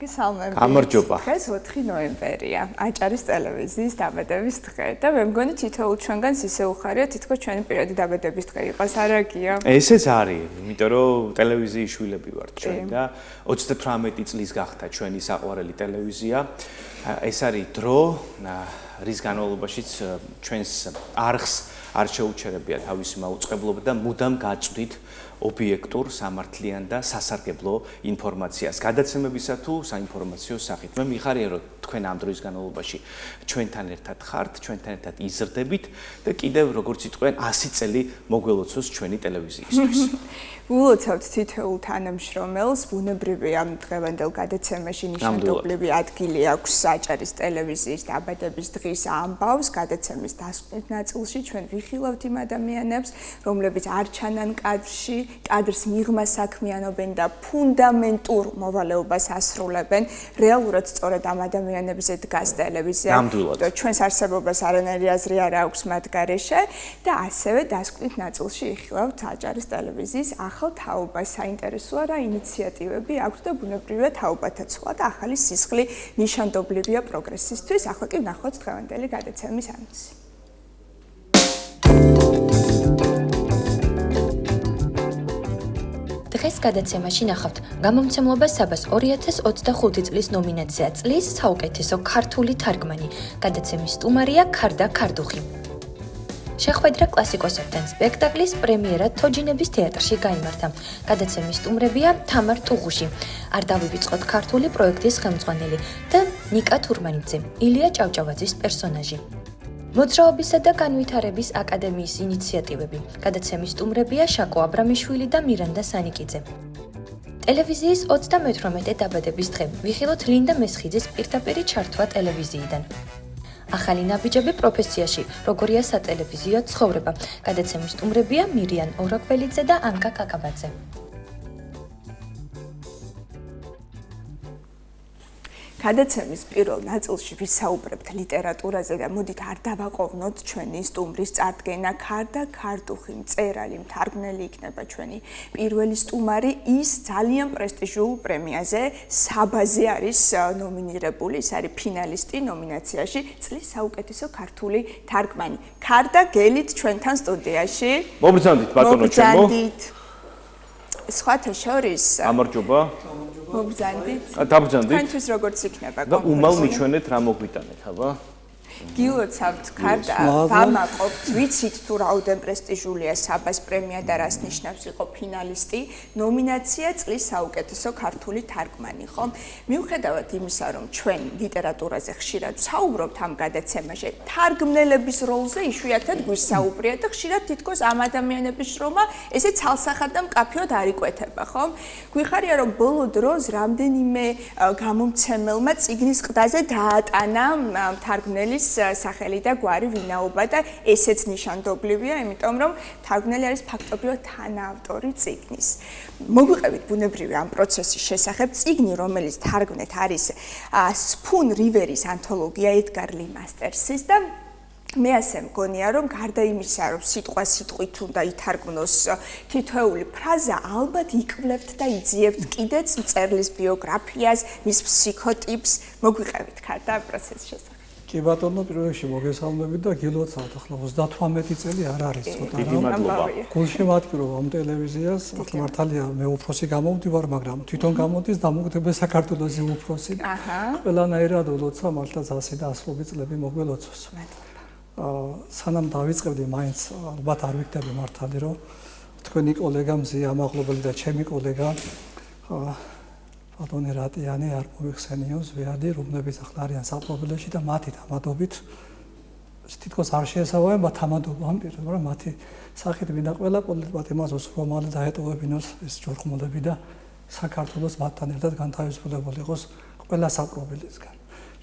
მოგესალმებით. გამარჯობა. დღეს 4 ნოემბერია, აჭარის ტელევიზიის დაბადების დღე და მე მგონი თითოეულ ჩვენგანს ისე უხარია, თითქოს ჩვენი პირადი დაბადების დღე იყოს, არა გია? ესეც არის, იმიტომ რომ ტელევიზიის შვილები ვართ ჩვენ და 38 წლის გახდა ჩვენი საყვარელი ტელევიზია. ეს არის დრო, რის განმავლობაშიც ჩვენს არხს არ შეუჩერებია თავისი მაუწყებლობა და მუდამ გაწვდით ობიექტურ, სამართლიან და სასარგებლო ინფორმაციას. გადაცემებისა თუ საინფორმაციო სახით. მე მიხარია რომ თქვენ ამ დროის განმავლობაში ჩვენთან ერთად ხართ, ჩვენთან ერთად იზრდებით და კიდევ როგორც იტყვიან 100 წელი მოგველოცოს ჩვენი ტელევიზიისთვის. ულოცავთ თითოეულ თანამშრომელს, ბუნებრივია დღევანდელ გადაცემაში ნიშანდობლივი ადგილი აქვს აჭარის ტელევიზიის დაბადების დღის ამბავს. გადაცემის დასკვნით ნაწილში ჩვენ ვიხილავთ იმ ადამიანებს, რომლებიც არ ჩანან კადრში, კადრს მიღმა საქმიანობენ და ფუნდამენტურ მოვალეობას ასრულებენ. რეალურად სწორედ ამ ადამიანებზე დგას ტელევიზია. და ჩვენს არსებობას არანაირი აზრი არ აქვს მათ გარეშე და ასევე დასკვნით ნაწილში იხილავთ აჭარის ტელევიზიის ახალ თაობას. საინტერესოა რა ინიციატივები აქვს და ბუნებრივია თაობათა ცვლა და ახალი სისხლი ნიშანდობლივია პროგრესისთვის. ახლა კი ვნახოთ დღევანდელი გადაცემის ანონსი. დღეს გადაცემაში ნახავთ გამომცემლობა საბას 2025 წლის ნომინაცია წლის საუკეთესო ქართული თარგმანი. გადაცემის სტუმარია ქარდა ქარდუხი. შეხვედრა კლასიკოსებთან სპექტაკლის პრემიერა თოჯინების თეატრში გაიმართა. გადაცემის სტუმრებია თამარ ტუღუში, არ დავივიწყოთ ქართული პროექტის ხელმძღვანელი და ნიკა თურმანიძე, ილია ჭავჭავაძის პერსონაჟი. მოძრაობისა და განვითარების აკადემიის ინიციატივები. გადაცემის სტუმრებია შაკო აბრამიშვილი და მირანდა სანიკიძე. ტელევიზიის 38 დაბადების დღე. ვიხილოთ ლინდა მესხიძის პირდაპირი ჩართვა ტელევიზიიდან. ახალი ნაბიჯები პროფესიაში, როგორია სატელევიზიო ცხოვრება. გადაცემის სტუმრებია მირიან ორაკველიძე და ანკა კაკაბაძე. გადაცემის პირველ ნაწილში ვისაუბრებთ ლიტერატურაზე და მოდით არ დავაყოვნოთ ჩვენი სტუმრის წარდგენა. ქარდა ქარდუხი, მწერალი, მთარგმნელი იქნება ჩვენი პირველი სტუმარი. ის ძალიან პრესტიჟულ პრემიაზე საბაზე არის ნომინირებული, ის არის ფინალისტი ნომინაციაში წლის საუკეთესო ქართული თარგმანი. ქარდა, გელით ჩვენთან სტუდიაში. მოგბრძანდით ბატონო ჩემო. სხვათა შორის გამარჯობა. მოგბრძანდით. დაბრძანდით. თქვენთვის როგორც იქნება და უმალ მიჩვენეთ რა მოგვიტანეთ, აბა? გილოცავთ ქარდა, ვამაყობთ, ვიცით თუ რაოდენ პრესტიჟულია საბას პრემია და რას ნიშნავს იყო ფინალისტი, ნომინაცია წლის საუკეთესო ქართული თარგმანი, ხო? მიუხედავად იმისა, რომ ჩვენ ლიტერატურაზე ხშირად საუბრობთ ამ გადაცემაში, თარგმნელების როლზე იშვიათად გვისაუბრია და ხშირად თითქოს ამ ადამიანების შრომა ესე ცალსახად და მკაფიოდ არ იკვეთება, ხო? გვიხარია, რომ ბოლო დროს რამდენიმე გამომცემელმა წიგნის ყდაზე დაატანა თარგმნელის სახელი და გვარი ვინაობა და ესეც ნიშანდობლივია, იმიტომ რომ თარგმნელი არის ფაქტობრივად თანაავტორი წიგნის. მოგვიყევით ბუნებრივი ამ პროცესის შესახებ წიგნი, რომელიც თარგმნეთ არის სფუნ რივერის ანთოლოგია ედგარ ლი მასტერსის და მე ასე მგონია, რომ გარდა იმისა, რომ სიტყვა სიტყვით უნდა ითარგმნოს თითოეული ფრაზა, ალბათ იკვლევთ და იძიებთ კიდეც მწერლის ბიოგრაფიას, მის ფსიქოტიპს. მოგვიყევით ქარდა ამ პროცესის შესახებ. კი ბატონო, პირველ რიგში მოგესალმებით და გილოცავთ, ახლა 38 წელი არ არის ცოტა რა. გულშემატკივრობ ამ ტელევიზიას, ახლა მართალია მე უფროსი გამოვდივარ, მაგრამ თვითონ გამოდის დამოუკიდებელ საქართველოს უფროსი. ყველანაირად ულოცა მართლა ზასი და ასლობი წლები მოგველოცოს. სანამ დავიწყებდი, მაინც ალბათ არ ვიქნები მართალი, რომ თქვენი კოლეგა მზია ამაღლობელი და ჩემი კოლეგა ბატონი რატიანი არ მოიხსენიო ზვიადი, რომლებიც ახლა არიან საპრობილეში და მათი თამადობით თითქოს არ შეესაბამება მათ თამადობა ამ პირს, მაგრამ მათი სახით მინდა ყველა პოლიტიკად იმას უსრომალი დაეტოვებინოს ეს ჯოხმოლები და საქართველოს მათთან ერთად განთავისუფლებული იყოს ყველა საპრობილისგან.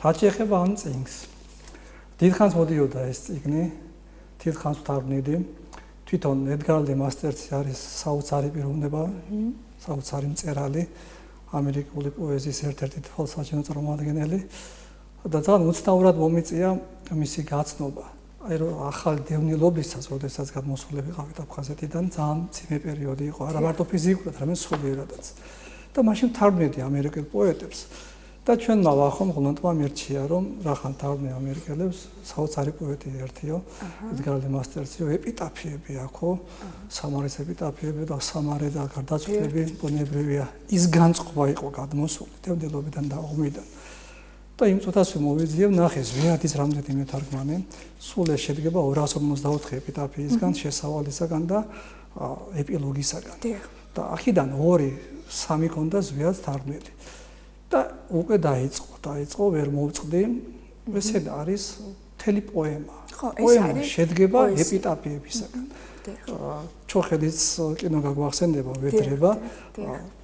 რაც შეეხება ამ წიგნს, დიდხანს მოდიოდა ეს წიგნი, დიდხანს ვთარგმნიდი. თვითონ ედგარ ლი მასტერსი არის საოცარი პიროვნება, საოცარი მწერალი. ამერიკული პოეზიის ერთ-ერთი თვალსაჩინო წარმომადგენელი და ძალიან უცნაურად მომიწია მისი გაცნობა. აი რომ ახალ დევნილობისას, როდესაც გადმოსული ვიყავით აფხაზეთიდან, ძალიან მძიმე პერიოდი იყო, არა მარტო ფიზიკურად, არამედ სულიერადაც. და მაშინ ვთარგმნიდი ამერიკელ პოეტებს და ჩვენმა ვახომ ღლონტმა მირჩია რომ რახან თავნე ამერიკელებს საოცარი პოეტი ერთიო ედგარ მასტერსიო ეპიტაფიები აქო სამარის ეპიტაფიები და სამარე და გარდაცვლები ბუნებრივია ის განწყობა იყო გადმოსული თემდელობიდან და ომიდან და იმ წუთას მოვიძიებ ნახეს ვიათის რამდენი მეთარგმანი სულ ეს შედგება 254 ეპიტაფიისგან შესავალისაგან და ეპილოგისაგან და აქედან 2-3 ქონდა ზვიად თარგმნილი და უკვე დაიწყო ვერ მოვწყდი ესე არის მთელი პოემა პოემა შედგება ეპიტაფიებისაგან ჩოხელის კინო გაგვახსენდება ვედრება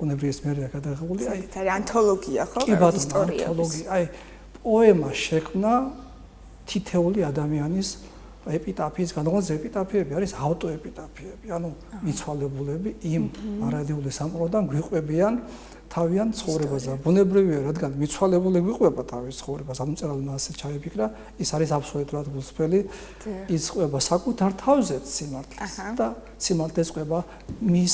უნებრივის მერია გადაღებული აი ანთოლოგია ხო ისტორიების აი პოემა შექმნა თითეული ადამიანის ეპიტაფიის განმავლობაში ეპიტაფიები არის ავტოეპიტაფიები ანუ მიცვალებულები იმ არადიული სამყაროდან გვიყვებიან თავიანთ ცხოვრებაზე. ბუნებრივია, რადგან მიცვალებული გვიყვება თავის ცხოვრებას, ანუ მწერალმა ასე ჩაიფიქრა, ის არის აბსოლუტურად გულწრფელი, ის ყვება საკუთარ თავზე სიმართლეს და სიმართლეს ყვება მის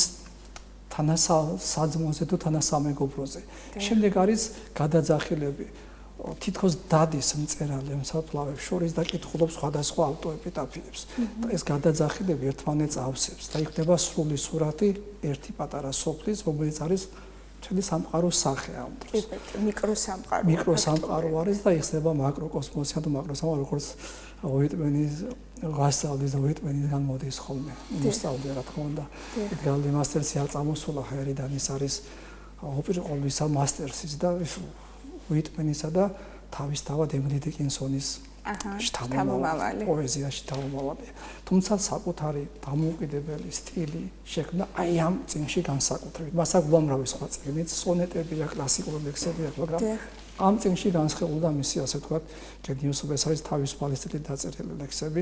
თანასაძმოზე თუ თანასამეგობროზე. შემდეგ არის გადაძახილები. თითქოს დადის მწერალი მსაფლავებს შორის და კითხულობს სხვადასხვა ავტოეპიტაფიებს. და ეს გადაძახილები ერთმანეთს ავსებს და იქნება სრული სურათი ერთი პატარა სოფლის, რომელიც არის მთელი სამყაროს სახე ამ დროს. მიკროსამყარო არის და იხსნება მაკროკოსმოსი თუ მაკროსამყარო როგორც უიტმენის გასწავლის და უიტმენისგან მოდის ხოლმე. მოსწავლე რა თქმა უნდა. ედგარ მასტერსი არ წამოსულა ჰერიდან ის არის ოპერყოლისა მასტერსის და უიტმენისა და თავისთავად ემილი დიკინსონის შთამომავალი პოეზიაში შთამომავალი. თუმცა საკუთარი დამოუკიდებელი სტილი შექმნა აი ამ წიგნში განსაკუთრებით. მას აქვს უამრავი სხვა წიგნიც, სონეტებია, კლასიკური ლექსებია, მაგრამ ამ წიგნში განსხვავდა მისი ასე ვთქვათ, გენიოსობა ეს არის თავისუფალი სტილით დაწერილი ლექსები,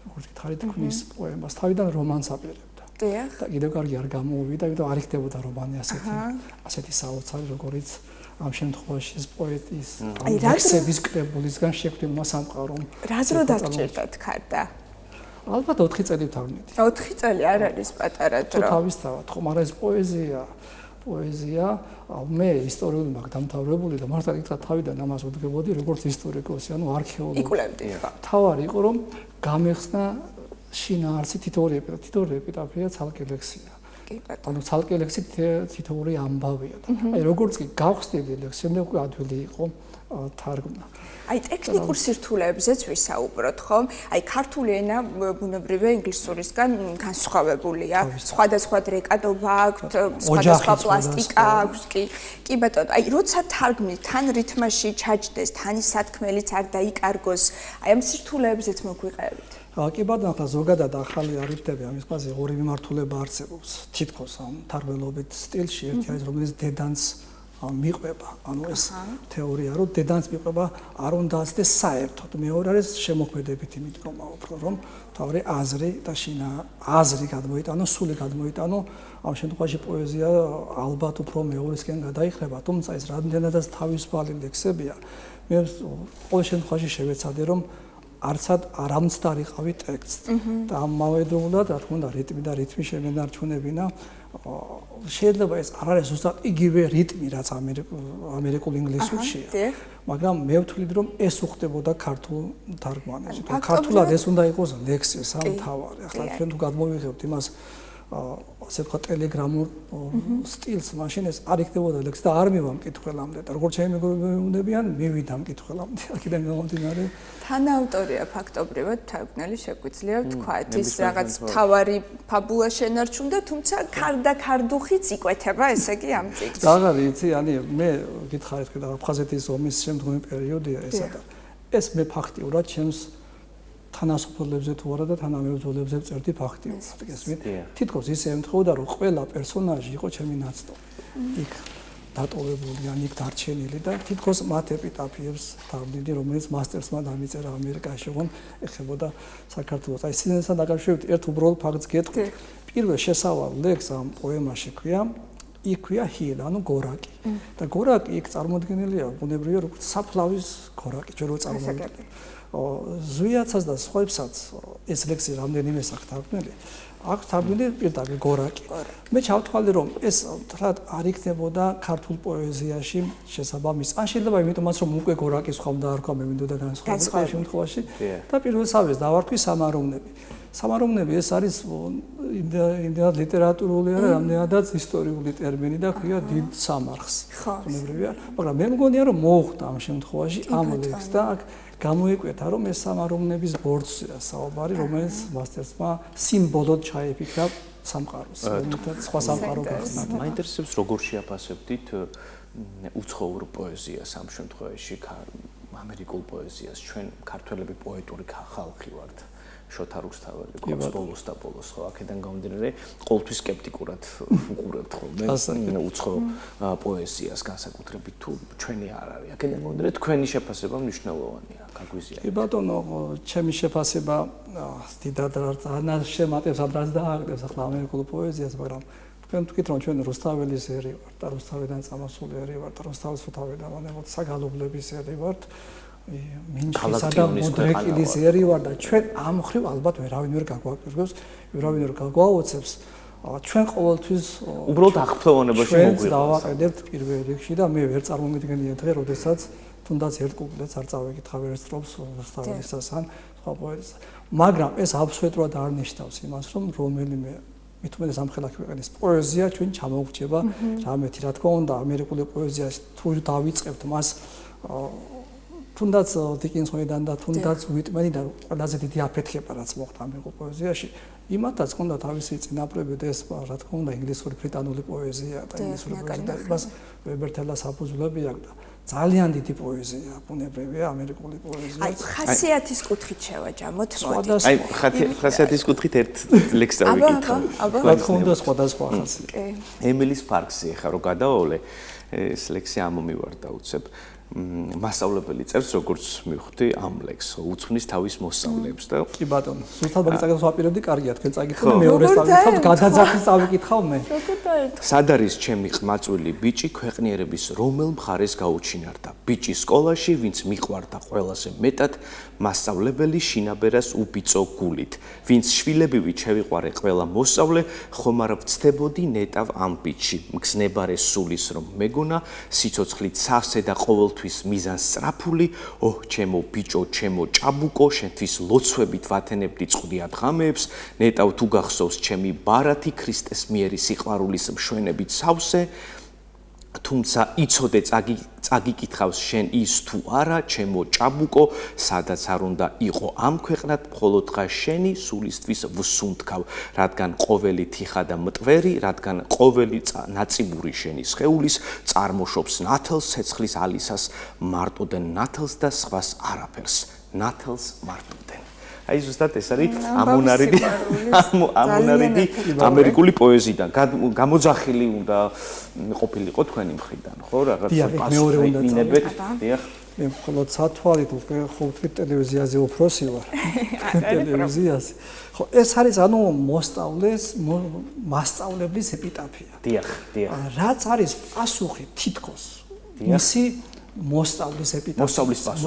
როგორც გითხარით თქვის პოემას, თავიდან რომანს აპირებდა. და კიდევ კარგი არ გამოვიდა, იმიტომ არ იქნებოდა რომანი ასეთი საოცარი, როგორიც ამ შემთხვევაში ეს პოეტის ლექსების კრებულისგან შექმნილმა სამყარომ. რა დრო დაგჭირდათ ხარდა? ალბათ 4 წელი ვთარგმნით. 4 წელი არ არის პატარა დრო. თავისთავად, ხო, მაგრამ ეს პოეზია მე ისტორიული მაგ დამთავრებული და მართლა იქა თავიდან ამას ვუდგებოდი როგორც ისტორიკოსი, ანუ არქეოლოგი. იკვლევდი ხო? თავარი იყო რომ გამეხსნა შინაარსი თითოეული ეპიტაფია ცალკე ლექსია. ანუ ცალკე ლექსი თითოეული ამბავია და აი როგორც კი გავხსნილი ლექსი მე უკვე ადვილი იყო თარგმნა. აი ტექნიკურ სირთულეებზეც ვისაუბროთ, ხო? აი ქართული ენა ბუნებრივია ინგლისურისგან განსხვავებულია. სხვადასხვა დრეკადობა აქვს, სხვადასხვა პლასტიკა აქვს კი. კი ბატონო, აი როცა თარგმნით, თან რითმაში ჩაჯდეს, თან სათქმელიც არ დაიკარგოს, აი ამ სირთულეებზეც მოგვიყევით. კი ბატონო, ახლა ზოგადად ახალი არიფტები ამის ყველაზე ორი მიმართულება არსებობს. თითქოს ამ თარგმნობით სტილში ერთი არის რომელიც დედანს მიყვება. ანუ ეს თეორია რომ დედანს მიყვება არ უნდა ასდეს საერთოდ. მეორე არის შემოქმედებითი მიდგომა უფრო რომ თავი აზრი და აზრი გადმოიტანო, სული გადმოიტანო. ამ შემთხვევაში პოეზია ალბათ უფრო მეორისკენ გადაიხრება, თუმცა ეს რამდენადაც თავისუფალი ლექსებია. მე ყოველ შემთხვევაში შევეცადე რომ არცად არ ამცდარიყავი ტექსტს და ამავდროულად რა თქმა უნდა რიტმი და რითმი შემენარჩუნებინა შეიძლება ეს არ არის ზუსტად იგივე რიტმი რაც ამერიკულ ინგლისურშია მაგრამ მე ვთვლით რომ ეს უხდებოდა ქართულ თარგმანებში და ქართულად ეს უნდა იყოს ლექსი სამთავარი ახლა ჩვენ თუ გადმოვიღებთ იმას ასე ვთქვათ ტელეგრამურ სტილს მაშინ ეს არ იქნებოდა ლექსი და არ მივა მკითხველამდე და როგორც ჩემი მეგობრები უნდებიან მივიდა მკითხველამდე აქედან გამომდინარე თანაავტორია ფაქტობრივად თარგმნელი შეგვიძლია ვთქვათ ის რაღაც მთავარი ფაბულა შენარჩუნდა თუმცა ქარდუხიც იკვეთება ესე იგი ამ წიგნში რაღაც იცი ანი მე გითხარით კიდე აფხაზეთის ომის შემდგომი პერიოდია ესა და ეს მე ფაქტიურად ჩემს თანასოფლებზე თუ არა და თანამებრძოლებზე წერდი ფაქტიურად გესმით თითქოს ისე ემთხოვდა რომ ყველა პერსონაჟი იყო ჩემი ნაცნობი იქ დატოვებული ან იქ დარჩენილი და თითქოს მათ ეპიტაფიებს დავდიდი რომელიც მასტერსმა დამიწერა ამერიკაში რომ ეხებოდა საქართველოს აი სინესთან დაკავშირებით ერთ უბრალოდ ფაქტს გეტყვი პირველ შესავალ ლექსს ამ პოემაში ქვია იქვია ჰილა ანუ გორაკი და გორაკი იქ წარმოდგენილია ბუნებრივია როგორც საფლავის გორაკი ჩვენ რო წარმოვიდგინეთ ზვიაცას და სხვაებსაც ეს ლექსი რამდენიმე სახთარგმნელი აქვს თარგმნილი პირდაპირ გორაკი. მე ჩავთვალე რომ ეს თრად არ იქნებოდა ქართულ პოეზიაში შესაბამისი. ან შეიძლება იმიტომაც რომ უკვე გორაკის ხომ და არ ყო მე მინდოდა განსხვავება შემთხვევაში და პირველსავეს დავარქვი სამაროვნები. სამაროვნები ეს არის იმდენად ლიტერატურული არა, რამდენადაც ისტორიული ტერმინი და ქვია დიდ სამარხს. ხონებრივია, მაგრამ მე მგონია რომ მოუხდა ამ შემთხვევაში ამ ლექსს და აქ გამოიკვეთა რომ ეს სამაროვნების ბორცვია საუბარი, რომელიც მასტერსმა სიმბოლოდ ჩაიფიქრა სამყაროს. თუმცა სხვა სამყარო გახსნა. მაინტერესებს როგორ შეაფასებდით უცხოურ პოეზიას ამ შემთხვევაში, ამერიკულ პოეზიას, ჩვენ ქართველები პოეტური ხალხი ვართ. შოთა რუსთაველი გვაქვს ბოლოს და ბოლოს ხო აქედან გამომდინარე ყოველთვის სკეპტიკურად უყურებთ ხოლმე უცხო პოეზიას განსაკუთრებით თუ ჩვენი არ არის აქედან გამომდინარე თქვენი შეფასება მნიშვნელოვანია გაგვიზიარეთ კი ბატონო ჩემი შეფასება დიდად არ შემატებს ადრას დააგდებს ახლა ამერიკულ პოეზიას მაგრამ თქვენ თქვით რომ ჩვენ რუსთაველის ერი ვართ და რუსთავიდან წამოსული ერი ვართ და რუსთავის თავიდან ვანებოთ საგალობლების ერი ვართ მინჩისა და მოდრეკილის ერი ვარ და ჩვენ ამ ხრივ ალბათ ვერავინ ვერ გაგვაკვირვებს, ვერავინ ვერ გაგვაოცებს. ჩვენ ყოველთვის უბრალოდ აღფრთოვანებაში მოგვიყვანს. ჩვენ დავაყენებთ პირველ რიგში და მე ვერ წარმომიდგენია დღე, როდესაც თუნდაც ერთ კუპლეტს არ წავეკითხა ვერ სტროფს რუსთაველისას ან სხვა პოეტს. მაგრამ ეს აბსოლუტურად არ ნიშნავს იმას, რომ რომელიმე მithumedes ამხელა ქვეყნის პოეზია ჩვენ ჩამოგვჭება რამეთი, რა თქმა უნდა, ამერიკული პოეზიას თუ დავიწყებთ მას თუნდაც დიკინსონიდან და თუნდაც უიტმენიდან ყველაზე დიდი აფეთქება რაც მოხდა ამერიკულ პოეზიაში იმათაც ჰქონდა თავისი წინაპრები და ეს რა თქმა უნდა ინგლისური ბრიტანული პოეზია და ინგლისური პოეზია მას ვებერთელას აფუძვლები აქვს და ძალიან დიდი პოეზია ბუნებრივია ამერიკული პოეზია აი ხასიათის კუთხით შევაჯამოთ მოდი აი ხასიათის კუთხით ერთ ლექსს დავიკითხო რა თქმა უნდა სხვადასხვა ხასიათი ემილი სპარქსი ხა რო გადავალე ეს ლექსი ამომივარდა უცებ მასწავლებელი წერს როგორც მივხვდი ამ ლექსს უცვნის თავის მოსწავლეებს და კი ბატონო ზუსტად მაგის წაგებას ვაპირებდი კარგია თქვენ წაგითხავთ მეორეს წავიკითხავთ გადაძახის წავიკითხავ მე სად არის ჩემი ყმაწვილი ბიჭი ქვეყნიერების რომელ მხარეს გაუჩინარდა ბიჭი სკოლაში ვინც მიყვარდა ყველაზე მეტად მასწავლებელი შინაბერას უბიწო გულით ვინც შვილებივით შევიყვარე ყველა მოსწავლე ხომ არ ვწდებოდი ნეტავ ამ ბიჭში მგზნებარე სულის რომ მეგონა სიცოცხლით სავსე და ყოველთვის მიზანს სწრაფული ოჰ ჩემო ბიჭო ჩემო ჭაბუკო შენთვის ლოცვებით ვათენებდი წყდიათ ღამეებს ნეტავ თუ გახსოვს ჩემი ბარათი ქრისტეს მიერი სიყვარულის მშვენებით სავსე თუმცა იცოდე წაგიკითხავს შენ ის თუ არა ჩემო ჭაბუკო სადაც არ უნდა იყო ამ ქვეყნად მხოლოდ დღას შენი სულისთვის ვსუნთქავ რადგან ყოველი თიხა და მტვერი რადგან ყოველი ნაწიბური შენი სხეულის წარმოშობს ნათელს ცეცხლის ალისას მარტოდენ ნათელს და სხვას არაფერს ნათელს მარტოდენ აი ზუსტად ეს არის ამონარიდი ამერიკული პოეზიიდან გამოძახილი უნდა ყოფილიყო თქვენი მხრიდან ხო რაღაც პასუხინებეთ დიახ მე მხოლოდ სათვალით უკვე ხო ვთქვით ტელევიზიაზე უფროსი ვარ ტელევიზიაზე ხო ეს არის ანუ მასწავლებლის ეპიტაფია დიახ რაც არის პასუხი თითქოს მისი მოსწავლის ეპიტაფია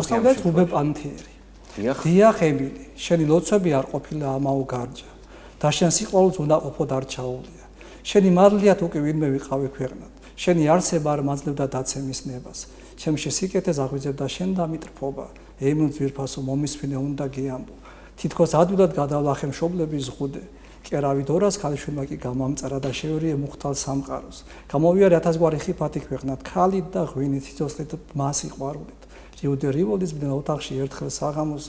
მოსწავლეს რუბე პანთიერი დიახ ემილი შენი ლოცვები არ ყოფილა ამაო გარჯა და შენ სიყვარულს უნდა ყოფოდ არ ჩაულია შენი მადლიათ უკვე ვინმე ვიყავი ქვეყნად შენი არსება არ მაძლევდა დაცემის ნებას ჩემში სიკეთეს აღვიძებდა შენ დამიტრფობა ემილ ძვირფასო მომისვინე უნდა გიამბო თითქოს ადვილად გადავლახე მშობლების ზღუდე კერავით 200 ქალიშვილმა კი გამამწერა და შეურიე მუხტალ სამყაროს გამოვიარე 1000 გვარი ხიფათი ქვეყნად ქალით და ღვინით სიცოცხლით მას იყვარულით იუდე რივოლის ბნელ ოთახში ერთხელ საღამოს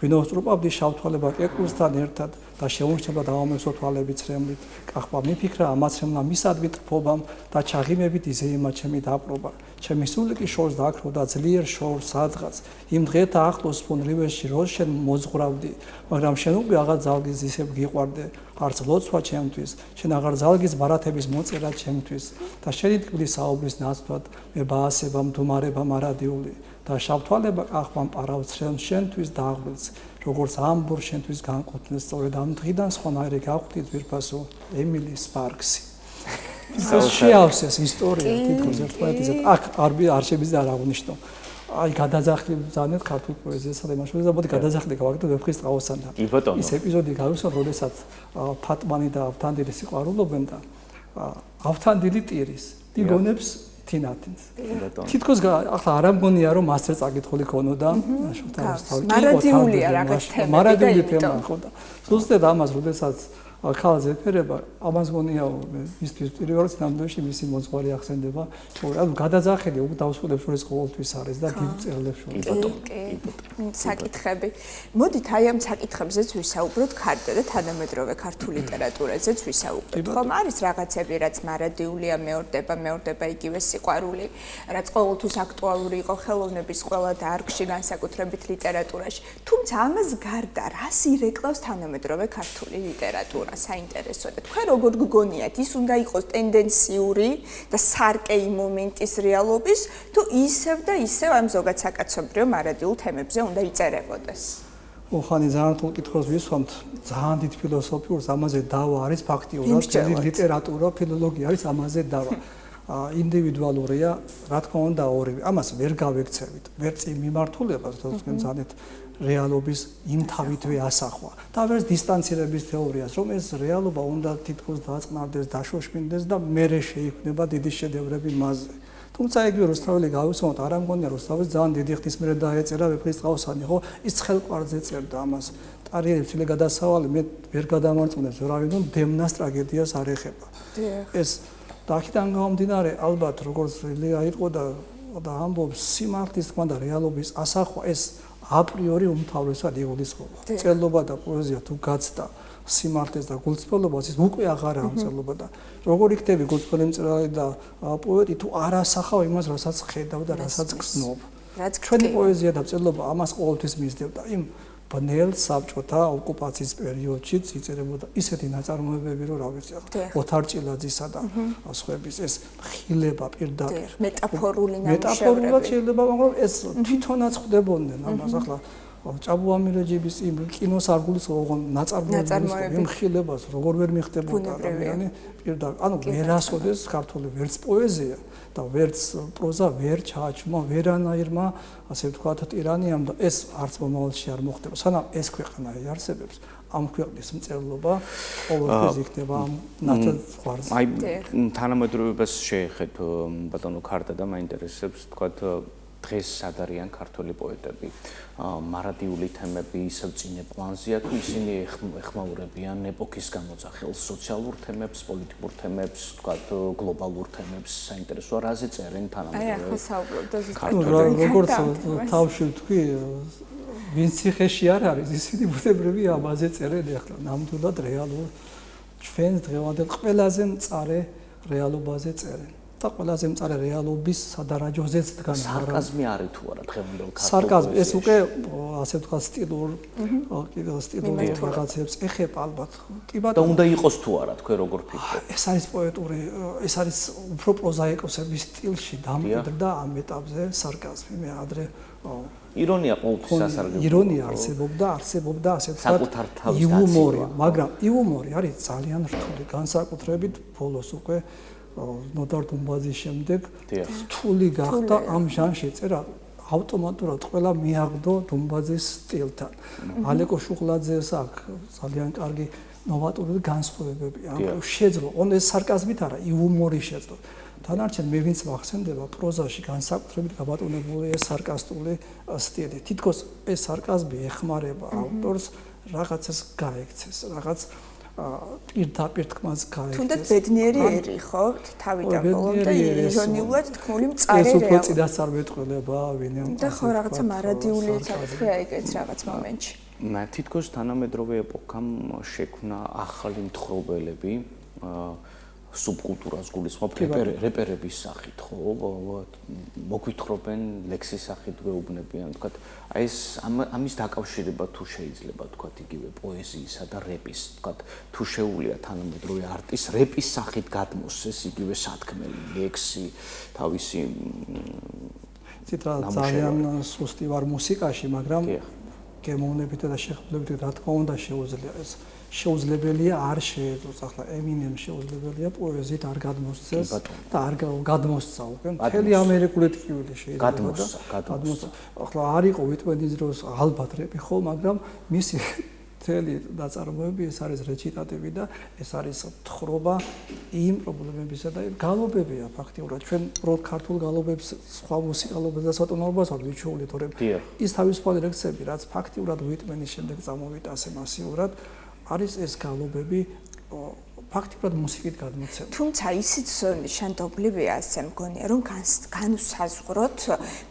ვინოსტროპავდი შავთვალება კეკლუსთან ერთად და შეუმჩნევდა დავამეცო თვალები ცრემლით კახვა მიფიქრა ამაცრემლა მისადმი ტრფობამ და ჩაღიმებით იზეიმა ჩემი დაპყრობა ჩემი სული კი შორს დააქროდა ძლიერ შორს სადღაც იმ დღეთა ახლოს ფონრივეში რო შენ მოძღრავდი მაგრამ შენ უკვე აღარ ძალგის ისევ გიყვარდე არც ლოცვა ჩემთვის შენ აღარ ძალგის ბარათების მოწერა ჩემთვის და შენი თქმის საუბრის ნაცვლად მე ბაასება მდუმარება მარადიული და შავთვალება კახვამ პარავცრემ შენთვის დააღმილს როგორც ამბურ შენთვის განკუთვნეს სწორედ ამ დღიდან სხვანაირი გავხდი ძვირფასო ემილი სპარქსი ეს შეავს ეს ისტორია თითქოს ერთმანეთისგან აქ არ შემიძლია არ აღნიშნო აი გადაძახილი ბრძანეთ ქართულ პოეზიასა და იმაშვილეს და მოდი გადაძახილი გავაკეთოთ ვეფხის ტყავასთან და ის ეპიზოდი გავუსვათ, როდესაც ფატმანი და ავთანდილი სიყვარულობენ და ავთანდილი ტირის დგონებს თინათინს. თითქოს ახლა არ ამგონია რომ მასწრე წაკითხული ქონოდა შოთაოსთავი. მარადიულია რაღაც თემები. მარადიული თემა ხო და ზუსტად ამას როდესაც ხალხს ეფერება, ამას გონია მისთვის პირველად ნამდვილში მისი მოძღვარი ახსენდება. ანუ გადაძახილი უკვე დავსრულებს შორის ყოველთვის არის და დიდ წერილებს შორის. საკითხები. მოდით აი ამ საკითხებზეც ვისაუბროთ ქართულ და თანამედროვე ქართულ ლიტერატურაზეც ვისაუბროთ. ხომ არის რაღაცები, რაც მარადიულია, მეორდება იგივე სიყვარული, რაც ყოველთვის აქტუალური იყო ხელოვნების ყველა დარგში, განსაკუთრებით ლიტერატურაში. თუმცა ამას გარდა რას ირეკლავს თანამედროვე ქართული ლიტერატურა? საინტერესოა და თქვენ როგორ გგონიათ ის უნდა იყოს ტენდენციური და სარკეი მომენტის რეალობის თუ ისევ და ისევ ამ ზოგად საკაცობრიო მარადიულ თემებზე უნდა იწერებოდეს? ხანი ძალიან თუ კითხავს ვისვამთ ძალიან დიდ ფილოსოფიურს ამაზე დავა არის ფაქტიურად ლიტერატურა ფილოლოგია არის ამაზე დავა ინდივიდუალურია რა თქმა უნდა ორივე ამას ვერ გავექცევით ვერ წინ მიმართულებას თქვენ ძალიან რეალობის იმ თავითვე ასახვა და ვერც დისტანცირების თეორიას რომ ეს რეალობა უნდა თითქოს დაწყნარდეს დაშოშმინდეს და მერე შეიქმნება დიდი შედევრები მასზე თუმცა იგივე რუსთაველი გავუსვამოთ არ ამგონია რუსთაველს ძალიან დიდი ხნის მერე დაეწერა ვეფხის ტყავსანი ხო ის ცხელყვარზე წერდა ამას ტარიერებს ცილე გადასავალი მე ვერ გადამარწმუნებს ვერავინ რომ დემნას ტრაგედიას არ ეხება ეს და აქედან გამომდინარე ალბათ როგორც ლია იყო და ამბობს სიმართლის თქმა და რეალობის ასახვა ეს აპრიორი უმთავრესად იგულისხმება. წერლობა და პოეზია თუ გაცდა სიმართლეს და გულწრფელობას ის უკვე აღარა ამწერლობა და როგორ იქნები გულწრფელი მწერალი და პოეტი თუ არ ასახავ იმას, რასაც ხედავ და რასაც გრძნობ. ჩვენი პოეზია და წერლობა ამას ყოველთვის მისდევდა. იმ ბნელ საბჭოთა ოკუპაციის პერიოდშიც იწერებოდა ისეთი ნაწარმოებები, რომ რა ვიცი, ოთარ ჭილაძისა და სხვების ეს ხილება პირდაპირ მეტაფორული ნამუშევრები. მეტაფორულად შეიძლება, მაგრამ ეს თვითონაც ხდებოდნენ ამას ახლა ჭაბუამირეჯიბის იმ კინოს არ გულისხმობ ნაწარმოებების იმ ხილებას როგორ ვერ მიხდებოდა ადამიანი პირდაპირ. ანუ ვერასოდეს ქართული ვერც პოეზია და ვერც პროზა ვერ ჩააჩვმა ვერანაირმა ასე ვთქვათ ტირანიამ და ეს არც მომავალში არ მოხდება. სანამ ეს ქვეყანა იარსებებს ამ ქვეყნის მწერლობა ყოველთვის იქნება ამ ნათელ აი თანამედროვეობას შეეხეთ ბატონო ქარდა და მაინტერესებს ვთქვათ დღეს სად არიან ქართული პოეტები მარადიული თემები ისევ წინე პლანზეა თუ ისინი ეხმაურებიან ეპოქის გამოძახილს სოციალურ თემებს პოლიტიკურ თემებს ვთქვათ გლობალურ თემებს საინტერესოა რაზე წერენ თანამედროვე როგორც თავში ვთქვი ვინც ციხეში არ არის ისინი ბუნებრივი ამაზე წერენ ახლა ნამდვილად რეალურ ჩვენს დღევანდელ ყველაზე მწარე რეალობაზე წერენ და ყველაზე მწარე რეალობის სადარაჯოზეც დგან სარკაზმი არის თუ არა დღევანდელ ქართულ სარკაზმი ეს უკვე ასე ვთქვათ სტილურ რაღაცებს ეხება ალბათ კი ბატონო და უნდა იყოს თუ არა თქვენ როგორ ფიქრობთ ეს არის პოეტური ეს არის უფრო პროზაიკოსების სტილში დამკვიდრდა ამ ეტაპზე სარკაზმი მე ადრე ირონია ყოველთვის ასარგებლობა ირონია არსებობდა ასე ვთქვათ იუმორი მაგრამ იუმორი არის ძალიან რთული განსაკუთრებით ბოლოს უკვე ნოდარ დუმბაძის შემდეგ რთული გახდა ამ ჟანრში წერა ავტომატურად ყველა მიაღდო დუმბაძის სტილთან. ალეკო შუღლაძეს აქვს ძალიან კარგი ნოვატორული განსხვავებები. ამ შეძლო, ეს სარკაზმით არა, იუმორი შეძლო. დანარჩენ მე ვინც მახსენდება პროზაში განსაკუთრებით გაბატონებული ეს სარკასტული სტილი. თითქოს ეს სარკაზმი ეხმარება ავტორს რაღაცას გაექცეს, რაღაც პირდაპირ თქმას გაექცეს. თუნდაც ბედნიერი ერი ხო? თავიდან ბოლომდე ირონიულად თქმული მწარე რეალობა. ეს უფრო წინასწარმეტყველება ვინმე. და ხო რაღაცა მარადიული საკითხია ეგეც რაღაც მომენტში. თითქოს თანამედროვე ეპოქამ შექმნა ახალი მთხრობელები სუბკულტურას გულისხმობ რეპერების სახით ხო მოგვითხრობენ ლექსის სახით გვეუბნებიან თქვათ აი ეს ამის დაკავშირება თუ შეიძლება თქვათ იგივე პოეზიისა და რეპის თქვათ თუ შეუულია თანამედროვე არტის რეპის სახით გადმოსცეს იგივე სათქმელი ლექსი თავისი ციტა ძალიან სუსტი ვარ მუსიკაში მაგრამ გემოვნებით და შეხვედრებით რა თქმა უნდა შეუძლებელია არ შეეძლოს. ახლა ემინემ შეუძლებელია პოეზიით არ გადმოსცეს და არ გადმოსცა უკვე მთელი ამერიკული ტკივილი შეიძლება გადმოსცა. ახლა არ იყო ვიტმენის დროს ალბათ რეპი ხო, მაგრამ მისი მთელი ნაწარმოები ეს არის რეჩიტატივი და ეს არის თხრობა იმ პრობლემებისა და გალობებია ფაქტიურად ჩვენ პროდ ქართულ გალობებს სხვა მუსიკალობას და სატონალობას არ ვიჩვეულით, თორემ ის თავისუფალი ლექსები რაც ფაქტიურად ვიტმენის შემდეგ წამოვიტანე მასიურად არის ეს გალობები ფაქტიურად მუსიკით გადმოცემული. თუმცა ისიც შანტობლივია ასე მგონია, რომ განუსაზღვროთ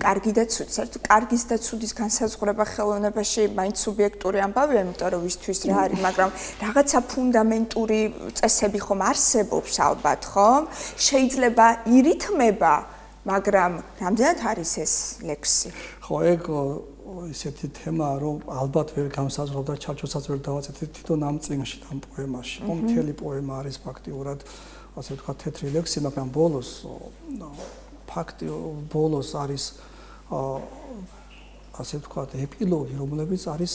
კარგი და ცუდი. საერთოდ კარგის და ცუდის განსაზღვრება ხელოვნებაში მაინც სუბიექტური ამბავია, იმიტომ რომ ვისთვის რა არის, მაგრამ რაღაცა ფუნდამენტური წესები ხომ არსებობს ალბათ, ხომ? შეიძლება ირითმება, მაგრამ რამდენად არის ეს ლექსი? ხო, ეგ ისეთი თემაა, რომ ალბათ ვერ განსაზღვრავ და ჩარჩოსაც ვერ დავაწეთ თვითონ ამ წიგნში, ამ პოემაში. მთელი პოემა არის ფაქტიურად, ასე ვთქვათ, თეთრი ლექსი, მაგრამ ბოლოს არის ასე ვთქვათ, ეპილოგი, რომლებიც არის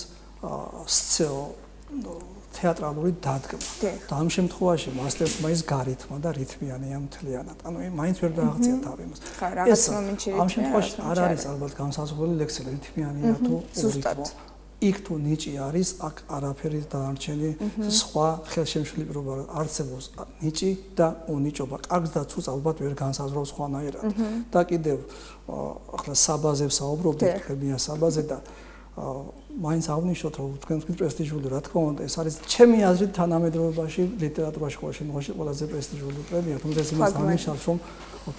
თეატრალური დადგმა. და ამ შემთხვევაში მასტერს მაინც გარითმა და რითმიანია მთლიანად. ანუ მაინც ვერ დააღწია თავი იმას. რაღაც მომენტში ამ შემთხვევაში არ არის ალბათ განსაზღვრელი ლექსები, რითმიანია თუ რითმო. იქ თუ ნიჭი არის, აქ არაფერი დანარჩენი სხვა ხელშემშლელი პირობა არსებობს. ნიჭი და უნიჭობა. კარგს და ცუდს ალბათ ვერ განსაზღვრავს სხვანაირად. და კიდევ ახლა საბაზე ვსაუბრობთ, ხებია საბაზე და მაინც აღნიშნოთ, რომ თქვენ პრესტიჟული, რა თქმა უნდა, ეს არის ჩემი აზრით თანამედროვეობაში ლიტერატურაში ყველაზე პრესტიჟული პრემია, თუმცა ეს იმას აღნიშნავს, რომ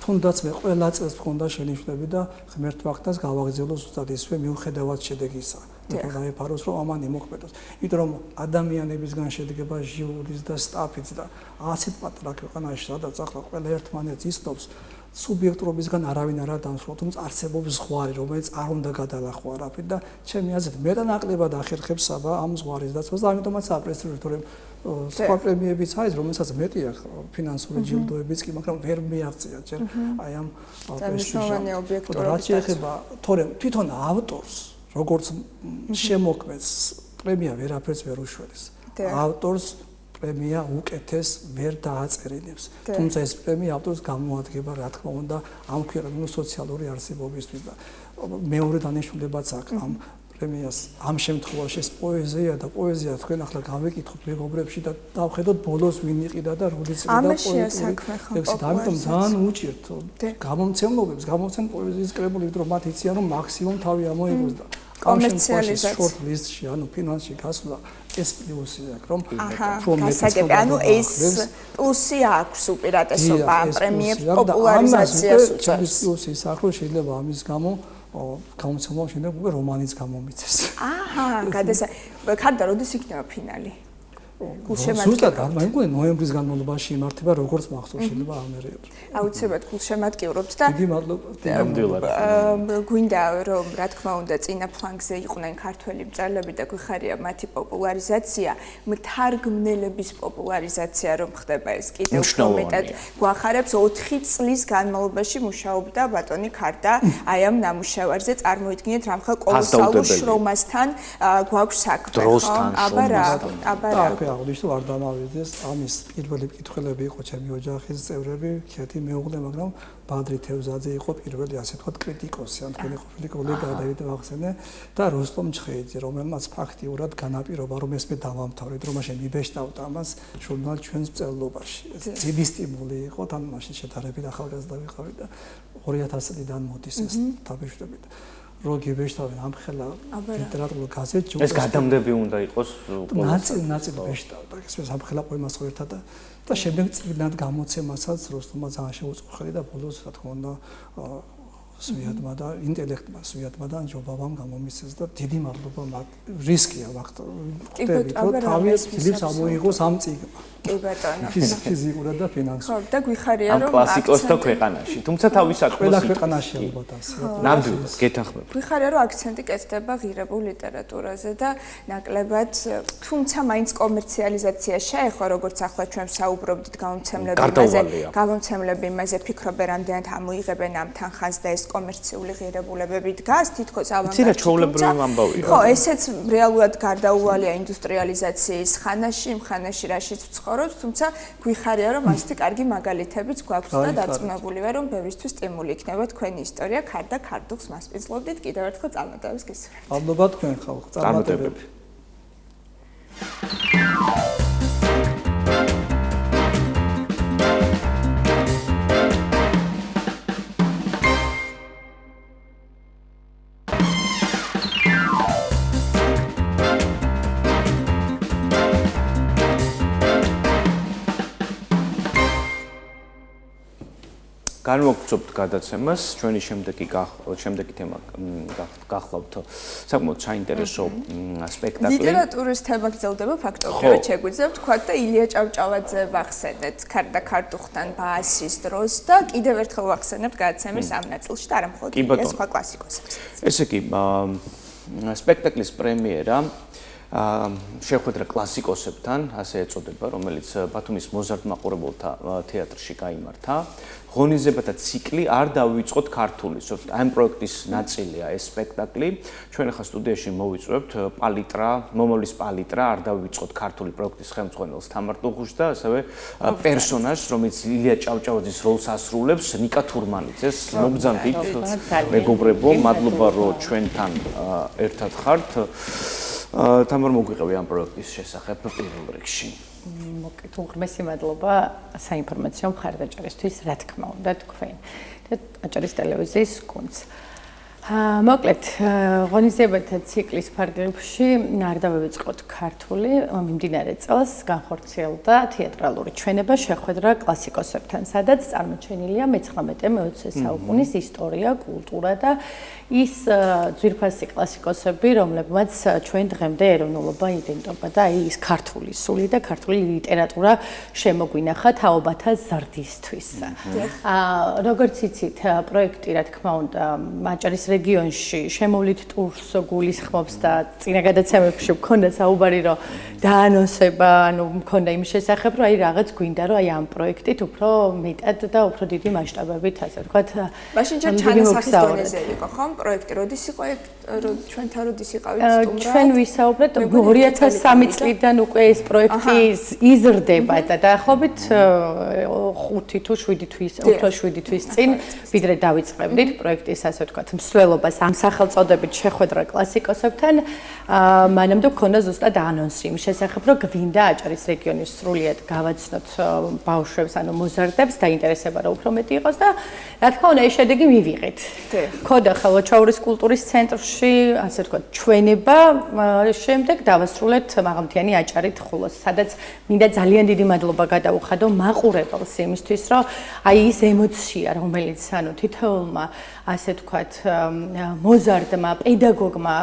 თუნდაც მე ყველა წელს მქონდა შენიშვნები და ღმერთ ვახტას გავაგზავნო ზუსტად ისევე მიუხედავად შედეგისა. მე დაიფაროს, რომ ამან იმოქმედოს. იმიტომ რომ ადამიანებისგან შედგება ჟიურის და სტაფიც და 100 პატარა ქვეყანაში, სადაც ახლა ყველა ერთმანეთს იცნობს, სუბიექტურობისგან არავინ არ დამსხვრევ, თუმცა არსებობს ზღვარი, რომელიც არ უნდა გადალახო არაფრით და ჩემი აზრით მეტანაკლებად ახერხებს საბა ამ ზღვარის დაცვას და ამიტომაც აპრესტიჟური, თორემ სხვა პრემიებიც არის, რომელსაც მეტია ფინანსური ჯილდოებიც კი, მაგრამ ვერ მიაღწია ჯერ აი ამ მნიშვნელოვანი ობიექტურობის რაც შეეხება, თორემ თვითონ ავტორს, როგორც შემოქმედს პრემია ვერაფერს ვერ უშველის. ავტორს პრემია უკეთეს ვერ დააწერინებს. თუმცა ეს პრემია ავტორს გამოადგება, რა თქმა უნდა, ამ ქვეყნის სოციალური არსებობისთვის და მეორე დანიშნულებაც აქვს ამ პრემიას. ამ შემთხვევაში ეს პოეზია და პოეზია თქვენ ახლა გავეკითხოთ მეგობრებში და დავხედოთ ბოლოს ვინ იყიდა და როდის იყიდა პოეტური ლექსი. ამიტომ ძალიან უჭირთ გამომცემლობებს, გამომცემ პოეზიის კრებული, რომ მათ იციან, რომ მაქსიმუმ თავი ამოიღოს და კომერციალიზაცია short list-ში, ანუ ფინანსში გასვლა ეს პლუსია, რომ გასაგები, ანუ ეს პლუსი აქვს უპირატესობა ამ პრემიების პოპულარიზაციას უწევს. ეს პლუსი ის აქვს, რომ შეიძლება ამის გამო გამოცემულ შემდეგ უკვე რომანიც გამომიცეს. ხარდა როდის იქნება ფინალი? ზუსტად არ მაინც ნოემბრის განმავლობაში იმართება როგორც მახსოვს შეიძლება ამერიკაში. აუცილებლად გულშემატკივრობთ და დიდი მადლობა. გვინდა რომ რა თქმა უნდა წინა ფლანგზე იყვნენ ქართველი მწერლები და გვიხარია მათი პოპულარიზაცია, მთარგმნელების პოპულარიზაცია რომ ხდება ეს კიდევ უფრო მეტად გვახარებს 4 წლის განმავლობაში მუშაობდა ბატონი ქარდა აი ამ ნამუშევარზე წარმოიდგინეთ რამხა კოლოსალურ შრომასთან გვაქვს საქმე. დროსთან აბა აღნიშნო არ დამავიდეს ამის პირველი მკითხველები იყო ჩემი ოჯახის წევრები, ქეთი მეუღლე, მაგრამ ბადრი თევზაძე იყო პირველი ასე ვთქვათ კრიტიკოსი, ან თქვენი ყოფილი კოლეგა დავით ვახსენე და როსტომ ჩხეიძე, რომელმაც ფაქტიურად განაპირობა, რომ ეს მე დავამთავრეთ, რომ მაშინ მიბეშტავდა ამას ჟურნალ ჩვენს მწერლობაში. ეს დიდი სტიმული იყო, თან მაშინ შედარებით ახალგაზრდა ვიყავი და 2000 წლიდან მოდის ეს თაბეშტები და როგიბეშტავენ ამ ხელა ლიტერატურულ გაზეთში ეს გადამდები უნდა იყოს ნაწილი ბეშტავდა ეს ამ ხელა პოემას ერთად და შემდეგ წიგნად გამოცემასაც როსტომმა ძალიან შეუწყო ხელი და ბოლოს რა თქმა უნდა სვიატმა და ინტელექტმა სვიატმა და ჯობავამ გამომისცეს და დიდი მადლობა მათ რისკია ვახტ ხვდებით რომ თავი ფილიპს ამოიღოს ამ წიგნმა კი ბატონო ფიზიკურად და ფინანსურად ხო და გვიხარია რომ კლასიკოსთა ქვეყანაში თუმცა თავის ყველა ქვეყანაში ალბათ ასე ნამდვილად გეთანხმები გვიხარია რომ აქცენტი კეთდება ღირებულ ლიტერატურაზე და ნაკლებად თუმცა მაინც კომერციალიზაცია შეეხო როგორც ახლა ჩვენ საუბრობდით გამომცემლები იმაზე ფიქრობენ რამდენად ამოიღებენ ამ თანხას და ეს კომერციული ღირებულებები დგას, თითქოს იცი რა ჩვეულებრივი ამბავია. ხო, ესეც რეალურად გარდაუვალია ინდუსტრიალიზაციის ხანაში, იმ ხანაში რაშიც ვცხოვრობთ, თუმცა გვიხარია რომ ასეთი კარგი მაგალითებიც გვაქვს და დარწმუნებული ვარ რომ ბევრისთვის სტიმული იქნება თქვენი ისტორია, ქარდა ქარდუხს მასპინძლობდით, კიდევ ერთხელ წარმატებებს გისურვებთ. ალბათ თქვენ ხალხ წარმატებები. განვაგრძობთ გადაცემას, ჩვენი შემდეგი თემა გახლავთ საკმაოდ საინტერესო სპექტაკლი. ლიტერატურის თემა გრძელდება ფაქტობრივად შეგვიძლია ვთქვათ და ილია ჭავჭავაძე ვახსენეთ ქარდა ქარდუხთან ბაასის დროს და კიდევ ერთხელ ვახსენებთ გადაცემის ამ ნაწილში და არა მხოლოდ ილია სხვა კლასიკოსებს. ესე იგი, სპექტაკლის პრემიერა შეხვედრა კლასიკოსებთან, ასე ეწოდება, რომელიც ბათუმის მოზარდ მაყურებელთა თეატრში გაიმართა. ღონისძიებათა ციკლი არ დავიწყოთ ქართული. ამ პროექტის ნაწილია ეს სპექტაკლი. ჩვენ ახლა სტუდიაში მოვიწვევთ პალიტრა, მომავლის პალიტრა, არ დავიწყოთ ქართული პროექტის ხელმძღვანელს თამარ ტუღუშს და ასევე პერსონაჟს, რომელიც ილია ჭავჭავაძის როლს ასრულებს, ნიკა თურმანიძეს. მოგბრძანებით, მეგობრებო, მადლობა რომ ჩვენთან ერთად ხართ. თამარ მოგვიყევი ამ პროექტის შესახებ პირველ რიგში. მოკეთ უღრმესი მადლობა საინფორმაციო მხარდაჭერისთვის, რა თქმა უნდა, თქვენ და აჭარის ტელევიზიის გუნდს. მოკლედ, ღონისძიებათა ციკლის ფარგლებში არ დავივიწყოთ ქართული, მიმდინარე წელს განხორციელდა თეატრალური ჩვენება შეხვედრა კლასიკოსებთან, სადაც წარმოჩენილია მე-19-მე-20 საუკუნის ისტორია, კულტურა და ის ძვირფასი კლასიკოსები, რომლებმაც ჩვენ დღემდე ეროვნულობა იდენტობა და აი ის ქართული სული და ქართული ლიტერატურა შემოგვინახა თაობათა ზრდისთვის. როგორც იცით, პროექტი, რა თქმა უნდა, აჭარის რეგიონში შემოვლით ტურს გულისხმობს და წინა გადაცემებში მქონდა საუბარი, რომ დაანონსება, ანუ მქონდა იმ შესახებ, რომ აი რაღაც გვინდა, რომ აი ამ პროექტით უფრო მეტად და უფრო დიდი მასშტაბებით, ასე ვთქვათ, მაშინ ჯერ ჩანასახის დონეზე იყო, ხო? პროექტი როდის იყო ჩვენთან როდის იყავით სტუმრად? ჩვენ ვისაუბრეთ 2003 წლიდან უკვე ეს პროექტი იზრდება და დაახლოებით 5 თუ 7 თვის, უფრო 7 თვის წინ ვიდრე დავიწყებდით პროექტის, ასე ვთქვათ, მსვლელობას ამ სახელწოდებით შეხვედრა კლასიკოსებთან, მანამდე გქონდა ზუსტად ანონსი იმ შესახებ, რომ გვინდა აჭარის რეგიონის სრულიად გავაცნოთ ბავშვებს, ანუ მოზარდებს, დაინტერესება რა უფრო მეტი იყოს და რა თქმა უნდა, ეს შედეგი მივიღეთ. ქოდა ხელვაჩაურის კულტურის ცენტრში, ასე ვთქვათ, ჩვენება, შემდეგ დავასრულეთ მაღალმთიანი აჭარით ხულოს, სადაც მინდა ძალიან დიდი მადლობა გადაუხადო მაყურებელს იმისთვის, რომ აი ის ემოცია, რომელიც ანუ თითოეულმა, ასე ვთქვათ, მოზარდმა, პედაგოგმა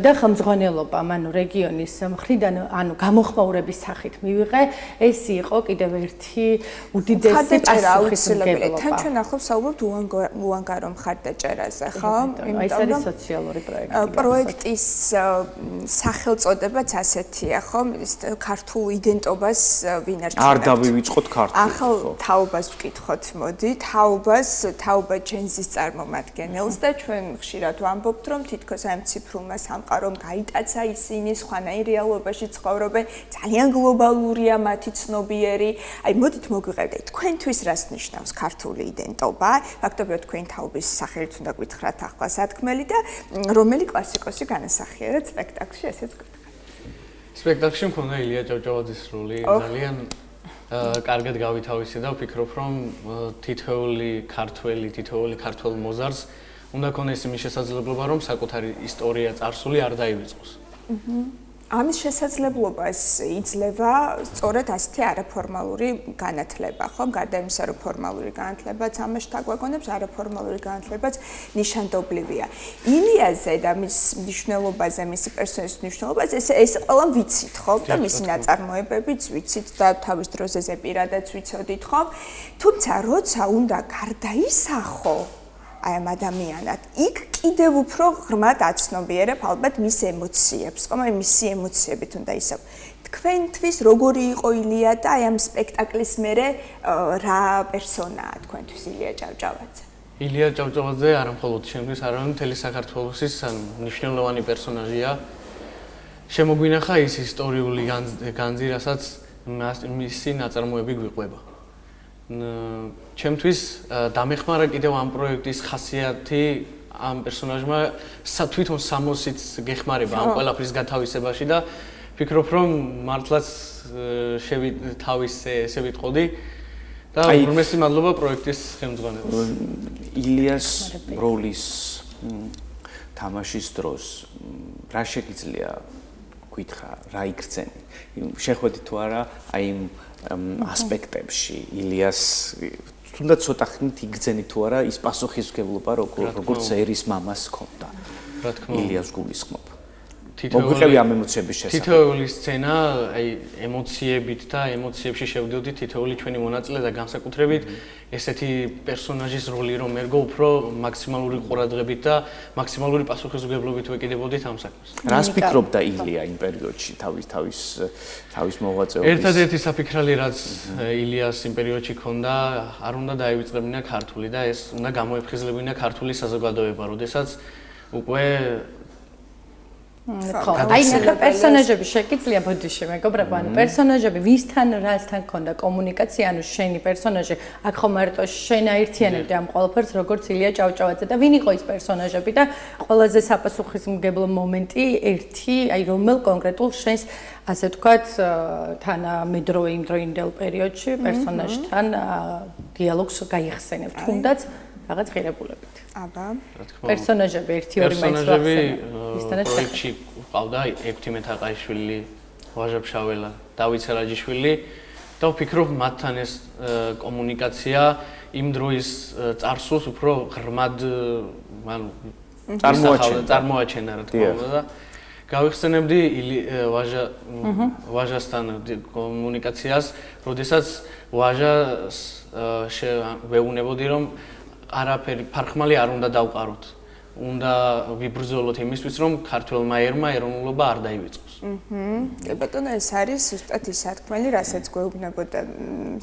და ხელმძღვანელობამ, ანუ რეგიონის მხრიდან, ანუ გამოხმაურების სახით მივიღე, ეს იყო კიდევ ერთი უდიდესი პასუხისმგებლობა. თან ჩვენ ახლავს საუბრობთ უანგარო მხარდაჭერაზე, ხო? ეს არის სოციალური პროექტი. პროექტის სახელწოდებაც ასეთია, ხო? ქართულ იდენტობას ვინარჩუნებთ. არ დავივიწყოთ ქართული. ახალ თაობას ვკითხოთ, მოდი, თაობა ჯენზის წარმომადგენელს და ჩვენ ხშირად ვამბობთ, რომ თითქოს ამ ციფრულმა სამყარომ გაიტაცა ისინი სხვანაირ რეალობაში ცხოვრობენ, ძალიან გლობალურია მათი ცნობიერი. აი, მოდით მოგვიყევდეთ, თქვენთვის რას ნიშნავს ქართული იდენტობა? ფაქტობრივად თქვენ თაობის სახელით უნდა გითხრათ ახლა სათქმელი და რომელი კლასიკოსი განასახიერეთ სპექტაკლში, ესეც გითხრათ. სპექტაკლში მქონდა ილია ჭავჭავაძის როლი, ძალიან კარგად გავითავისე და ვფიქრობ, რომ თითოეული ქართველ მოზარდს უნდა ქონდეს იმის შესაძლებლობა, რომ საკუთარი ისტორია წარსული არ დაივიწყოს. ამის შესაძლებლობას იძლევა სწორედ ასეთი არაფორმალური განათლება, ხო? გარდა იმისა, რომ ფორმალური განათლებაც ამაში დაგვაგონებს, არაფორმალური განათლებაც ნიშანდობლივია. ილიაზე და მის მნიშვნელობაზე, მისი პერსონაჟის მნიშვნელობაზე ეს ყველა ვიცით, ხო? და მისი ნაწარმოებებიც ვიცით და თავის დროზე ზეპირადაც ვიცოდით, ხო? თუმცა როცა უნდა გარდაისახო აი ამ ადამიანად, იქ კიდევ უფრო ღრმად აცნობიერებ ალბათ მის ემოციებს, ხო? მისი ემოციებით უნდა ისაუბროთ. თქვენთვის როგორი იყო ილია და აი ამ სპექტაკლის მერე რა პერსონაა თქვენთვის ილია ჭავჭავაძე? ილია ჭავჭავაძე არა მხოლოდ ჩემთვის, არამედ მთელი საქართველოსის მნიშვნელოვანი პერსონაჟია. შემოგვინახა ის ისტორიული განძი, რასაც მისი ნაწარმოები გვიყვება. ჩემთვის დამეხმარა კიდევ ამ პროექტის ხასიათი ამ პერსონაჟმა თვითონ სამოსით გეხმარება ამ ყველაფრის გათავისებაში და ვფიქრობ, რომ მართლაც ესე ვიტყოდი და უმრავლესი მადლობა პროექტის ხელმძღვანელს. ილიას როლის თამაშის დროს რა შეგიძლია გითხრა, რა იგრძენი? შეხვედით თუ არა აი იმ ასპექტებში ილიას თუნდაც ცოტა ხნით იგრძენი თუ არა ის პასუხისმგებლობა როგორც ერის მამას ჰქონდა. რა თქმა უნდა. ილიას გულისხმობ. მოგვიყევი ამ ემოციების შესახებ. თითოეული სცენა, აი ემოციებით და ემოციებში შევდიოდი თითოეული ჩვენი მონაწილე და განსაკუთრებით ესეთი პერსონაჟის როლი რომ ერგო უფრო მაქსიმალური ყურადღებით და მაქსიმალური პასუხისმგებლობით ვეკიდებოდით ამ საქმეს. რას ფიქრობდა ილია იმ პერიოდში თავის მოღვაწეობის? ერთადერთი საფიქრალი რაც ილიას იმ პერიოდში ჰქონდა, არ უნდა დაივიწყებინა ქართული და ეს უნდა გამოეფხიზლებინა ქართული საზოგადოება, როდესაც უკვე ხო, აი ნახე პერსონაჟები შეგიძლია ბოდიში მეგობრებო, ანუ პერსონაჟები ვისთან რასთან ქონდა კომუნიკაცია, ანუ შენი პერსონაჟი, აქ ხომ მარტო შენ აერთიანებდი ამ ყველაფერს, როგორც ილია ჭავჭავაძე და ვინ იყო ის პერსონაჟები და ყველაზე საპასუხისმგებლო მომენტი ერთი, აი რომელ კონკრეტულ შენს ასე ვთქვათ, თანამედროვე იმდროინდელ პერიოდში პერსონაჟთან დიალოგს გაიხსენებ, თუნდაც რაღაც ღირებულებით. აბა. პერსონაჟები 1-2 მაინც ვახსენებ. პროექტში ყავდა ექვთიმე თაყაიშვილი, ვაჟა ფშაველა, დავით სარაჯიშვილი და ვფიქრობ მათთან ეს კომუნიკაცია იმ დროის წარსულს უფრო ღრმად წარმოაჩენა რა თქმა უნდა და გავიხსენებდი ვაჟასთან კომუნიკაციას, როდესაც ვაჟას ვეუბნებოდი რომ არაფერი ფარხმალი არ უნდა დავყაროთ. უნდა ვიბრძოლოთ იმისთვის, რომ ქართველმა ერმა ეროვნულობა არ დაივიწყოს. კი ბატონო, ეს არის ზუსტად ის სათქმელი, რასაც გვეუბნებოდა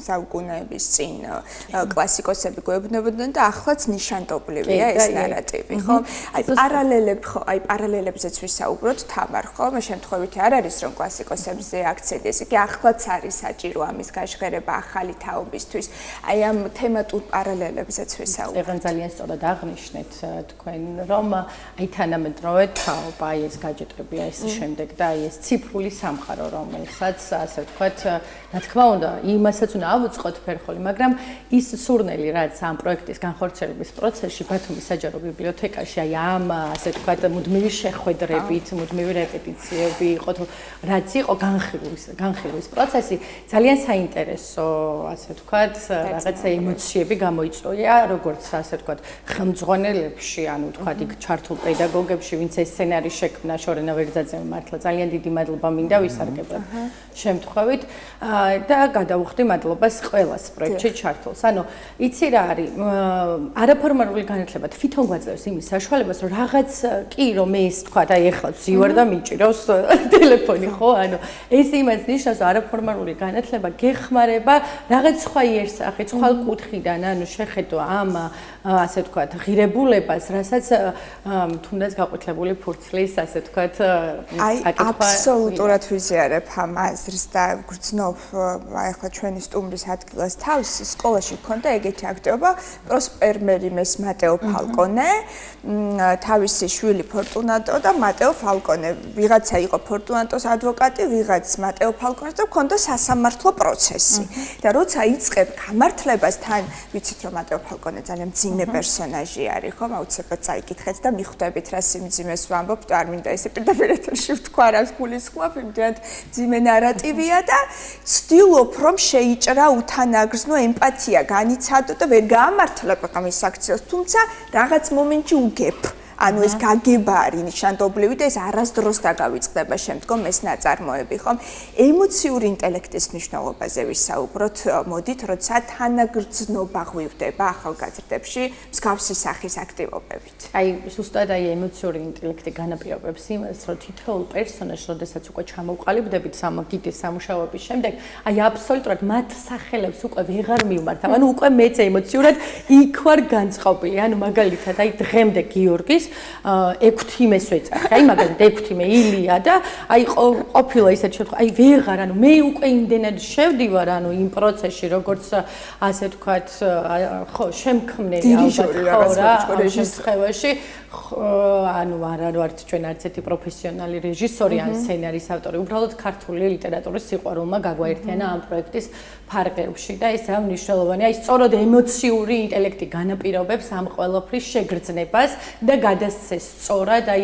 საუკუნეების წინ კლასიკოსები გვეუბნებოდნენ და ახლაც ნიშანდობლივია ეს ნარატივი, ხო? აი პარალელებზეც ვისაუბროთ, თამარ, ხო? მე შემთხვევით არ არის რომ კლასიკოსებზე აქცენტი, ესე იგი ახლაც არის საჭირო ამის გაჟღერება ახალი თაობისთვის. აი ამ თემატურ პარალელებზეც ვისაუბროთ. ეხლა ძალიან სწორად აღნიშნეთ თქვენ რომ აი თანამედროვე თაობა, აი ეს გაჯეტრებია ეს შემდეგ და აი ეს ციფრული სამყარო, რომელსაც ასე ვთქვათ, რა თქმა უნდა, იმასაც უნდა ავუწყოთ ფერხული, მაგრამ ის სურნელი, რაც ამ პროექტის განხორციელების პროცესში ბათუმის საჯარო ბიბლიოთეკაში, აი ამ ასე ვთქვათ, მუდმივი შეხვედრებით, მუდმივი რეპეტიციები იყო, რაც იყო განხილვის პროცესი, ძალიან საინტერესო, ასე ვთქვათ, რაღაცა ემოციები გამოიწვია, როგორც ასე ვთქვათ, ხელმძღვანელებში, ანუ ვთქვათ, იქ ჩართულ პედაგოგებში, ვინც ეს სცენარი შექმნა, შორენა ვერძაძემ მართლა ძალიან დიდი მადლობა მინდა ვისარგებლებ შემთხვევით და გადავუხდი მადლობას ყველას პროექტში ჩართულს. ანუ იცი რა არის, არაფორმალური განათლება თვითონ გვაძლევს იმის საშუალებას, რომ რაღაც კი რომ ეს ვთქვათ, აი ეხლა ზივარ და მიჭირავს ტელეფონი, ხო? ანუ ეს იმას ნიშნავს, არაფორმალური განათლება გეხმარება რაღაც სხვა იერსახით, სხვა კუთხიდან, ანუ შეხედო ამ ასე ვთქვათ, ღირებულებას, რასაც თუნდაც გაყვითლებული ფურცლის, ასე ვთქვათ, აკითხვა. აბსოლუტურად ვიზიარებ ამ აზრს და გრძნობ ახლა ჩვენი სტუმრის ადგილას თავს სკოლაში გქონდა ეგეთი აქტივობა პროსპერ მერიმეს მატეო ფალკონე, თავისი შვილი ფორტუნატო და მატეო ფალკონე. ვიღაცა იყო ფორტუნატოს ადვოკატი, ვიღაც მატეო ფალკონეს და გქონდა სასამართლო პროცესი. და როცა იწყებ გამართლებას თან ვიცით რომ მატეო ფალკონე ძალიან მძიმე პერსონაჟი არის, ხო? აუცილებლად წაიკითხეთ და მიხვდებით რა სიმძიმეს ვამბობთ, არ მინდა ესე პირდაპირ ეთერში ვთქვა რას გულისხმობ, იმდენად მძიმე ნარატივია და ვცდილობ რომ შეიჭრა უთანაგრძნო ემპათია განიცადო და ვერ გაამართლებ ამის აქციას, თუმცა რაღაც მომენტში უგებ. ანუ ეს გაგება არის ნიშანდობლივი და ეს არასდროს დაგავიწყდება შემდგომ ეს ნაწარმოები, ხომ? ემოციური ინტელექტის მნიშვნელობაზე ვისაუბროთ, მოდით, როცა თანაგრძნობა ღვივდება ახალგაზრდებში მსგავსი სახის აქტივობებით. აი, ზუსტად აი ემოციური ინტელექტი განაპირობებს იმას, რომ თითოეულ პერსონაჟს, როდესაც უკვე ჩამოვყალიბდებით გიდის სამუშაოების შემდეგ, აი აბსოლუტურად მათ სახელებს უკვე ვეღარ მივმართავ. ანუ უკვე მეც ემოციურად იქ ვარ განწყობილი. ანუ მაგალითად, აი დღემდე გიორგის 6-ს ვეწახე. აი მაგალითად 6-ე ილია და აი ყოფილა ისეთ შემთხვევაში, აი ვეღარ, ანუ მე უკვე იმდენად შევდივარ, ანუ იმ პროცესში, როგორც ასე ვთქვათ, ხო, შემქმნელი ალბათ ხო რა, რეჟისორში ანუ არ ვართ ჩვენ არც ერთი პროფესიონალი რეჟისორი ან სცენარის ავტორი, უბრალოდ ქართული ლიტერატურის სიყვარულმა გაგვაერთიანა ამ პროექტის ფარგლებში და ეს რა მნიშვნელოვანია, აი სწორედ ემოციური ინტელექტი განაპირობებს ამ ყველაფრის შეგრძნებას და გადასცეს სწორად, აი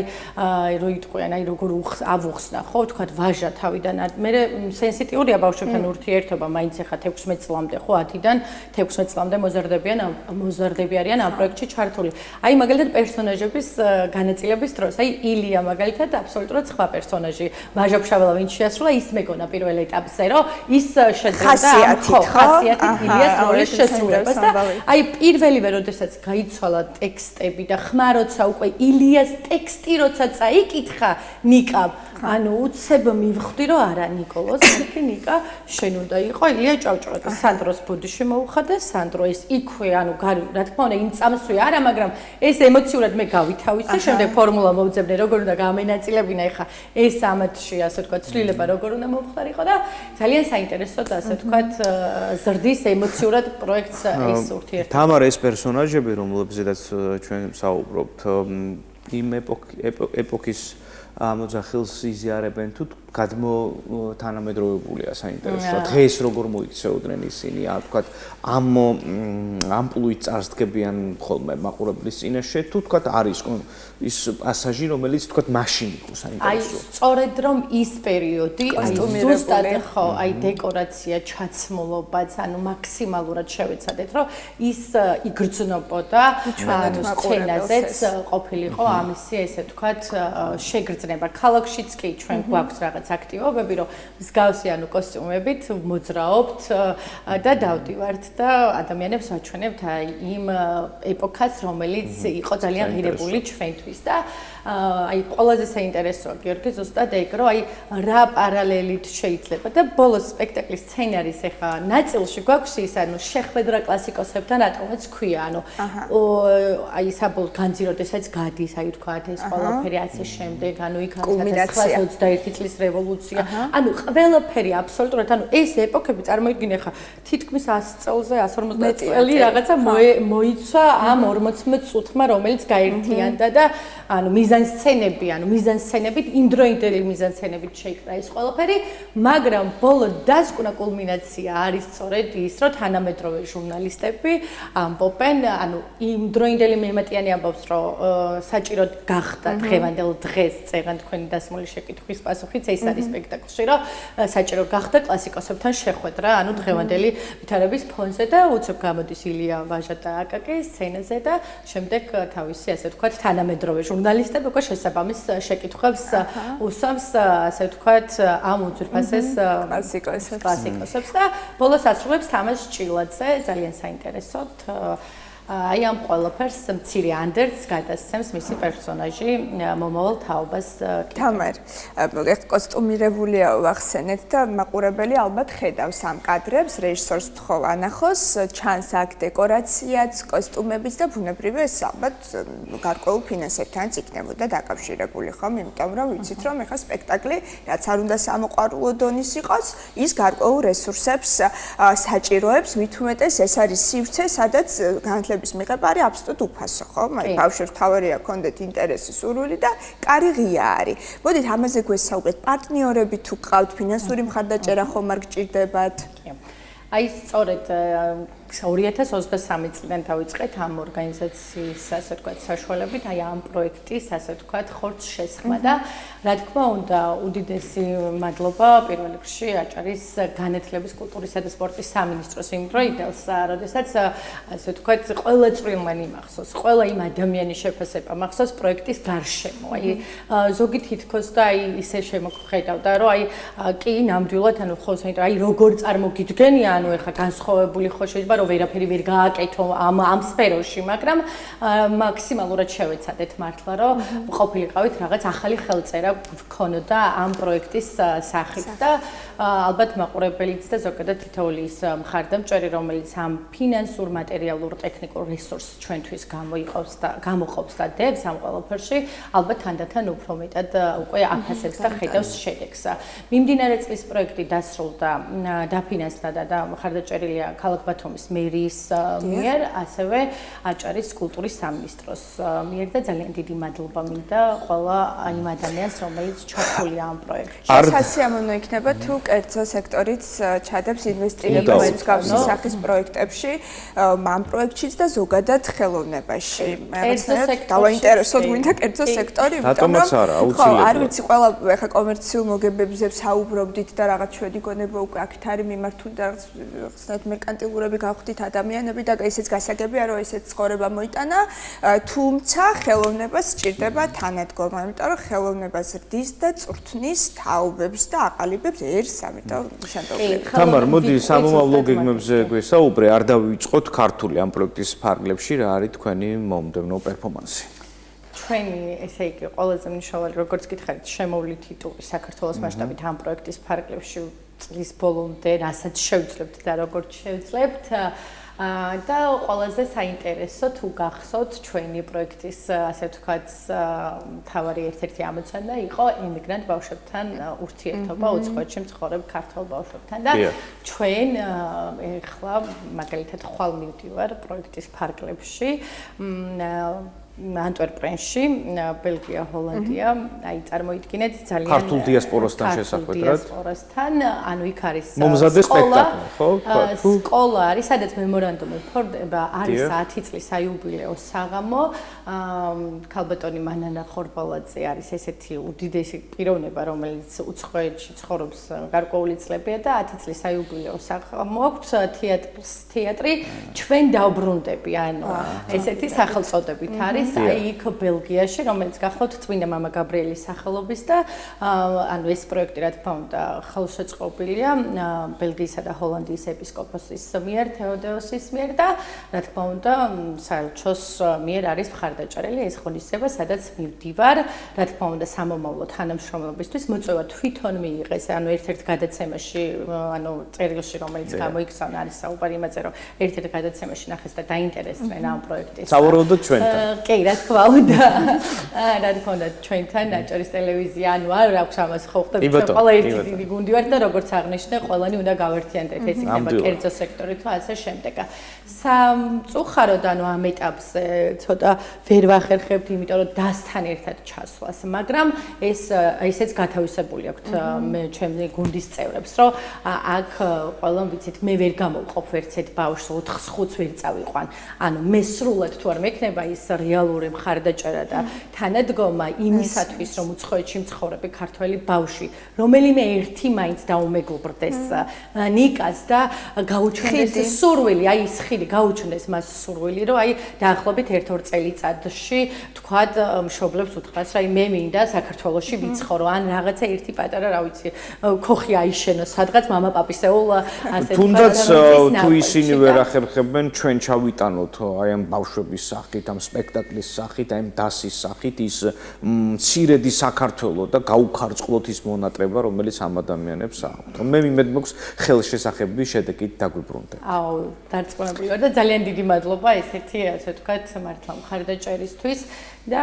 რო იტყვიან, აი როგორ ავუხსნა, ხო, თქვათ ვაჟა თავიდან, მე სენსიტიურია ბავშვებთან ურთიერთობა, მაინც ახლა 16 წლამდე, ხო, 10-დან 16 წლამდე მოზარდები არიან ამ პროექტში ჩართული. აი მაგალითად პერსონაჟების განაწილების დროს, აი ილია მაგალითად აბსოლუტურად სხვა პერსონაჟი, ვაჟა ფშაველა ვინც შეასრულა, ის მეგონა პირველ ეტაპზე, რომ ის შეძლებდა ხასიათით ილიას როლის შესრულებას და აი პირველივე როდესაც გაიცვალა ტექსტები და ხმა როცა უკვე ილიას ტექსტი როცა წაიკითხა ნიკამ, ანუ უცებ მივხვდი რომ არა ნიკოლოზ, იქ ნიკა შენ უნდა იყო ილია ჭავჭავაძე და სანდროს ბუდიში მოუხადა, სანდრო ის იქვე, ანუ რა თქმა უნდა იმ წამსვე არა, მაგრამ ეს ემოციურად მე გავითავისე, შემდეგ ფორმულა მოვძებნე როგორ უნდა გამენაწილებინა ეხა ეს ამათში ასე ვთქვათ ცვლილება როგორ უნდა მომხდარიყო და ძალიან საინტერესოდ ასე ვთქვათ ზრდის ემოციურად პროექტს ეს ურთიერთობა. თამარ ეს პერსონაჟები, რომლებზედაც ჩვენ საუბრობთ, იმ ეპოქის მოძახილს იზიარებენ თუ თანამედროვებულია საინტერესოა. დღეს როგორ მოიქცეოდნენ ისინი, თქვათ ამ ამპლუით წარსდგებიან ხოლმე მაყურებლის წინაშე, თუ თქვათ არის ის პასაჟი, რომელიც თქვათ მაშინ იყო საინტერესო. აი სწორედ რომ ის პერიოდი, აი ზუსტად ხო, აი დეკორაცია, ჩაცმულობაც, ანუ მაქსიმალურად შევეცადეთ, რომ ის იგრძნობოდა, ანუ სცენაზეც ყოფილიყო ამისი ესე ვთქვათ შეგრძნება. ქალაქშიც კი ჩვენ გვაქვს რაღაც აქტივობები, რომ მსგავსი ანუ კოსტიუმებით მოძრაობთ და დავდივართ და ადამიანებს ვაჩვენებთ აი იმ ეპოქას, რომელიც იყო ძალიან ღირებული ჩვენთვის და აი ყველაზე საინტერესოა გიორგი ზუსტად ეგ, რომ აი რა პარალელით შეიძლება და ბოლოს სპექტაკლის სცენარის ახლა ნაწილში გვაქვს ის ანუ შეხვედრა კლასიკოსებთან რატომაც ქვია, ანუ აი საბოლოო განძი როდესაც გადის, აი ვთქვათ ეს ყველაფერი ასე შემდეგ, ანუ იქ 1921 წლის რევოლუცია, ანუ ყველაფერი აბსოლუტურად, ანუ ეს ეპოქები წარმოიდგინე ხა თითქმის 100 წელზე 150 წელი რაღაცა მოიცვა ამ 40 წუთმა, რომელიც გაერთიანდა და ანუ მიზანსცენებით, იმდროინდელი მიზანსცენებით შეიკრა ეს ყველაფერი, მაგრამ ბოლო დასკვნა კულმინაცია არის სწორედ ის, რომ თანამედროვე ჟურნალისტები ამბობენ, ანუ იმდროინდელი მემატიანი ამბობს, რომ საჭიროდ გახდა დღევანდელ დღეს წერან თქვენი დასმული შეკითხვის პასუხიც ეს არის სპექტაკლში, რომ საჭირო გახდა კლასიკოსებთან შეხვედრა, ანუ დღევანდელი ვითარების ფონზე და უცებ გამოდის ილია ვაჟა და აკაკი სცენაზე და შემდეგ თავისი ასე ვთქვათ თანამედროვე ჟურნალისტები უკვე შესაბამის შეკითხვებს უსვამს ასე ვთქვათ ამ უძვირფასეს კლასიკოსებს და ბოლოს ასრულებს თამაზ ჭილაძე ძალიან საინტერესოდ აი ამ ყველაფერს მცირე ანდერს გადასცემს მისი პერსონაჟი მომავალ თაობას თამარ ერთ კოსტუმირებულია ვახსენეთ და მაყურებელი ალბათ ხედავს ამ კადრებს რეჟისორს თხოვ ანახოს ჩანს აქ დეკორაციაც კოსტუმებიც და ბუნებრივია ეს ალბათ გარკვეულ ფინანსებთანაც იქნებოდა დაკავშირებული ხომ იმიტომ რომ ვიცით რომ ეხა სპექტაკლი რაც არ უნდა სამოყვარულო დონის იყოს ის გარკვეულ რესურსებს საჭიროებს მით უმეტეს ეს არის სივრცე სადაც მიღება არის აბსოლუტურად უფასო, ხო? აი ბავშვებს თავარია კონდეთ ინტერესი, სურვილი და კარი ღია არის. მოდით ამაზე გვესაუბრეთ, პარტნიორები თუ გყავთ, ფინანსური მხარდაჭერა ხომ არ გჭირდებათ? აი სწორედ 2023 წლიდან დავიწყეთ ამ ორგანიზაციის ასე ვთქვათ საშუალებით, აი ამ პროექტის ასე ვთქვათ ხორცს შესხმა და რა თქმა უნდა, უდიდესი მადლობა პირველ რიგში აჭარის განათლების, კულტურისა და სპორტის სამინისტროს იმ დროიდელს, როდესაც ასე ვთქვათ ყველა წვრილმანი მახსოვს, ყველა იმ ადამიანის შეფასება მახსოვს პროექტის გარშემო. აი ზოგი თითქოს და აი ისე შემოხედავდა, რომ აი კი ნამდვილად ანუ ხო საერთოდ აი როგორ წარმოგიდგენია, ანუ ეხა განსხვავებული ხო შეიძლება რომ ვერაფერი ვერ გააკეთო ამ სფეროში, მაგრამ მაქსიმალურად შევეცადეთ მართლა, რომ ყოფილიყავით რაღაც ახალი ხელწერა გქონოდა ამ პროექტის სახით და ალბათ მაყურებელიც და ზოგადად თითოეული ის მხარდამჭერი, რომელიც ამ ფინანსურ, მატერიალურ, ტექნიკურ რესურსს ჩვენთვის გამოყოფს და დებს ამ ყველაფერში, ალბათ თანდათან უფრო მეტად უკვე აფასებს და ხედავს შედეგს. მიმდინარე წლის პროექტი დასრულდა, დაფინანსდა და მხარდაჭერილია ქალაქ ბათუმის მერიის მიერ, ასევე აჭარის კულტურის სამინისტროს მიერ და ძალიან დიდი მადლობა მინდა ყველა იმ ადამიანს, რომელიც ჩართულია ამ პროექტში. სასიამოვნო იქნება თუ კერძო სექტორიც ჩადებს ინვესტირებას მსგავსი სახის პროექტებში, ამ პროექტშიც და ზოგადად ხელოვნებაში. რაღაცნაირად დავაინტერესოთ მინდა კერძო სექტორი, იმიტომ რომ ხო, არ ვიცი, ყველა ეხა კომერციულ მოგებებზე საუბრობდით და რაღაც ჩვენი გონება უკვე აქეთ არის მიმართული და რაღაცნაირად მერკანტილურები გავხდით ადამიანები და ესეც გასაგებია, რომ ესეც ცხოვრება მოიტანა, თუმცა ხელოვნებას სჭირდება თანადგომა, იმიტომ რომ ხელოვნება ზრდის და წვრთნის თაობებს და აყალიბებს ერთს, ამიტომ შანტობლები. თამარ, მოდი სამომავლო გეგმებზე გვესაუბრე, არ დავიწყოთ ქართული ამ პროექტის ფარგლებში, რა არის თქვენი მომდევნო პერფორმანსი? ჩვენი, ესე იგი, ყველაზე მნიშვნელოვანი, როგორც გითხარით, შემოვლით ტიტული საქართველოს მასშტაბით ამ პროექტის ფარგლებში წლის ბოლომდე, რასაც შევძლებთ და როგორც შევძლებთ და ყველაზე საინტერესო თუ გახსოვთ ჩვენი პროექტის ასე ვთქვათ მთავარი ერთ-ერთი ამოცანა იყო ემიგრანტ ბავშვებთან ურთიერთობა უცხოეთში მცხოვრებ ქართველ ბავშვებთან და ჩვენ ეხლა მაგალითად ხვალ მივდივარ პროექტის ფარგლებში ანტვერპენში, ბელგია, ჰოლანდია, აი წარმოიდგინეთ ძალიან ქართულ დიასპორასთან შესაძლოა, დიასპორასთან, ანუ იქ არის მომზადე სპექტაკლი, ხო? სკოლა არის, სადაც მემორანდუმი ფორდება, არის 10 წლის საიუბილეო საღამო. ქალბატონი მანანა ხორბალაძე არის ესეთი უდიდესი პიროვნება, რომელიც უცხოეთში ცხოვრობს გარკვეული წლებია და 10 წლის საიუბილეო საღამო აქვს თეატრი ჩვენ დავბრუნდები, ანუ ესეთი სახელწოდებით არის. აი იქ ბელგიაში, რომელიც გახლავთ წმინდა მამა გაბრიელის სახელობის და ანუ ეს პროექტი რა თქმა უნდა ხელშეწყობილია ბელგიისა და ჰოლანდიის ეპისკოპოსის მიერ, თეოდოსის მიერ და რა თქმა უნდა საელჩოს მიერ არის მხარდაჭერილი ეს ღონისძიება, სადაც მივდივარ, რა თქმა უნდა სამომავლო თანამშრომლობისთვის მოწვევა თვითონ მიიღეს, ანუ ერთ-ერთ გადაცემაში, ანუ წერილში რომელიც გამოიგზავნა არის საუბარი იმაზე, რომ ერთ-ერთ გადაცემაში ნახეს და დაინტერესდნენ ამ პროექტის. საუბრობდით ჩვენთან. კი, რა თქმა უნდა. რა თქმა უნდა, ჩვენთან აჭარის ტელევიზია, ანუ არ აქვს ამას ხო ხდებით, ყველა ერთი დიდი გუნდი ვართ და როგორც აღნიშნე, ყველანი უნდა გავერთიანდეთ, ეს იქნება კერძო სექტორი თუ ასე შემდეგ. სამწუხაროდ, ანუ ამ ეტაპზე ცოტა ვერ ვახერხებთ, იმიტომ რომ დასთან ერთად ჩასვლას, მაგრამ ესეც გათავისებული აქვს ჩემი გუნდის წევრებს, რომ აქ ყველამ ვიცით, მე ვერ გამოვყოფ ერთად ბავშვს 4-5-ს ვერ წავიყვან. ანუ მე სრულად თუ არ მექნება ის რეალური მხარდაჭერა და თანადგომა იმისათვის, რომ უცხოეთში მცხოვრები ქართველი ბავშვი, რომელიმე ერთი მაინც დაუმეგობრდეს ნიკას და გაუჩნდეს სურვილი, აი ის ხიდი გაუჩნდეს მას სურვილი, რომ აი დაახლოებით 1-2 წელიწადში თქვათ მშობლებს უთხრას, რომ აი მე მინდა საქართველოში ვიცხოვრო, ან რაღაცა ერთი პატარა, რა ვიცი, ქოხი აიშენო სადღაც მამაპაპისეულ ასე თუნდაც თუ ისინი ვერ ახერხებენ, ჩვენ ჩავიტანოთ აი ამ ბავშვების სახით, ამ სპექტაკლის სახით, აი ამ დასის სახით ის მცირედი საქართველო და გაუხარწყლოთ ის მონატრება, რომელიც ამ ადამიანებს აქვთ. მე მიმედ მაქვს ხელშესახები შედეგით დაგვიბრუნდეთ. აუ, დარწმუნებული ვარ და ძალიან დიდი მადლობა ესეთი, ასე ვთქვათ, მართლა მხარდაჭერისთვის და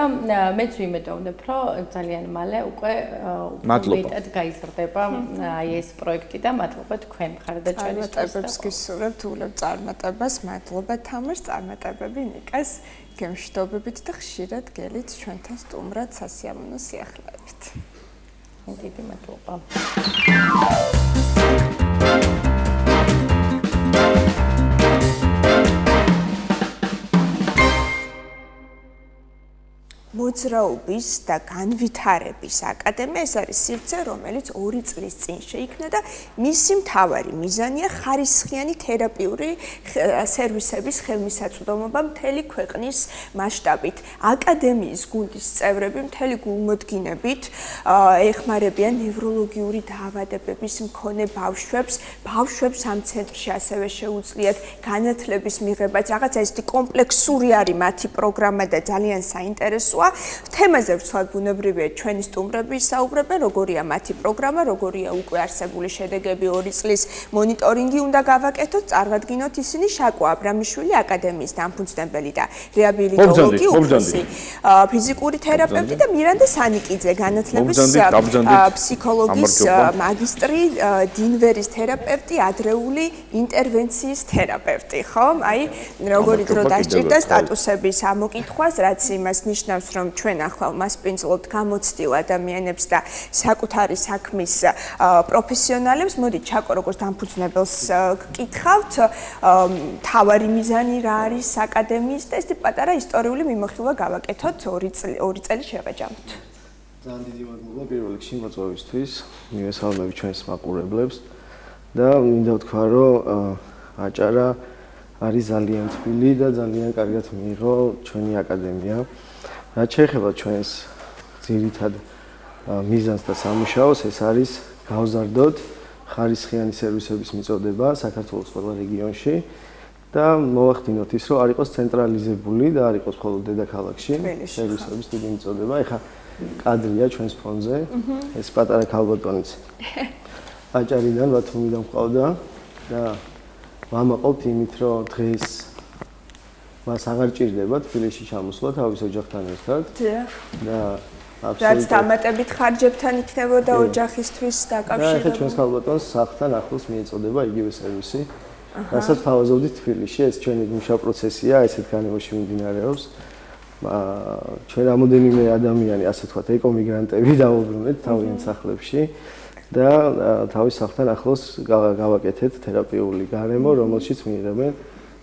მეც ვიმედოვნებ, რომ ძალიან მალე უკვე მეტად გაიზრდება აი ეს პროექტი და მადლობა თქვენ მხარდაჭერისთვის. წარმატებებს გისურვებთ, ულებთ წარმატებას, მადლობა თამარ, წარმატებები ნიკას. გემშვიდობებით და ხშირად გელით ჩვენთან სტუმრად სასიამოვნო სიახლეებით. დიდი მადლობა. მოძრაობის და განვითარების აკადემია ეს არის სივრცე, რომელიც 2 წლის წინ შეიქმნა და მისი მთავარი მიზანია ხარისხიანი თერაპიული სერვისების ხელმისაწვდომობა მთელი ქვეყნის მასშტაბით. აკადემიის გუნდის წევრები მთელი გულმოდგინებით ეხმარებიან ნევროლოგიური დაავადებების მქონე ბავშვებს ამ ცენტრში ასევე შეუძლიათ განათლების მიღებაც. რაღაცა ისეთი კომპლექსური არის მათი პროგრამა და ძალიან საინტერესოა. თემაზე ვცვლად ბუნებრივია ჩვენი სტუმრები საუბრობენ, როგორია მათი პროგრამა, როგორია უკვე არსებული შედეგები 2 წლის მონიტორინგი უნდა გავაკეთოთ, წარმატგინოთ ისინი შაკო აბრამიშვილი აკადემიის დამფუძნებელი და რეაბილიტოლოგი უფროსი ფიზიკური თერაპევტი და მირანდა სანიკიძე განათლების ფსიქოლოგიის მაგისტრი, დინვერის თერაპევტი, ადრეული ინტერვენციის თერაპევტი, ხო? აი, როგორი დრო დასჭირდა სტატუსების ამოკითხვას, რაც იმას ნიშნავს, რომ ჩვენ ახლა მასპინძლობთ გამოცდილ ადამიანებს და საკუთარი საქმის პროფესიონალებს. მოდი ჩაკო როგორც დამფუძნებელს გკითხავთ, თავარი მიზანი რა არის აკადემიის და ესეთი პატარა ისტორიული მიმოხილვა გავაკეთოთ 2 წელი შევაჯამოთ. ძალიან დიდი მადლობა პირველ რიგში მოწვევისთვის, მივესალმები ჩვენს მაყურებლებს და მინდა ვთქვა, რომ აჭარა არის ძალიან თბილი და ძალიან კარგად მიიღო ჩვენი აკადემია. რაც შეეხება ჩვენს ძირითად მიზანს და სამუშაოს, ეს არის გავზარდოთ ხარისხიანი სერვისების მიწოდება საქართველოს ყველა რეგიონში და მოვახდინოთ ის, რომ არ იყოს ცენტრალიზებული და არ იყოს მხოლოდ დედაქალაქში სერვისების დიდი მიწოდება. ეხლა კადრია ჩვენს ფონზე, ეს პატარა ქალბატონიც აჭარიდან ბათუმიდან ყავდა და ვამაყობთ იმით, რომ დღეს მას აღარ ჭირდება თბილისში ჩამოსვლა თავის ოჯახთან ერთად. და რაც დამატებით ხარჯებთან იქნებოდა ოჯახისთვის დაკავშირებული. და ეხლა ჩვენს ქალბატონს სახლთან ახლოს მიეწოდება იგივე სერვისი. რასაც თავაზობდით თბილისში, ეს ჩვენი მუშა პროცესია, ესეთ განმავლობაში მიმდინარეობს. ჩვენ რამოდენიმე ადამიანი, ასე ვთქვათ, ეკომიგრანტები დავუბრუნეთ თავიანთ სახლებში და თავის სახლთან ახლოს გავაკეთეთ თერაპიული გარემო, რომელშიც მიიღებენ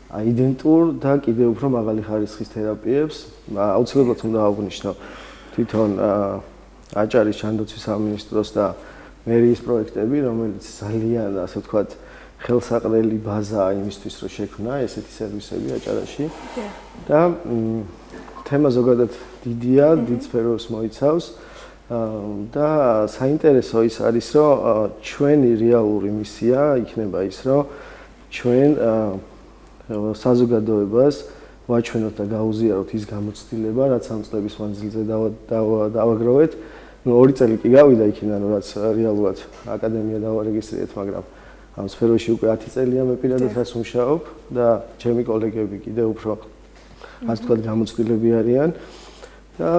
იდენტურ და კიდევ უფრო მაღალი ხარისხის თერაპიებს. აუცილებლად უნდა აღვნიშნო თვითონ აჭარის ჯანდაცვის სამინისტროს და მერიის პროექტები, რომელიც ძალიან, ასე ვთქვათ, ხელსაყრელი ბაზაა იმისთვის, რომ შექმნა ესეთი სერვისები აჭარაში. და თემა ზოგადად დიდია, დიდ სფეროს მოიცავს და საინტერესო ის არის, რომ ჩვენი რეალური მისია იქნება ის, რომ ჩვენ საზოგადოებას ვაჩვენოთ და გაუზიაროთ ის გამოცდილება, რაც ამ წლების მანძილზე დავაგროვეთ. 2 წელი კი გავიდა იქიდან, რაც რეალურად აკადემია დავარეგისტრირეთ, მაგრამ ამ სფეროში უკვე 10 წელია მე პირადად რაც ვმუშაობ და ჩემი კოლეგები კიდევ უფრო ასე ვთქვათ გამოცდილები არიან და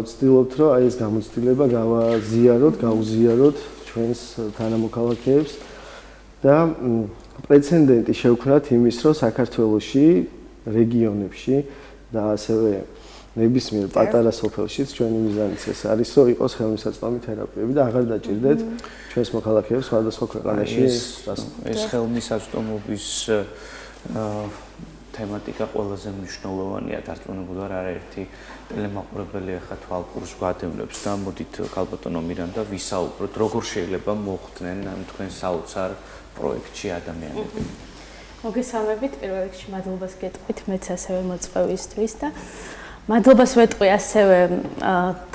ვცდილობთ, რომ აი ეს გამოცდილება გავუზიაროთ ჩვენს თანამოქალაქეებს და პრეცედენტი შევქმნათ იმის, რომ საქართველოში რეგიონებში და ასევე ნებისმიერ პატარა სოფელშიც ჩვენი მიზანიც ეს არის, რომ იყოს ხელმისაწვდომი თერაპიები და აღარ დაჭირდეთ ჩვენს მოქალაქეებს სხვადასხვა ქვეყანაში ეს ხელმისაწვდომობის თემატიკა ყველაზე მნიშვნელოვანია. დარწმუნებული ვარ, არაერთი ტელემაყურებელი ახლა თვალყურს გვადევნებს და მოდით ქალბატონო მირანდა ვისაუბროთ, როგორ შეიძლება მოხვდნენ ამ თქვენ საოცარ პროექტში ადამიანები. მოგესალმებით, პირველ რიგში მადლობას გეტყვით მეც ასევე მოწვევისთვის და მადლობას ვეტყვი ასევე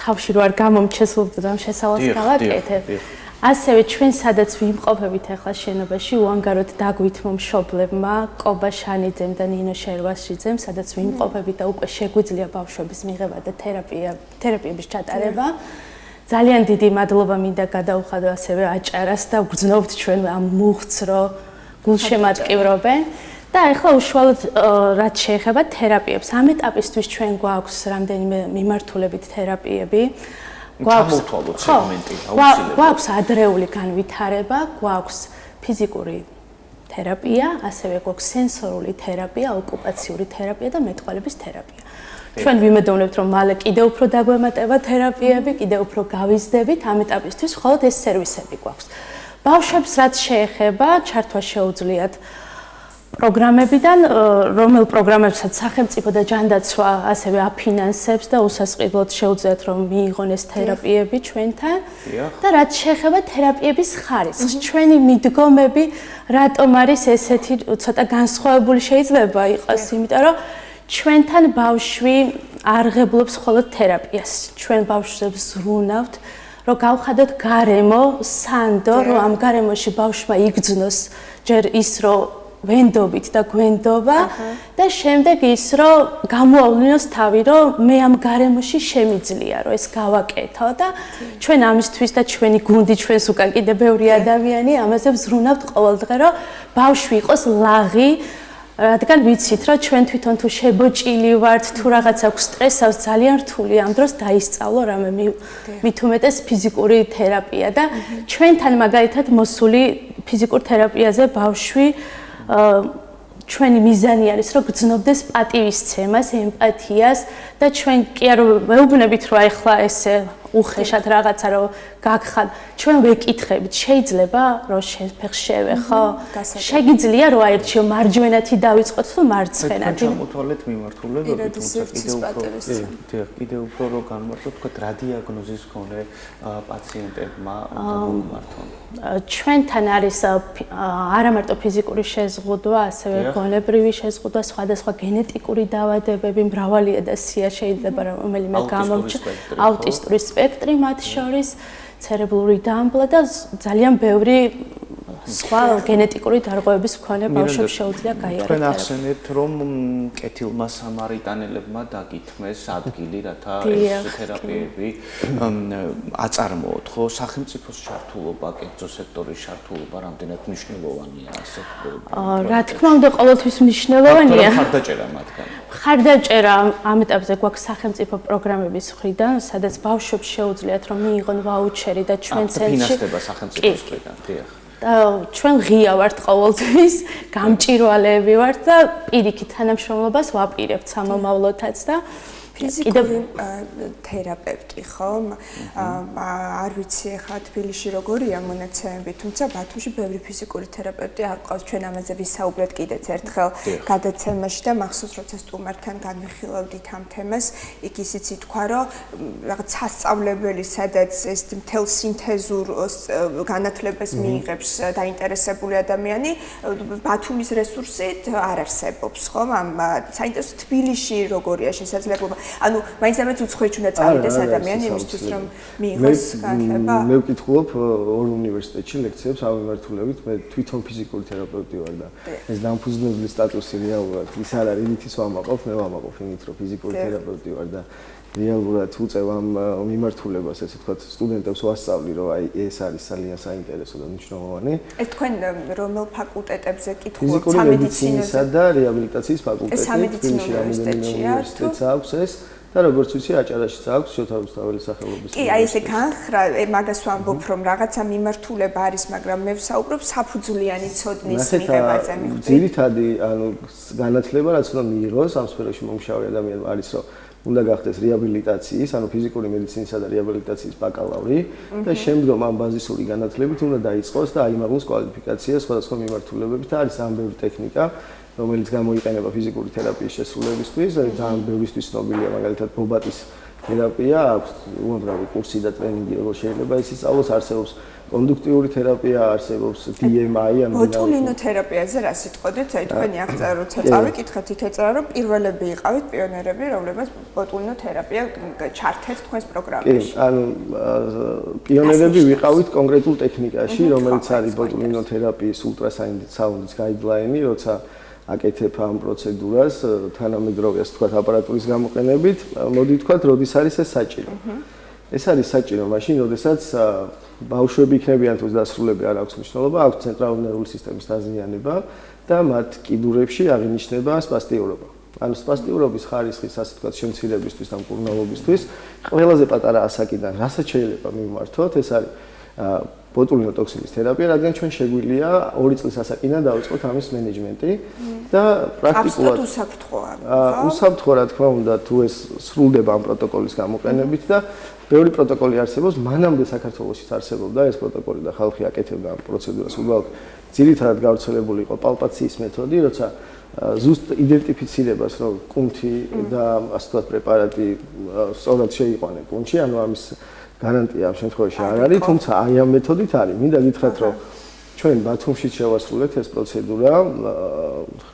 თავში რო არ გამომჩეს რომ შესავალს გავაკეთებ. ასევე ჩვენ სადაც ვიმყოფებით ახლა შენობაში უანგაროდ დაგვითმო მშობლებმა კობა შანიძემ და ნინო შერვაშიძემ, სადაც ვიმყოფებით და უკვე შეგვიძლია ბავშვების მიღება და თერაპიების ჩატარება. ძალიან დიდი მადლობა მინდა გადაუხადო ასევე აჭარას და ვგრძნობთ ჩვენ ამ მუხტს, რომ გულშემატკივრობენ. და ახლა უშუალოდ რაც შეეხება თერაპიებს, ამ ეტაპისთვის ჩვენ გვაქვს რამდენიმე მიმართულებით თერაპიები. გვაქვს სეგმენტი, აუცილებლად. გვაქვს ადრეული განვითარება, გვაქვს ფიზიკური თერაპია, ასევე გვაქვს სენსორული თერაპია, ოკუპაციური თერაპია და მეტყველების თერაპია. ჩვენ ვიმედოვნებთ, რომ მალე კიდევ უფრო დაგვემატება თერაპიები, კიდევ უფრო გავიზრდებით ამ ეტაპისთვის, მხოლოდ ეს სერვისები გვაქვს. ბავშვებს რაც შეეხება, ჩართვა შეუძლიათ პროგრამებიდან, რომელ პროგრამებსაც სახელმწიფო და ჯანდაცვა ასევე აფინანსებს და უსასყიდლოდ შეუძლიათ რომ მიიღონ ეს თერაპიები ჩვენთან და რაც შეეხება თერაპიების ხარისხს, ჩვენი მიდგომები რატომ არის ესეთი ცოტა განსხვავებული შეიძლება იყოს, იმიტომ რომ ჩვენთან ბავშვი არ ღებულობს მხოლოდ თერაპიას, ჩვენ ბავშვებს ზრუნავთ რომ გავხადოთ გარემო, სანდო, რომ ამ გარემოში ბავშვმა იგრძნოს ჯერ ის რომ ვენდობით და გვენდობა და შემდეგ ის რომ გამოავლინოს თავი რომ მე ამ გარემოში შემიძლია რომ ეს გავაკეთო და ჩვენ ამისთვის და ჩვენი გუნდი ჩვენს უკან კიდე ბევრი ადამიანი ამაზე ვზრუნავთ ყოველდღე რომ ბავშვი იყოს ლაღი რადგან ვიცით რომ ჩვენ თვითონ თუ შებოჭილი ვართ თუ რაღაც აქვს სტრესავს ძალიან რთული ამ დროს დაისწავლო რამე მით უმეტეს ფიზიკური თერაპია და ჩვენთან მაგალითად მოსული ფიზიკურ თერაპიაზე ბავშვი ჩვენი მიზანი არის რომ გრძნობდეს პატივისცემას, ემპათიას და ჩვენ კი არ ვეუბნებით რომ ახლა ესე უხეშად რაღაცა რომ გაგხარ, ჩვენ ვეკითხებით, შეიძლება რომ შეფეხს შევეხო? შეგიძლია რომ აერჩიო მარჯვენათი დავიწყოთ თუ მარცხენათი? ჩამოთვალეთ მიმართულებები, თუმცა კიდე უფრო რომ განმარტოთ, თქვა რა დიაგნოზის მქონე პაციენტებმა უნდა მოგვმართონ? ჩვენთან არის არა მარტო ფიზიკური შეზღუდვა, ასევე გონებრივი შეზღუდვა, სხვადასხვა გენეტიკური დაავადებები, მრავალია და სია შეიძლება რომელიმე გამომჩნდეს, აუტისტური სპექტრი მათ შორის, ცერებრული დამბლა და ძალიან ბევრი სხვა გენეტიკური დარღვევების მქონე ბავშვებს შეუძლია გაიარეთ. თქვენ ახსენეთ, რომ კეთილმა სამარიტანელებმა დაგითმეს ადგილი, რათა ეს თერაპიები აწარმოოთ, ხო? სახელმწიფოს ჩართულობა, კერძო სექტორის ჩართულობა რამდენად მნიშვნელოვანია ასე? რა თქმა უნდა, ყოველთვის მნიშვნელოვანია. ხარდაჭერა მათგან. ხარდაჭერა ამ ეტაპზე გვაქვს სახელმწიფო პროგრამების მხრიდან, სადაც ბავშვებს შეუძლიათ რომ მიიღონ ვაუჩერი და ჩვენ ცენტრში ფინანსდება სახელმწიფოს მხრიდან, დიახ. და ჩვენ ღია ვართ ყოველთვის, გამჭირვალეები ვართ და პირიქით თანამშრომლობას ვაპირებთ სამომავლოდაც და ფიზიკური თერაპევტი ხომ? არ ვიცი ახლა თბილისში როგორია მონაცემები, თუმცა ბათუმში ბევრი ფიზიკური თერაპევტი არ ყავს. ჩვენ ამაზე ვისაუბრეთ კიდეც ერთხელ გადაცემაში და მახსოვს როცა სტუმართან განვიხილავდით ამ თემას, იქ ისიც ითქვა, რომ რაღაც სასწავლებელი, სადაც ეს მთელ სინთეზურ განათლებას მიიღებს დაინტერესებული ადამიანი, ბათუმის რესურსით არ არსებობს, ხომ? ამ საინტერესო თბილისში როგორია შესაძლებლობა ანუ მაინც ამაც უცხოეთში უნდა წავიდეს ადამიანი იმისთვის რომ მიიღოს განათლება. მე ვკითხულობ ორ უნივერსიტეტში ლექციებს ამ მიმართულებით, მე თვითონ ფიზიკური თერაპევტი ვარ და ეს დამფუძნებლის სტატუსი რეალურად ის არ არის, იმითიც ვამაყობ, მე ვამაყობ იმით რომ ფიზიკური თერაპევტი ვარ და რეალურად უწევ ამ მიმართულებას, ესე ვთქვათ, სტუდენტებს ვასწავლი, რომ აი ეს არის ძალიან საინტერესო და მნიშვნელოვანი. ეს თქვენ რომელ ფაკულტეტებზე კითხულობთ? ფიზიკური მედიცინისა და რეაბილიტაციის ფაკულტეტი თბილისში უნივერსიტეტს აქვს ეს და როგორც ვიცი, აჭარაშიც აქვს შოთა რუსთაველის სახელობის. კი, აი ესე განხრა, მაგას ვამბობ, რომ რაღაცა მიმართულება არის, მაგრამ მე ვსაუბრობ საფუძვლიანი ცოდნის მიღებაზე. ძირითადი, ანუ განათლება, რაც უნდა მიიღოს ამ სფეროში მომუშავე ადამიანმა არის, რომ უნდა გახდეს რეაბილიტაციის, ანუ ფიზიკური მედიცინისა და რეაბილიტაციის ბაკალავრი და შემდგომ ამ ბაზისური განათლებით უნდა დაიწყოს და აიმაღლოს კვალიფიკაცია სხვადასხვა მიმართულებებით და არის ამ ბევრი ტექნიკა, რომელიც გამოიყენება ფიზიკური თერაპიის შესრულებისთვის, ძალიან ბევრისთვის ცნობილია, მაგალითად ბობატის თერაპია, აქვს უამრავი კურსი და ტრენინგი, როგორ შეიძლება ის ისწავლოს, არსებობს კონდუქტიური თერაპია, არსებობს DMI, ანუ ბოტულინო თერაპიაზე რა სიტყვოდით? აი თქვენი აღწერა როცა წავიკითხეთ, იქ ეწერა რომ პირველები იყავით პიონერები, რომლებმაც ბოტულინო თერაპია ჩართეთ თქვენს პროგრამაში. ანუ პიონერები ვიყავით კონკრეტულ ტექნიკაში, რომელიც არის ბოტულინო თერაპიის ultrasound-ის guideline-ი, როცა აკეთებ ამ პროცედურას თანამედროვე, ასე ვთქვათ, აპარატურის გამოყენებით, მოდი ვთქვათ, როდის არის ეს საჭირო. ეს არის საჭირო მაშინ, როდესაც ბავშვები იქნებიან თუ დასრულები არ აქვს მნიშვნელობა, აქვს ცენტრალური ნერვული სისტემის დაზიანება და მათ კიდურებში აღინიშნება სპასტიურობა. ანუ სპასტიურობის ხარისხის, ასე ვთქვათ, შემცირებისთვის და მკურნალობისთვის ყველაზე პატარა ასაკიდან რასაც შეიძლება მიმართოთ, ეს არის ბოტულინო ტოქსინის თერაპია, რადგან ჩვენ შეგვიძლია 2 წლის ასაკიდან დავიწყოთ ამის მენეჯმენტი და პრაქტიკულად უსაფრთხოა, რა თქმა უნდა, თუ ეს სრულდება ამ პროტოკოლის გამოყენებით და ბევრი პროტოკოლი არსებობს, მანამდე საქართველოშიც არსებობდა ეს პროტოკოლი და ხალხი აკეთებდა ამ პროცედურას უბრალოდ ძირითადად გავრცელებული იყო პალპაციის მეთოდი, როცა ზუსტ იდენტიფიცირებას, რომ კუნთი და ასე ვთქვათ პრეპარატი სწორად შეიყვანენ კუნთში, ანუ ამის გარანტია ამ შემთხვევაში არ არის, თუმცა აი ამ მეთოდით არის. მინდა გითხრათ, რომ ჩვენ ბათუმში შევასრულეთ ეს პროცედურა,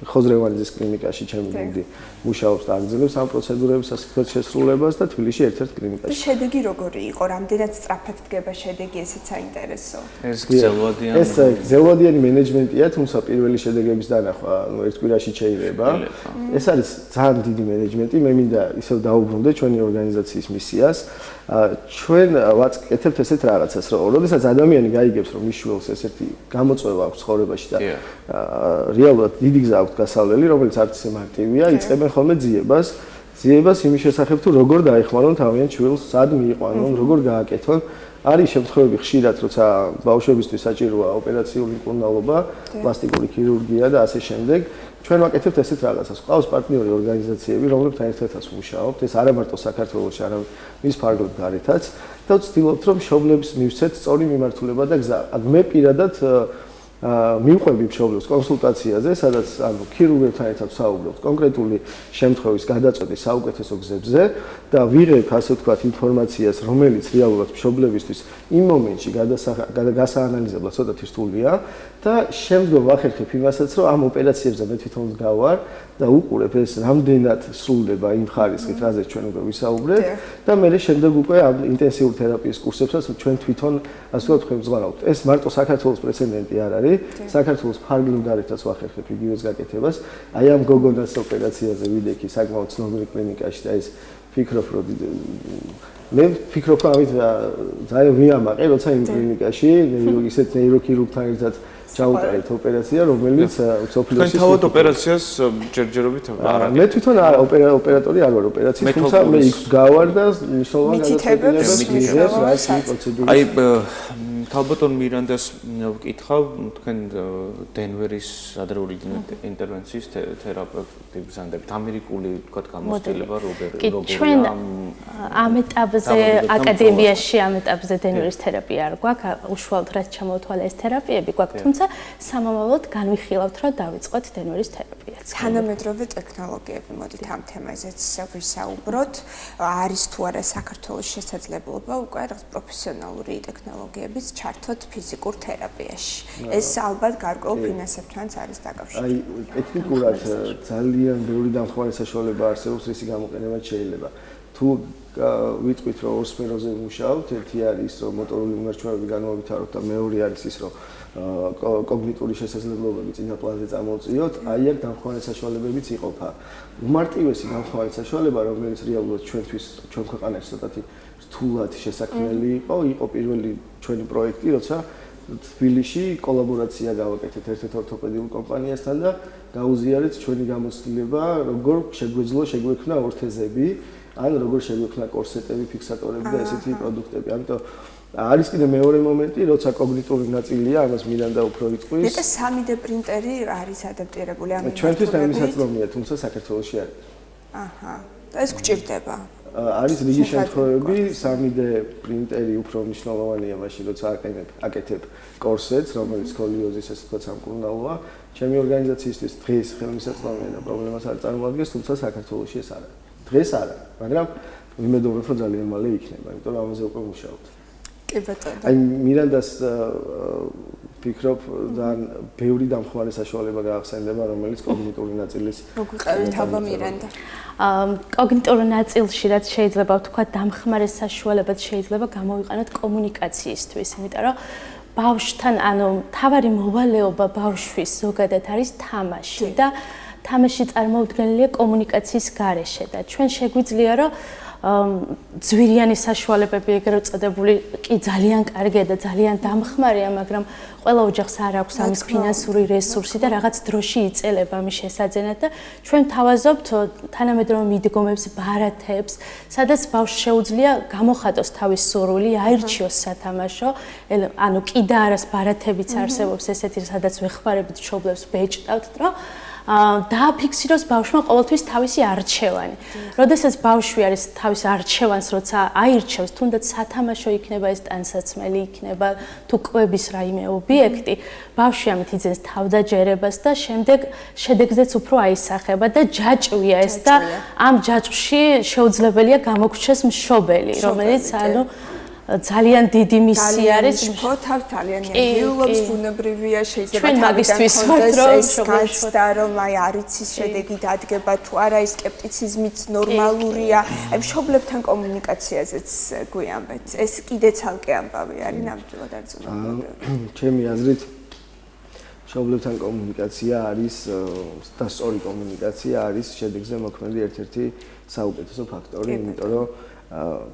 ხოზრევანიძის კლინიკაში ჩემი გუნდი მუშაობს და აგრძელებს ამ პროცედურების ასე ვთქვათ შესრულებას და თბილისში ერთ-ერთ კლინიკაში. შედეგი როგორი იყო? რამდენად სწრაფად დგება შედეგი, ესეც საინტერესო. ეს გრძელვადიანი. ეს გრძელვადიანი მენეჯმენტია, თუმცა პირველი შედეგების დანახვა ერთ კვირაში შეიძლება. ეს არის ძალიან დიდი მენეჯმენტი, მე მინდა ისევ დაუბრუნდე ჩვენი ორგანიზაციის მისიას. ჩვენ ვაკეთებთ ესეთ რაღაცას, რომ როდესაც ადამიანი გაიგებს, რომ მის შვილს ესეთი გამოწვევა აქვს ცხოვრებაში და რეალურად დიდი გზა აქვს გასავლელი, რომელიც არც ისე მარტივია, იწყებენ ხოლმე ძიებას იმის შესახებ, თუ როგორ დაეხმარონ თავიანთ შვილს, სად მიიყვანონ, როგორ გააკეთონ. არის შემთხვევები ხშირად, როცა ბავშვებისთვის საჭიროა ოპერაციული მკურნალობა, პლასტიკური ქირურგია და ასე შემდეგ. ჩვენ ვაკეთებთ ესეთ რაღაცას. ყავს პარტნიორი ორგანიზაციები, რომლებთან ერთადაც ვმუშაობთ. ეს არა მარტო საქართველოში, არამედ მის ფარგლებ გარეთაც და ვცდილობთ, რომ მშობლებს მივცეთ სწორი მიმართულება და გზა. მე პირადად მივყვები მშობლებს კონსულტაციაზე, სადაც ანუ ქირურგებთან ერთად ვსაუბრობთ კონკრეტული შემთხვევის გადაწყვეტის საუკეთესო გზებზე და ვიღებ ასე ვთქვათ ინფორმაციას, რომელიც რეალურად მშობლებისთვის იმ მომენტში გასაანალიზებლად ცოტათი რთულია და შემდგომ ვახერხებ იმასაც, რომ ამ ოპერაციებზე მე თვითონ გავარ და უყურებ ეს რამდენად სრულდება იმ ხარისხით, რაზეც ჩვენ უკვე ვისაუბრეთ და მე შემდეგ უკვე ამ ინტენსიური თერაპიის კურსებსაც ჩვენ თვითონ ასე ვთქვათ ხელმძღვანელობთ. ეს მარტო საქართველოს პრეცედენტი არ არის. საქართველოს ფარგლებ გარეთაც ვახერხებ იგივეს გაკეთებას. აი ამ გოგონას ოპერაციაზე ვიდექი საკმაოდ ცნობილი კლინიკაში და ეს ფიქრობ, რომ მე ფიქრობ, რომ ამით ძალიან ვიამაყე, როცა იმ კლინიკაში ისეთ ნეიროქირურგთან ერთად ჩაუტარეთ ოპერაცია, რომელიც სოფლიოში თქვენ თავად ოპერაციას ჯერჯერობით არ არის. მე თვითონ ოპერატორი არ ვარ ოპერაციის, თუმცა მე იქ გავარ და მნიშვნელოვანი გადაწყვეტილებას მიღებ რაც იმ პროცედურის. აი თალბოტონ მირანდას ვკითხავ, თქვენ დენვერის ადრეული ინტერვენციის თერაპევტი ბრძანდებით. ამერიკული თქვათ გამოცდილება როგორია? ჩვენ ამ ეტაპზე აკადემიაში ამ ეტაპზე დენვერის თერაპია არ გვაქვს, უშუალოდ რაც ჩამოვთვალე ეს თერაპიები გვაქვს, თუმცა სამომავლოდ განვიხილავთ, რომ დავიწყოთ დენვერის თერაპიაც. თანამედროვე ტექნოლოგიები, მოდით ამ თემაზეც ვისაუბროთ. არის თუ არა საქართველოს შესაძლებლობა უკვე რაღაც პროფესიონალური ტექნოლოგიების ჩართოთ ფიზიკურ თერაპიაში. ეს ალბათ გარკვეულ ფინანსებთანაც არის დაკავშირებული. აი, ტექნიკურად ძალიან ბევრი დამხმარე საშუალება არსებობს, რისი გამოყენებაც შეიძლება. თუ ვიტყვით, რომ ორ სფეროზე ვმუშაობთ, ერთი არის ის, რომ მოტორული უნარჩვევები განმოვითაროთ და მეორე არის ის, რომ კოგნიტური შესაძლებლობები წინა პლანზე წამოვწიოთ, აი აქ დამხმარე საშუალებებიც იყოფა. უმარტივესი დამხმარე საშუალება, რომელიც რეალურად ჩვენთვის, ჩვენ ქვეყანაში ცოტათი რთულად შესაქმნელი იყო პირველი ჩვენი პროექტი, როცა თბილისში კოლაბორაცია გავაკეთეთ ერთ-ერთ ორთოპედიულ კომპანიასთან და გაუზიარეთ ჩვენი გამოცდილება, როგორ შეგვექნა ორთეზები, ან როგორ შეგვექნა კორსეტები, ფიქსატორები და ესეთი პროდუქტები. ამიტომ არის კიდე მეორე მომენტი, როცა კოგნიტური ნაწილია, ამას მირანდა უფრო იტყვის. მეტად 3D პრინტერი არის ადაპტირებული ამ ჩვენთვის ნაიმისაწვდომია, თუმცა საქართველოში არის. აჰა. და ეს გვჭირდება. არის რიგი შემთხვევები, 3D პრინტერი უფრო მნიშვნელოვანია მაშინ, როცა აკეთებ კორსეტს, რომელიც სკოლიოზის ასე ვთქვათ სამკურნალოა. ჩემი ორგანიზაციისთვის დღეს ხელმისაწვდომია და პრობლემას არ წარმოადგენს, თუმცა საქართველოში ეს არა. დღეს არა, მაგრამ ვიმედოვრებ, რომ ძალიან მალე იქნება, იმიტომ რომ ამაზე უკვე ვმუშაობთ. კი ბატონო. აი მირანდას ფიქრობ ძალიან ბევრი დამხმარე საშუალება გაახსენდება, რომელიც კოგნიტური ნაწილის მოგვიყევით ალბა მირანდა. კოგნიტურ ნაწილში რაც შეიძლება ვთქვა დამხმარე საშუალებად შეიძლება გამოვიყენოთ კომუნიკაციისთვის, იმიტომ რომ ბავშვთან, ანუ თავარი მოვალეობა ბავშვის ზოგადად არის თამაში და თამაში წარმოუდგენელია კომუნიკაციის გარეშე და ჩვენ შეგვიძლია რომ ძვირიანი საშუალებები ეგრეთ წოდებული კი ძალიან კარგია და ძალიან დამხმარეა, მაგრამ ყველა ოჯახს არ აქვს ამის ფინანსური რესურსი და რაღაც დროში იწელება ამის შესაძენად და ჩვენ თავაზობთ თანამედროვე მიდგომებს, ბარათებს, სადაც ბავშვს შეუძლია გამოხატოს თავის სურვილი, აირჩიოს სათამაშო, ანუ კი და არას ბარათებიც არსებობს ესეთი, სადაც ვეხმარებით მშობლებს, ბეჭდავთ, რომ დააფიქსიროს ბავშვმა ყოველთვის თავისი არჩევანი. როდესაც ბავშვი არის თავის არჩევანს როცა აირჩევს, თუნდაც სათამაშო იქნება ეს ტანსაცმელი იქნება თუ კვების რაიმე ობიექტი, ბავშვი ამით იძენს თავდაჯერებას და შემდეგ შედეგზეც უფრო აისახება და ჯაჭვია ეს და ამ ჯაჭვში შეუძლებელია გამოგრჩეს მშობელი, რომელიც ძალიან დიდი მისია არის. თავს ძალიან ნერვიულობს, ბუნებრივია, შეიძლება თავისთვის ეს განცდა, რომ აი არიცის შედეგი დადგება თუ არა, ის სკეპტიციზმიც ნორმალურია. აი მშობლებთან კომუნიკაციაზეც გვიამბეთ. ეს კიდე ცალკე ამბავი არის ნამდვილად არ წუნება. ჩემი აზრით მშობლებთან კომუნიკაცია არის და სწორი კომუნიკაცია არის შედეგზე მოქმედი ერთ-ერთი საუკეთესო ფაქტორი, იმიტომ რომ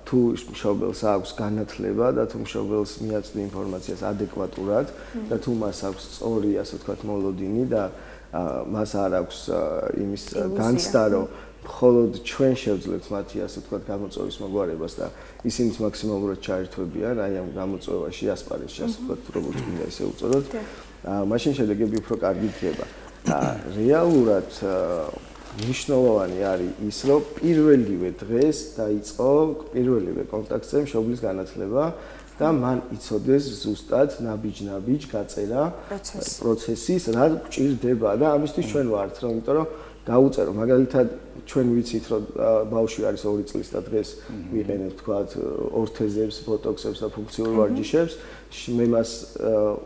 თუ მშობელს აქვს განათლება და თუ მშობელს მიაწვდი ინფორმაციას ადეკვატურად და თუ მას აქვს სწორი, ასე ვთქვათ, მოლოდინი და მას არ აქვს იმის განცდა, რომ მხოლოდ ჩვენ შევძლებთ მათი, ასე ვთქვათ, გამოწვევის მოგვარებას და ისინიც მაქსიმალურად ჩაერთვებიან აი ამ გამოწვევაში, ასპარეზში, ასე ვთქვათ, როგორც უნდა ისე უწოდოთ. მაშინ შედეგები უფრო კარგი იქნება. რეალურად მნიშვნელოვანი არის ის, რომ პირველივე დღეს დაიწყო პირველივე კონტაქტზე მშობლის განათლება და მან იცოდეს ზუსტად ნაბიჯ-ნაბიჯ გაწერა პროცესის რა გჭირდება და ამისთვის ჩვენ ვართ, რომ იმიტომ რომ გაუწერო მაგალითად ჩვენ ვიცით რომ ბავშვი არის 2 წლის და დღეს ვიყენებთ თქვათ ორთეზებს, ბოტოქსებს და ფუნქციურ ვარჯიშებს მე მას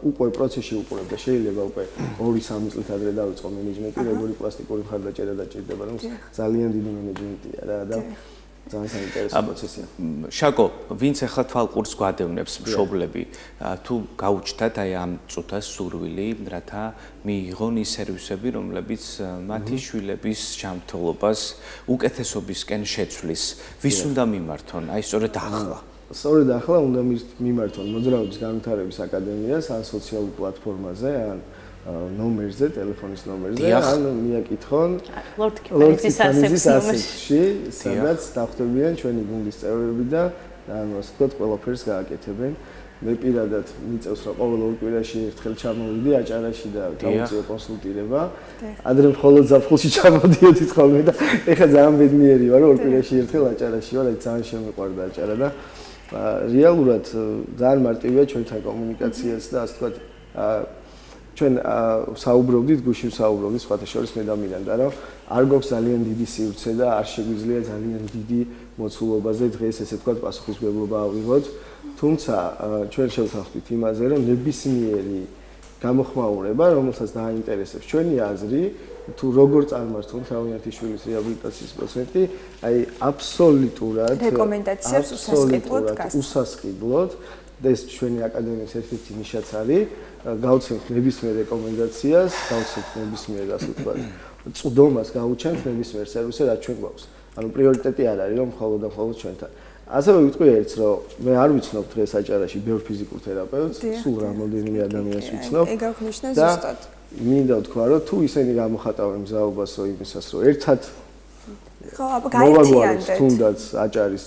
უკვე პროცესში უყურებ და შეიძლება უკვე 2-3 წლით ადრე დავიწყო მენეჯმენტი, როგორი პლასტიკური მხარდაჭერა დაჭირდება, რომ ძალიან დიდი მენეჯმენტია რა და ძალიან საინტერესო პროცესია. შაკო, ვინც ახლა თვალყურს გვადევნებს მშობლები, თუ გაუჩნდათ აი ამ წუთას სურვილი, რათა მიიღონ ის სერვისები, რომლებიც მათი შვილების ჯანმრთელობას უკეთესობისკენ შეცვლის, ვის უნდა მიმართონ? აი სწორედ ახლა. სწორედ ახლა უნდა მიმართონ მოძრაობის განვითარების აკადემიას ან სოციალურ პლატფორმაზე, ან ნომერზე, ტელეფონის ნომერზე, ან მიაკითხონ ლორდ კიფანიძის ასექსში, სადაც დახვდებიან ჩვენი გუნდის წევრები და ანუ ასე ვთქვათ, ყველაფერს გააკეთებენ. მე პირადად მიწევს, რომ ყოველ ორ კვირაში ერთხელ ჩამოვიდი აჭარაში და გავუწიო კონსულტირება. ადრე მხოლოდ ზაფხულში ჩამოდიოდი ხოლმე და ეხლა ძალიან ბედნიერი ვარ, ორ კვირაში ერთხელ აჭარაში ვარ, აი ძალიან შემიყვარდა აჭარა და რეალურად ძალიან მარტივია ჩვენთან კომუნიკაციაც და ასე ვთქვათ ჩვენ საუბრობდით, გუშინ საუბრობდით სხვათა შორის მე და მირანდა, რომ არ გვაქვს ძალიან დიდი სივრცე და არ შეგვიძლია ძალიან დიდი მოცულობაზე დღეს ესე ვთქვათ პასუხისმგებლობა ავიღოთ. თუმცა ჩვენ შევთანხმდით იმაზე, რომ ნებისმიერი გამოხმაურება, რომელსაც დააინტერესებს ჩვენი აზრი, თუ როგორ წარმართონ თავიანთი შვილის რეაბილიტაციის პროცესი, აი აბსოლუტურად რეკომენდაციებს უსასყიდლოდ და ეს ჩვენი აკადემიის ერთ-ერთი ნიშაც არის, გავცემთ ნებისმიერ რეკომენდაციას, გავცემთ ნებისმიერ ასე ვთქვათ, წვდომას გავუჩენთ ნებისმიერ სერვისზე, რაც ჩვენ გვაქვს. ანუ პრიორიტეტი არ არის, რომ მხოლოდ და მხოლოდ ჩვენთან. ასევე ვიტყვი ერთს, რომ მე არ ვიცნობ დღეს აჭარაში ბევრ ფიზიკურ თერაპევტს, სულ რამდენიმე ადამიანს ვიცნობ. ეგ აღნიშნე ზუსტად. მინდა ვთქვა, რომ თუ ისინი გამოხატავენ მზაობას, რომ იმისას, რომ ერთად ხო, აბა გაერთიანდეთ. თუნდაც აჭარის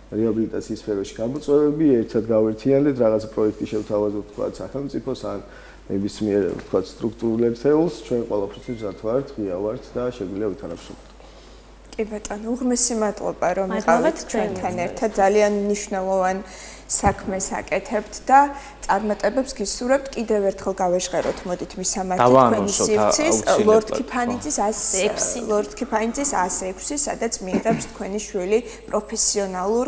რეაბილიტაციის სფეროში გამოწვევები, ერთად გავერთიანდეთ, რაღაც პროექტი შევთავაზოთ, თქვა სახელმწიფოს ან ნებისმიერ თქვა სტრუქტურულ ერთეულს, ჩვენ ყველაფერს მზად ვართ, ღია ვართ და შეგვიძლია ვითანაფშრობოთ. კი ბატონო, უღმესი მადლობა, რომ იყავით ჩვენთან ერთად, ძალიან მნიშვნელოვან საქმეს აკეთებთ და წარმატებებს გისურვებთ. კიდევ ერთხელ გავეშღეროთ, მოდით მისამართი თქვენი სივრცის ლორდ კიფანიძის 106, სადაც მიიღებს თქვენი შვილი პროფესიონალურ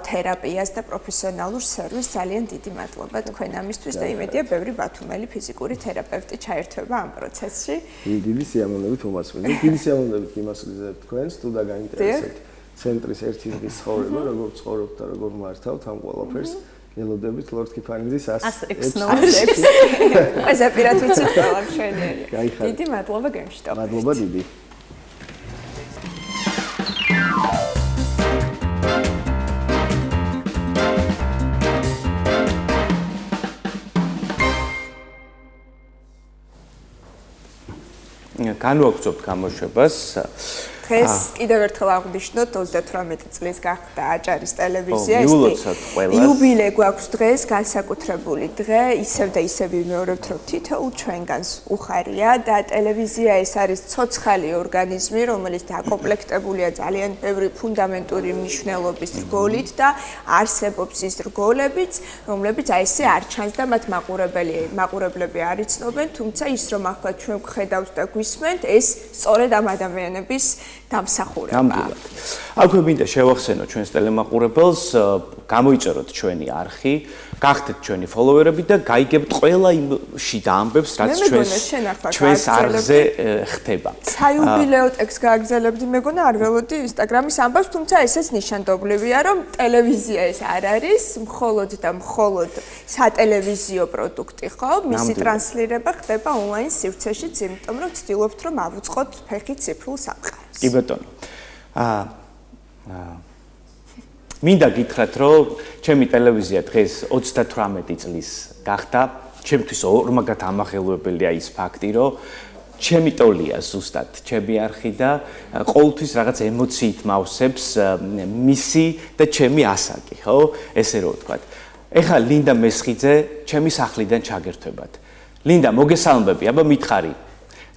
თერაპიას და პროფესიონალურ სერვისს. ძალიან დიდი მადლობა თქვენ ამისთვის და იმედია ბევრი ბათუმელი ფიზიკური თერაპევტი ჩაერთვება ამ პროცესში. დიდი სიამოვნებით უმასპინძლობ. დიდი სიამოვნებით იმასვლიძებთ თქვენს, თუ და გაინტერესებთ ცენტრის ერთი დღის ცხოვრება, როგორ ცხოვრობთ და როგორ მართავთ ამ ყველაფერს. ელოდებით ლორდ კიფანიძის 106. ყველაზე პირად ვიცით ყველა მშვენიერი. დიდი მადლობა გემშვიდობთ. მადლობა დიდი. განვაგრძობთ გამოშვებას. დღეს კიდევ ერთხელ აღვნიშნოთ 38 წლის გახდა აჭარის ტელევიზია. იუბილე გვაქვს დღეს, განსაკუთრებული დღე, ისევ და ისევ ვიმეორებთ, რომ თითოეულ ჩვენგანს უხარია და ტელევიზია ეს არის ცოცხალი ორგანიზმი, რომელიც დაკომპლექტებულია ძალიან ბევრი ფუნდამენტური მნიშვნელობის რგოლით და არსებობს ის რგოლებიც, რომლებიც აი ესე არ ჩანს და მათ მაყურებლები არ იცნობენ, თუმცა ის რომ ახლა ჩვენ გვხედავთ და გვისმენთ, ეს სწორედ ამ ადამიანების დამსახურებაა. ნამდვილად. აქვე მინდა შევახსენოთ ჩვენს ტელემაყურებელს, გამოიწეროთ ჩვენი არხი, გახდეთ ჩვენი ფოლოვერები და გაიგებთ ყველა იმ შიდა ამბებს, რაც ჩვენს არხზე ხდება. საიუბილეო ტექსტს გააგზავნებდი, მეგონა არ ველოდი ინსტაგრამის ამბავს, თუმცა ესეც ნიშანდობლივია, რომ ტელევიზია ეს არ არის, მხოლოდ და მხოლოდ სატელევიზიო პროდუქტი, ხო? მისი ტრანსლირება ხდება ონლაინ სივრცეშიც, იმიტომ რომ ვცდილობთ, რომ ავუწყოთ ფეხი ციფრულ სამყაროს. კი ბატონო. მინდა გითხრათ, რომ ჩემი ტელევიზია დღეს 38 წლის გახდა. ჩემთვის ორმაგად ამახელვებელია ის ფაქტი, რომ ჩემი ტოლია ზუსტად ჩემი არხი და ყოველთვის რაღაც ემოციით მავსებს მისი და ჩემი ასაკი, ხო? ესე რომ ვთქვათ. ეხლა ლინდა მესხიძე ჩემი სახლიდან ჩაგერთვებათ. ლინდა, მოგესალმები, აბა მითხარი.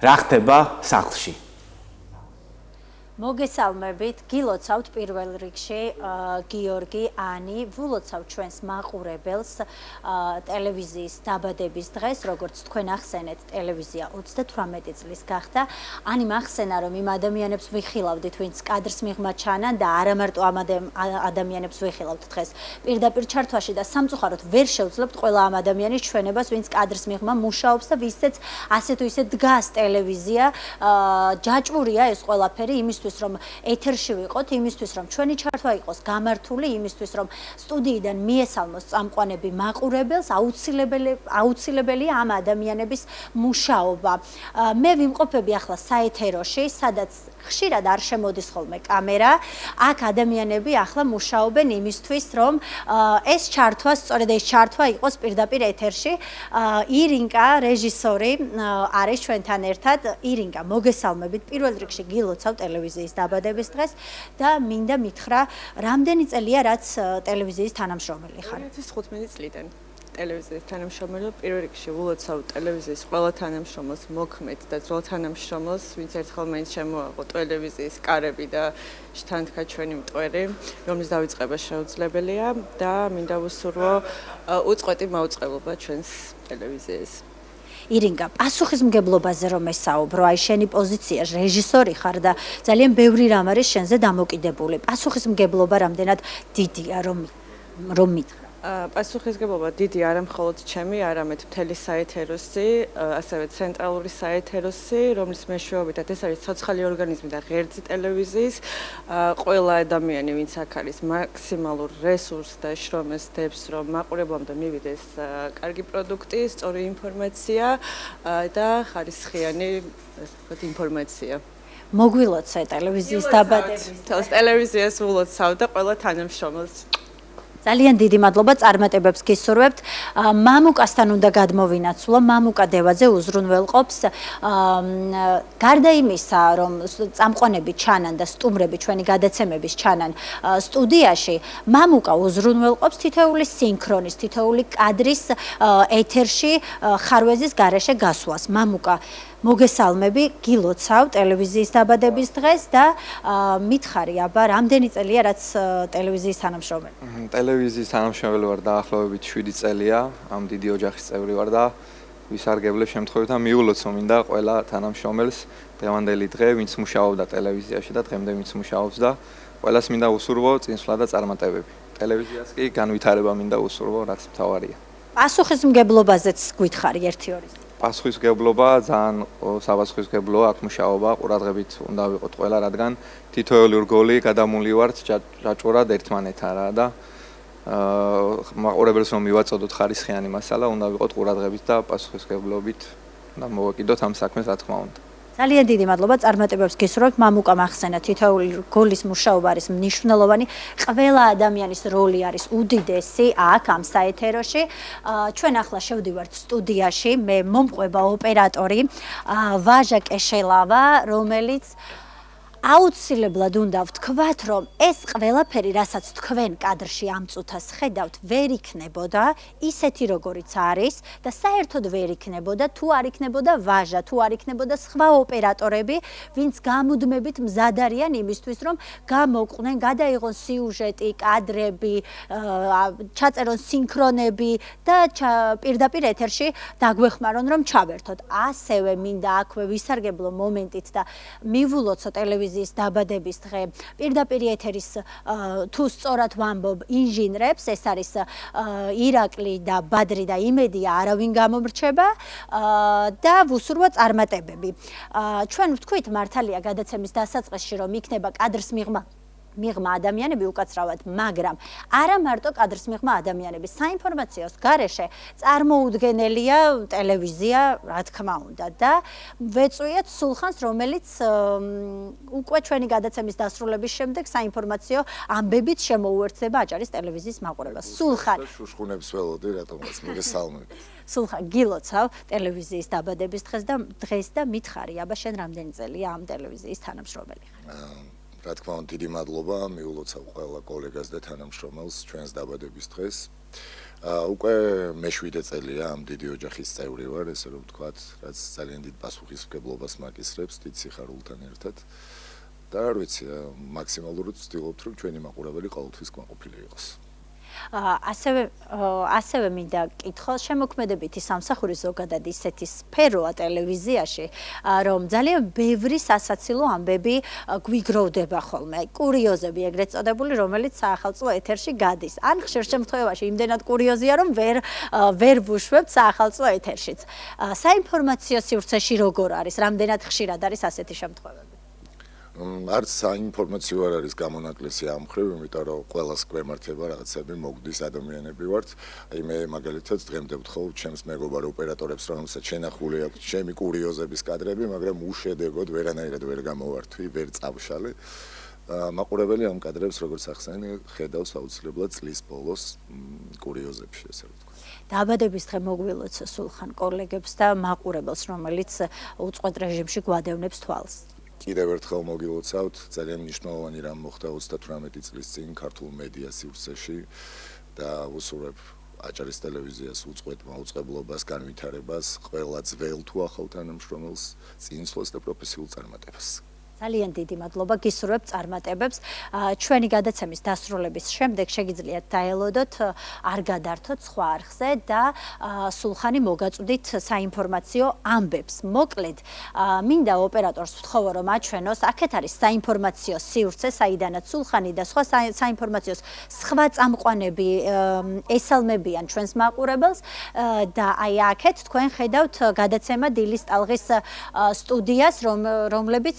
რა ხდება სახლში? მოგესალმებით, გილოცავთ პირველ რიგში გიორგი, ანი, ვილოცავთ ჩვენს მაყურებელს ტელევიზიის დაბადების დღეს, როგორც თქვენ ახსენეთ, ტელევიზია 38 წლის გახდა. ანი მახსენა, რომ იმ ადამიანებს ვიხილავდით, ვინც კადრს მიღმა ჩანან და არა მარტო ამ ადამიანებს ვიხილავთ დღეს პირდაპირ ჩართვაში და სამწუხაროდ ვერ შევძლებთ ყველა ამ ადამიანის ჩვენებას, ვინც კადრს მიღმა მუშაობს და ვისაც ასე თუ ისე დგას ტელევიზია, ჯაჭვურია ეს ყველაფერი იმის რომ ეთერში ვიყოთ, იმისთვის რომ ჩვენი ჩართვა იყოს გამართული, იმისთვის რომ სტუდიიდან მიესალმოს წამყვანები მაყურებელს, აუცილებელია ამ ადამიანების მუშაობა. მე ვიმყოფები ახლა საეთეროში, სადაც ხშირად არ შემოდის ხოლმე კამერა. აქ ადამიანები ახლა მუშაობენ იმისთვის, რომ ეს ჩართვა, სწორედ ეს ჩართვა იყოს პირდაპირ ეთერში. ირინკა, რეჟისორი, არის ჩვენთან ერთად. ირინკა, მოგესალმებით. პირველ რიგში გილოცავ ტელევიზიის დაბადების დღეს და მინდა მითხრა, რამდენი წელია რაც ტელევიზიის თანამშრომელი ხარ? 2015 წლიდან ტელევიზიის თანამშრომელი, პირველ რიგში ვილოცავ ტელევიზიის ყველა თანამშრომელს, მოქმედ და ძველ თანამშრომელს, ვინც ერთხელ მაინც შემოაყო ტელევიზიის კარები და შთანთქა ჩვენი მტვერი, რომლის დავიწყება შეუძლებელია და მინდა ვუსურვო უწყვეტი მაუწყებლობა ჩვენს ტელევიზიას. ირინკა, პასუხისმგებლობაზე რომ ესაუბრო, აი შენი პოზიცია რეჟისორი ხარ და ძალიან ბევრი რამ არის შენზე დამოკიდებული. პასუხისმგებლობა რამდენად დიდია რომ მითხრა? პასუხისმგებლობა დიდი არა მხოლოდ ჩემი, არამედ მთელი საეთეროსი, ასევე ცენტრალური საეთეროსი, რომლის მეშვეობითაც ეს არის ცოცხალი ორგანიზმი და ღერძი ტელევიზიის. ყველა ადამიანი, ვინც აქ არის, მაქსიმალურ რესურსს და შრომას დებს, რომ მაყურებლამდე მივიდეს კარგი პროდუქტი, სწორი ინფორმაცია და ხარისხიანი ინფორმაცია. მოგვილოცე ტელევიზიის დაბადების დღეს ტელევიზიას ვილოცავ და ყველა თანამშრომელს ძალიან დიდი მადლობა წარმატებებს გისურვებთ. მამუკასთან უნდა გადმოვინაცვლო, მამუკა დევაძე უზრუნველყოფს. გარდა იმისა, რომ წამყვანები ჩანან და სტუმრები ჩვენი გადაცემების ჩანან სტუდიაში, მამუკა უზრუნველყოფს თითოეული სინქრონის, თითოეული კადრის ეთერში ხარვეზის გარეშე გასვლას. მამუკა, მოგესალმები, გილოცავ ტელევიზიის დაბადების დღეს და მითხარი, აბა, რამდენი წელია რაც ტელევიზიის თანამშრომელი? ტელევიზიის თანამშრომელი ვარ დაახლოებით 7 წელია, ამ დიდი ოჯახის წევრი ვარ და ვისარგებლებ შემთხვევით მიულოცო მინდა ყველა თანამშრომელს დღევანდელი დღე, ვინც მუშაობდა ტელევიზიაში და დღემდე ვინც მუშაობს და ყველას მინდა უსურვო წინსვლა და წარმატებები. ტელევიზიას კი განვითარება მინდა უსურვო, რაც მთავარია. პასუხისმგებლობაზეც გითხარი 1-2. პასუხისმგებლობა ძალიან საპასუხისმგებლოა, აქ მუშაობა, ყურადღებით უნდა ვიყოთ ყველა, რადგან თითოეული რგოლი გადამული ვართ ჯაჭვურად ერთმანეთთან რა და მაყურებელს რომ მივაწოდოთ ხარისხიანი მასალა, უნდა ვიყოთ ყურადღებით და პასუხისმგებლობით და მოვეკიდოთ ამ საქმეს, რა თქმა უნდა. ძალიან დიდი მადლობა წარმატებებს გისურვებთ. მამუკა მახსენა, თითოეული რგოლის მუშაობა არის მნიშვნელოვანი. ყველა ადამიანის როლი არის უდიდესი აქ ამ საეთეროში. ჩვენ ახლა შევდივართ სტუდიაში. მე მომყვება ოპერატორი ვაჟა კეშელავა, რომელიც აუცილებლად უნდა ვთქვათ, რომ ეს ყველაფერი, რასაც თქვენ კადრში ამ წუთას ხედავთ, ვერ იქნებოდა ისეთი, როგორიც არის და საერთოდ ვერ იქნებოდა, თუ არ იქნებოდა ვაჟა, თუ არ იქნებოდა სხვა ოპერატორები, ვინც გამუდმებით მზად არიან იმისთვის, რომ გამოყვნენ, გადაიღონ სიუჟეტი, კადრები, ჩაწერონ სინქრონები და პირდაპირ ეთერში დაგვეხმარონ, რომ ჩავერთოთ. ასევე მინდა აქვე ვისარგებლო მომენტით და მივულოცო ტელევიზიის დაბადების დღე პირდაპირ ეთერის თუ სწორად ვამბობ ინჟინრებს, ეს არის ირაკლი და ბადრი და იმედია, არავინ გამომრჩება და ვუსურვო წარმატებები. ჩვენ ვთქვით მართალია გადაცემის დასაწყისში, რომ იქნება კადრს მიღმა ადამიანები უკაცრავად, მაგრამ არა მარტო კადრს მიღმა ადამიანები, საინფორმაციოს გარეშე წარმოუდგენელია ტელევიზია, რა თქმა უნდა და ვეწვიეთ სულხანს, რომელიც უკვე ჩვენი გადაცემის დასრულების შემდეგ საინფორმაციო ამბებით შემოუერთდება აჭარის ტელევიზიის მაყურებელს. სულხან შუშხუნებს ველოდი, რატომაც მოგესალმებით. სულხან გილოცავ ტელევიზიის დაბადების დღეს და მითხარი, აბა შენ რამდენი წელია ამ ტელევიზიის თანამშრომელი ხარ? რა თქმა უნდა, დიდი მადლობა, მიულოცავ ყველა კოლეგას და თანამშრომელს ჩვენს დაბადების დღეს. უკვე მე-7 წელია ამ დიდი ოჯახის წევრი ვარ, ესე რომ ვთქვათ, რაც ძალიან დიდ პასუხისმგებლობას მაკისრებს დიდ სიხარულთან ერთად. და არ ვიცი, მაქსიმალურად ვცდილობთ, რომ ჩვენი მაყურებელი ყოველთვის კმაყოფილი იყოს. ასევე მინდა კითხო, შემოქმედებითი სამსახური ზოგადად ისეთი სფეროა ტელევიზიაში, რომ ძალიან ბევრი სასაცილო ამბები გვიგროვდება ხოლმე, კურიოზები ეგრეთ წოდებული, რომელიც საახალწლო ეთერში გადის. ან ხშირ შემთხვევაში იმდენად კურიოზია, რომ ვერ ვუშვებთ საახალწლო ეთერშიც. საინფორმაციო სივრცეში როგორ არის, რამდენად ხშირად არის ასეთი შემთხვევები? არც საინფორმაციო არ არის გამონაკლისი ამ მხრივ, იმიტომ რომ ყველას გვემართება რაღაცები, მოგდის ადამიანები ვართ. აი მე მაგალითად დღემდე ვთხოვ ჩემს მეგობარ ოპერატორებს, რომელსაც შენახული აქვს ჩემი კურიოზების კადრები, მაგრამ უშედეგოდ ვერანაირად ვერ გამოვართვი, ვერ წავშალე. მაყურებელი ამ კადრებს როგორც ახსენე, ხედავს აუცილებლად წლის ბოლოს კურიოზებში, ესე რომ ვთქვა. დაბადების დღე მოგვილოცო სულხან კოლეგებს და მაყურებელს, რომელიც უწყვეტ რეჟიმში გვადევნებს თვალს. კიდევ ერთხელ მოგილოცავთ, ძალიან მნიშვნელოვანი რამ მოხდა 38 წლის წინ ქართულ მედია სივრცეში და ვუსურვებ აჭარის ტელევიზიას უწყვეტ მაუწყებლობას, განვითარებას, ყველა ძველ თუ ახალ თანამშრომელს, წინსვლას და პროფესიულ წარმატებას. ძალიან დიდი მადლობა, გისურვებთ წარმატებებს. ჩვენი გადაცემის დასრულების შემდეგ შეგიძლიათ დაელოდოთ, არ გადართოთ სხვა არხზე და სულხანი მოგაწვდით საინფორმაციო ამბებს. მოკლედ, მინდა ოპერატორს ვთხოვო, რომ აჩვენოს, აქეთ არის საინფორმაციო სივრცე, საიდანაც სულხანი და სხვა საინფორმაციოს სხვა წამყვანები ესალმებიან ჩვენს მაყურებელს და აი აქეთ თქვენ ხედავთ გადაცემა დილის ტალღის სტუდიას, რომლებიც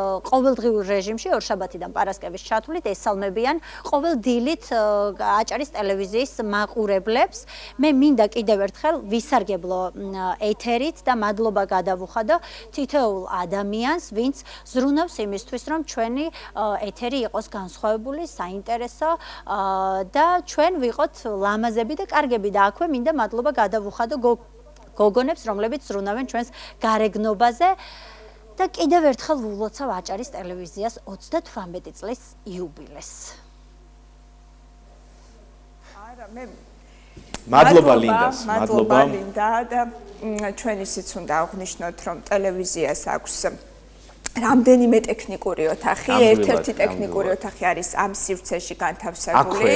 ყოველდღიურ რეჟიმში ორშაბათიდან პარასკევის ჩათვლით ესალმებიან ყოველ დილით აჭარის ტელევიზიის მაყურებლებს. მე მინდა კიდევ ერთხელ ვისარგებლო ეთერით და მადლობა გადავუხადო თითოეულ ადამიანს, ვინც ზრუნავს იმისთვის, რომ ჩვენი ეთერი იყოს განსხვავებული, საინტერესო და ჩვენ ვიყოთ ლამაზები და კარგები და აქვე მინდა მადლობა გადავუხადო გოგონებს, რომლებიც ზრუნავენ ჩვენს გარეგნობაზე. და კიდევ ერთხელ ვულოცავ აჭარის ტელევიზიას 38 წლის იუბილეს. არა, მე მადლობა ლინდას, მადლობა ლინდა და ჩვენ ისიც უნდა აღვნიშნოთ, რომ ტელევიზიას აქვს რამდენიმე ტექნიკური ოთახი, ერთ-ერთი ტექნიკური ოთახი არის ამ სივრცეში განთავსებული.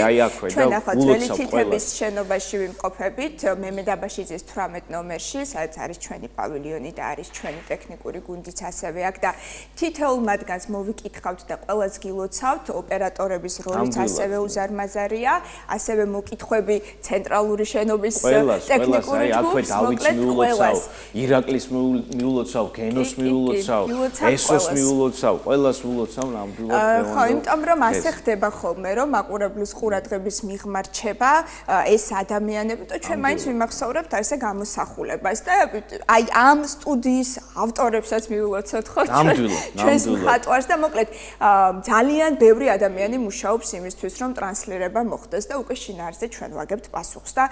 ჩვენ ახლა ძველი თითების შენობაში ვიმყოფებით, მემედაბაშიძის 18 ნომერში, სადაც არის ჩვენი პავილიონი და არის ჩვენი ტექნიკური გუნდიც ასევე აქ და თითოეულ მათგანს მოვიკითხავთ და ყველას გილოცავთ, ოპერატორების როლიც ასევე უზარმაზარია, ასევე მოკითხვები ცენტრალური შენობის ტექნიკური ჯგუფს, მოკლედ ყველას. ირაკლის მიულოცავ, გენოს მიულოცავ, ესოს მიულოცავ, ყველას მიულოცავ ნამდვილად. ხო, იმიტომ რომ ასე ხდება ხოლმე, რომ მაყურებლის ყურადღების მიღმა რჩება ეს ადამიანები და ჩვენ მაინც ვიმახსოვრებთ ესე გამოსახულებას და აი ამ სტუდიის ავტორებსაც მიულოცოთ ხო ჩვენს მხატვარს და მოკლედ ძალიან ბევრი ადამიანი მუშაობს იმისთვის, რომ ტრანსლირება მოხდეს და უკვე შინაარსზე ჩვენ ვაგებთ პასუხს და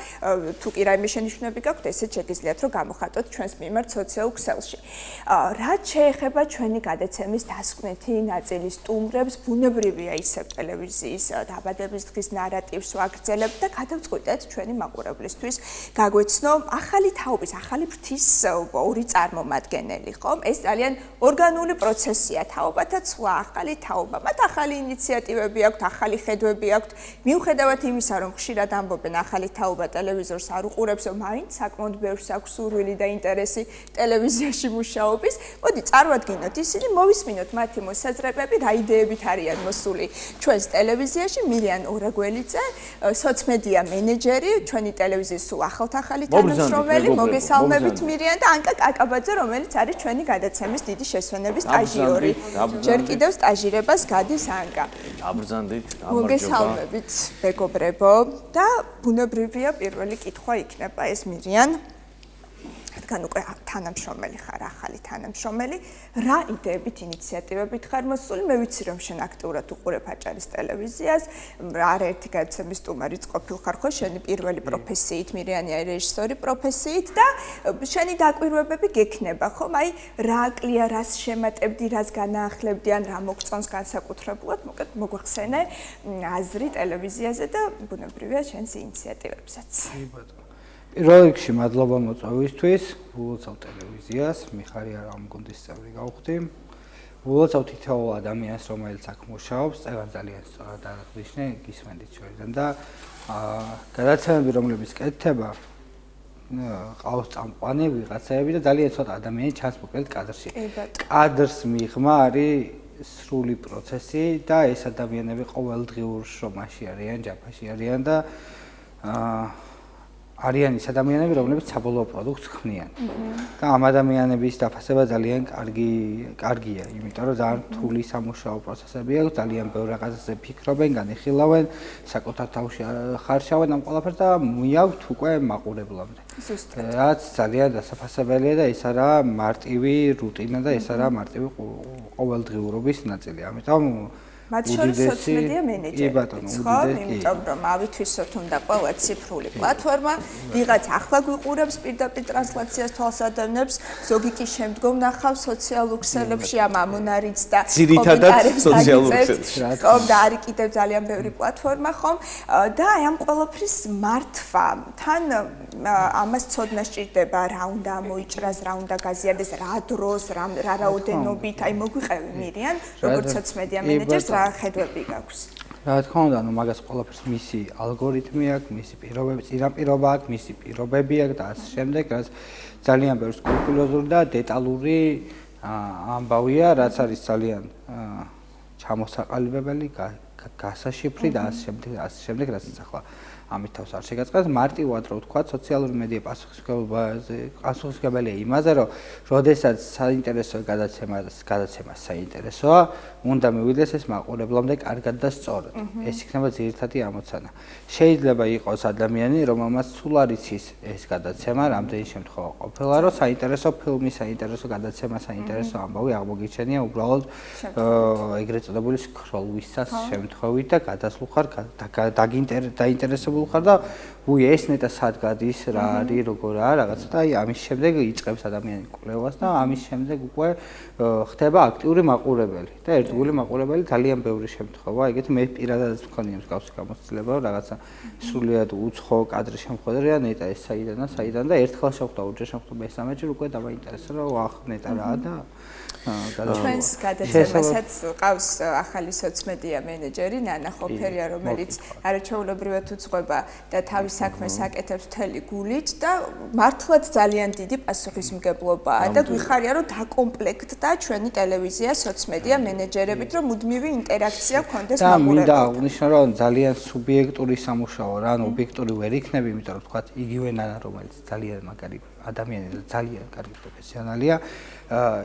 თუ კი რაიმე შენიშვნები გაქვთ, ესეც შეგიძლიათ რომ გამოხატოთ ჩვენს მიმართ სოციალურ ქსელში. რაც შეეხება ჩვენი გადაცემის დასკვნითი ნაწილი სტუმრებს ბუნებრივია ისევ ტელევიზიის დაბადების დღის ნარატივს ვაგრძელებთ და გადავწყვიტეთ ჩვენი მაყურებლისთვის გაგვეცნო ახალი თაობის, ახალი ფრთის ორი წარმომადგენელი, ხომ? ეს ძალიან ორგანული პროცესია, თაობათა ცვლა, ახალი თაობა, მათ ახალი ინიციატივები აქვთ, ახალი ხედვები აქვთ. მიუხედავად იმისა, რომ ხშირად ამბობენ ახალი თაობა ტელევიზორს არ უყურებს, მაინც საკმაოდ ბევრს აქვს სურვილი და ინტერესი ტელევიზიაში მუშაობის. მოდი წარვადგინოთ ისინი, მოვისმინოთ მათი მოსაზრებები, რა იდეებით არიან მოსული ჩვენს ტელევიზიაში. მირიან ორაგველიძე, სოციმედია მენეჯერი, ჩვენი ტელევიზიის სულ ახალ-ახალი თანამშრომელი, მოგესალმებით მირიან და ანკა კაკაბაძე, რომელიც არის ჩვენი გადაცემის დიდი შესვენების სტაჟიორი. ჯერ კიდევ სტაჟირებას გადის ანკა. დაბრძანდით, მოგესალმებით, მეგობრებო და ბუნებრივია პირველი კითხვა იქნება ეს მირიან. რადგან უკვე თანამშრომელი ხარ, ახალი თანამშრომელი, რა იდეებით, ინიციატივებით ხარ მოსული? მე ვიცი, რომ შენ აქტიურად უყურებ აჭარის ტელევიზიას, არაერთი გადაცემის სტუმარიც ყოფილ ხარ, ხო, შენი პირველი პროფესიით, მირიანი არის რეჟისორი პროფესიით და შენი დაკვირვებები გექნება, ხომ? აი, რა აკლია, რას შემატებდი, რას განაახლებდი, ან რა მოგწონს განსაკუთრებულად, მოგვახსენე აზრი ტელევიზიაზე და ბუნებრივია შენს ინიციატივებსაც. პირველ რიგში მადლობა მოწვევისთვის, ულოცავ ტელევიზიას, მიხარია რომ გუნდის წევრი გავხდი. ულოცავ თითოეულ ადამიანს, რომელიც აქ მუშაობს, წევა ძალიან სწორად აღნიშნე, გისმენდით შორიდან და გადაცემები, რომლებიც კეთდება, ყავს წამყვანი ვიღაცები და ძალიან ცოტა ადამიანი ჩანს მოკლედ კადრში. კადრს მიღმა არის სრული პროცესი და ეს ადამიანები ყოველდღიურ შრომაში არიან, ჯაფაში არიან და არიან ის ადამიანები, რომლებიც საბოლოო პროდუქტს ქმნიან. და ამ ადამიანების დაფასება ძალიან კარგია, იმიტომ რომ ძალიან რთული სამუშაო პროცესები აქვს, ძალიან ბევრ რაღაცაზე ფიქრობენ, განიხილავენ, საკუთარ თავში ხარშავენ ამ ყველაფერს და მიაქვთ უკვე მაყურებლამდე. რაც ძალიან დასაფასებელია და ეს არა მარტივი რუტინა და ეს არა მარტივი ყოველდღიურობის ნაწილი. ამიტომ მათ შორის სოციმედია მენეჯერი, ხო? იმიტომ რომ ავითვისოთ უნდა ყველა ციფრული პლატფორმა, ვიღაც ახლა გვიყურებს პირდაპირ ტრანსლაციას თვალსადევნებს, ზოგი კი შემდგომ ნახავს სოციალურ ქსელებში ამ ამონარიც და კომენტარებს აგიწევთ. ხომ და არის კიდევ ძალიან ბევრი პლატფორმა, ხომ? და აი ამ ყველაფრის მართვა, თან ამას ცოდნა სჭირდება, რა უნდა მოიჭრას, რა უნდა გაზიარდეს, რა დროს, რა რაოდენობით, აი მოგვიყევი მირიან, როგორც სოციმედია მენეჯერს ხედვები გაქვს. რა თქმა უნდა, ნუ მაგას ყველაფერს მისი ალგორითმი აქვს, მისი პირობები, წინაპირობა აქვს, მისი პირობები აქვს და ასე შემდეგ, რაც ძალიან ბევრი სკრუპულოზური და დეტალური ამბავია, რაც არის ძალიან ჩამოსაყალიბებელი, გასაშიფრი და ასე შემდეგ, რასაც ახლა ამით თავს არ შეგაწყდეს. მარტივად რო ვთქვა, სოციალური მედია პასუხისმგებელია იმაზე, რომ როდესაც საინტერესო გადაცემა საინტერესოა, უნდა მივიდეს ეს მაყურებლამდე კარგად და სწორად. ეს იქნება ძირითადი ამოცანა. შეიძლება იყოს ადამიანი, რომელმაც სულ არ იცის ეს გადაცემა, რამდენი შემთხვევა ყოფილა, რომ საინტერესო ფილმი, საინტერესო გადაცემა, საინტერესო ამბავი აღმოგიჩენია უბრალოდ ეგრეთ წოდებული სკროლვისას შემთხვევით და გადასულ ხარ დაინტერესებული ხარ და უი ეს ნეტა სად გადის, რა არის, როგორაა, რაღაცა და აი ამის შემდეგ იწყებს ადამიანი კვლევას და ამის შემდეგ უკვე ხდება აქტიური მაყურებელი და ერთგული მაყურებელი ძალიან ბევრი შემთხვევა, ეგეთი მე პირადადაც მქონია მსგავსი გამოცდილება, რაღაცა სრულიად უცხო კადრი შემოხვედრია ნეტა ეს საიდან და ერთხელ შეხვდა, ორჯერ შეხვდა, მესამეჯერ უკვე დავაინტერესა რომ ვახ ნეტა რა და ჩვენს გადაცემასაც ყავს ახალი სოციმედია მენეჯერი ნანა ხოფერია, რომელიც არაჩვეულებრივად უძღვება და თავის საქმეს აკეთებს მთელი გულით და მართლაც ძალიან დიდი პასუხისმგებლობაა და გვიხარია რომ დაკომპლექტდა ჩვენი ტელევიზია სოციმედია მენეჯერებით, რომ მუდმივი ინტერაქცია გქონდეს მაყურებელთან. და მინდა აღნიშნო რომ ძალიან სუბიექტური სამუშაო რა, ანუ ობიექტური ვერ იქნება, იმიტომ რომ თქვა იგივე ნანა, რომელიც ძალიან მაგარი ადამიანი და ძალიან კარგი პროფესიონალია,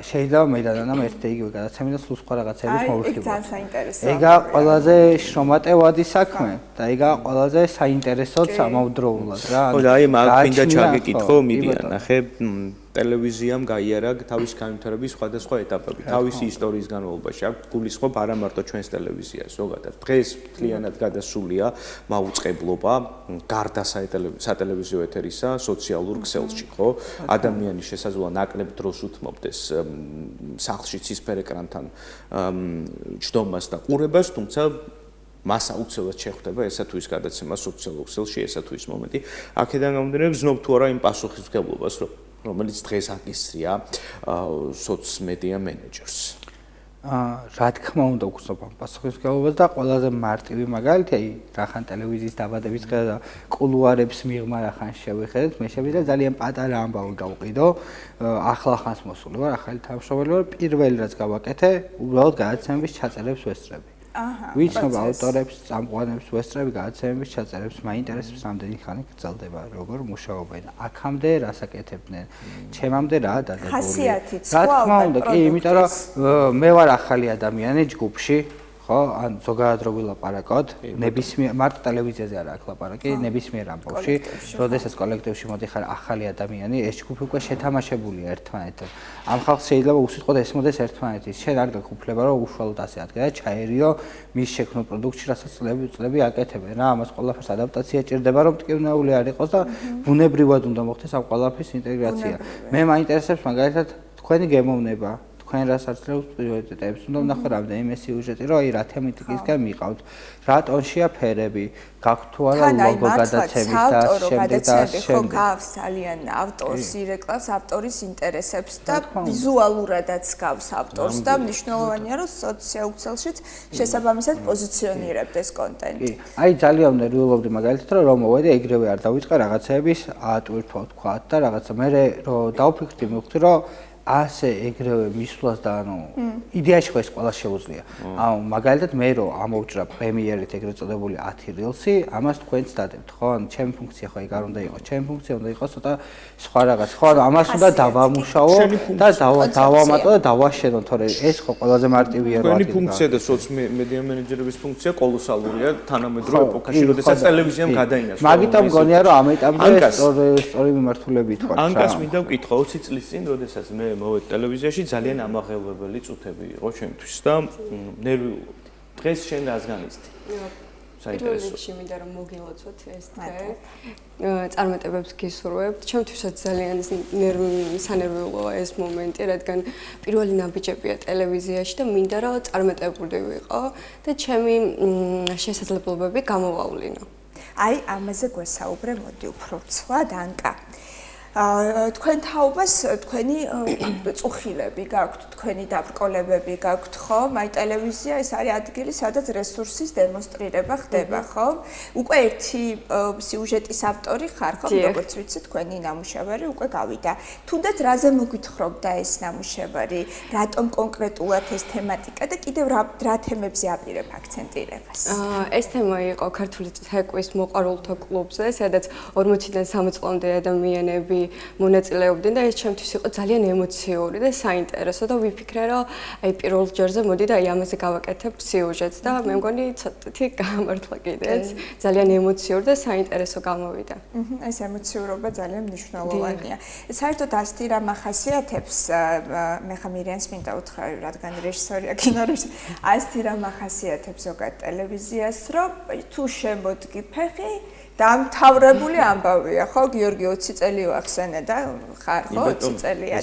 შეიძლება მე და ნანამ ერთ იგივე გადაცემი და სულ სხვა რაღაცების მოვიხიბოთ. ძალიან საინტერესოა. ეგა ყველაზე შრომატევადი საქმე და ეგა ყველაზე საინტერესოც ამავდროულად რა. ხო და აი მაგ მინდა ჩაგეკითხო მიდიან, ნახე ტელევიზიამ გაიარა თავის განვითარების სხვადასხვა ეტაპები. თავისი ისტორიის განმავლობაში აქვს გულისხმობ არა მარტო ჩვენს ტელევიზიას, ზოგადად. დღეს მთლიანად გადასულია მაუწყებლობა გარდა სატელევიზიო ეთერისა სოციალურ ქსელში, ხო? ადამიანი შესაძლოა ნაკლებ დროს უთმობდეს სახლში ცისფერ ეკრანთან ჯდომას და ყურებას, თუმცა მას აუცილებლად შეხვდება ესა თუ ის გადაცემა სოციალურ ქსელში, ესა თუ ის მომენტი. აქედან გამომდინარე გზნობ თუ არა იმ პასუხისმგებლობას, რომელიც დღეს აკისრია სოციმედია მენეჯერს. რა თქმა უნდა უგზნობ ამ პასუხისმგებლობას და ყველაზე მარტივი მაგალითი, აი რახან ტელევიზიის დაბადების დღე და კულუარებს მიღმა რახან შევიხედეთ, მე შევიდა ძალიან პატარა ამბავი გავყიდო. ახლა ხანს მოსული ვარ, ახალი თანამშრომელი ვარ, პირველი რაც გავაკეთე, უბრალოდ გადაცემების ჩაწერებს ვესწრები. ვიცნობ ავტორებს, წამყვანებს, ვესწრები გადაცემების ჩაწერებს, მაინტერესებს რამდენი ხანი გრძელდება, როგორ მუშაობენ, აქამდე რას აკეთებდნენ, ჩემამდე რა დადებულია. ხასიათით რა თქმა უნდა, კი, იმიტომ რომ მე ვარ ახალი ადამიანი ჯგუფში, ხო, ან ზოგადად რო ვილაპარაკოთ, ნებისმიერ მარტო ტელევიზიაზე არა აქ ლაპარაკი, ნებისმიერ ამბავში, როდესაც კოლექტივში მოდიხარ ახალი ადამიანი, ეს ჯგუფი უკვე შეთამაშებულია ერთმანეთთან. ამ ხალხს შეიძლება უსიტყვოდ ესმოდეს ერთმანეთის. შენ არ გაქვს უფლება რომ უშუალოდ ასე ადგა და ჩაერიო მის შექმნილ პროდუქტში, რასაც წლები აკეთებენ. რა, ამას ყველაფერს ადაპტაცია ჭირდება, რომ მტკივნეული არ იყოს და ბუნებრივად უნდა მოხდეს ამ ყველაფრის ინტეგრაცია. მე მაინტერესებს მაგალითად თქვენი გემოვნება. თქვენ რას არცლებს პრიორიტეტებს უნდა ვნახო რამდენიმე სიუჟეტი რომ აი რა თემატიკისგან მიყავთ რა ტონშია ფერები გაქვთ თუ არა ლოგო გადაცემის და შემდეგ გავს ძალიან ავტორს ირეკლავს ავტორის ინტერესებს და ვიზუალურადაც გავს ავტორს და მნიშვნელოვანია რომ სოციალურ ქსელშიც შესაბამისად პოზიციონირებდეს კონტენტი. აი ძალიან ნერვიულობდი მაგალითად რომ მოვედი ეგრევე არ დავიწყე რაღაცეების ატვირთვა თქვა და რაღაცა მე რომ დავფიქრდი მივხვდი რომ ასე ეგრევე მისვლას და ანუ იდეაში ხო ეს ყველა შეუძლია. ანუ მაგალითად მე რომ ამოვჭრა პრემიერით ეგრეთ წოდებული 10 რილსი, ამას თქვენც დადებთ, ხო? ანუ ჩემი ფუნქცია ხო ეგ არ უნდა იყოს. ჩემი ფუნქცია უნდა იყოს ცოტა სხვა რაღაც. ხო, ანუ ამას უნდა დავამუშაო და დავამატო და დავაშენო, თორე ეს ხო ყველაზე მარტივია რა. თქვენი ფუნქცია და სოციმედია მენეჯერების ფუნქცია კოლოსალურია თანამედროვე ეპოქაში, როდესაც ტელევიზიამ გადაინაცვლა. მაგიტომ მგონია რომ ამ ეტაპზე სწორი მიმართულებით ვარ. ანკას მინდა ვკითხო 20 წლის წინ, როდესაც მე მოვედი ტელევიზიაში ძალიან ამაღელვებელი წუთები იყო ჩემთვის და ნერვიულობდი. დღეს შენ რას განიცდი? საინტერესო. პირველში მინდა რომ მოგილოცოთ ეს დღე. წარმატებებს გისურვებთ. ჩემთვისაც ძალიან სანერვიულოა ეს მომენტი, რადგან პირველი ნაბიჯებია ტელევიზიაში და მინდა რომ წარმატებული ვიყო და ჩემი შესაძლებლობები გამოვავლინო. აი, ამაზე გვესაუბრე, მოდი უფრო ცვლად, ანკა. თქვენ თაობას თქვენი წუხილები გაქვთ, თქვენი დაბრკოლებები გაქვთ, ხო? აი ტელევიზია ეს არის ადგილი, სადაც რესურსის დემონსტრირება ხდება, ხო? უკვე ერთი სიუჟეტის ავტორი ხარ, ხო? როგორც ვიცი, თქვენი ნამუშევარი უკვე გავიდა. თუნდაც რაზე მოგვითხრობდა ეს ნამუშევარი? რატომ კონკრეტულად ეს თემატიკა და კიდევ რა თემებზე აპირებ აქცენტირებას? ეს თემა იყო ქართული ცეკვის მოყვარულთა კლუბზე, სადაც 40-დან 60 წლამდე ადამიანები მონაწილეობდნენ და ეს ჩემთვის იყო ძალიან ემოციური და საინტერესო და ვიფიქრე რომ აი პირველ ჯერზე მოდი და აი ამაზე გავაკეთებ სიუჟეტს და მე მგონი ცოტათი გამართლა კიდეც ძალიან ემოციური და საინტერესო გამოვიდა. ეს ემოციურობა ძალიან მნიშვნელოვანია. საერთოდ ასეთი რამ ახასიათებს მე ხა მირიანს მინდა უთხრა რადგან რეჟისორია კინორეჟისორი ასეთი რამ ახასიათებს ზოგადად ტელევიზიას რომ თუ შემოდგი ფეხი დამთავრებული ამბავია, ხო? გიორგი 20 წელი ვახსენე და ხარ ხო 20 წელია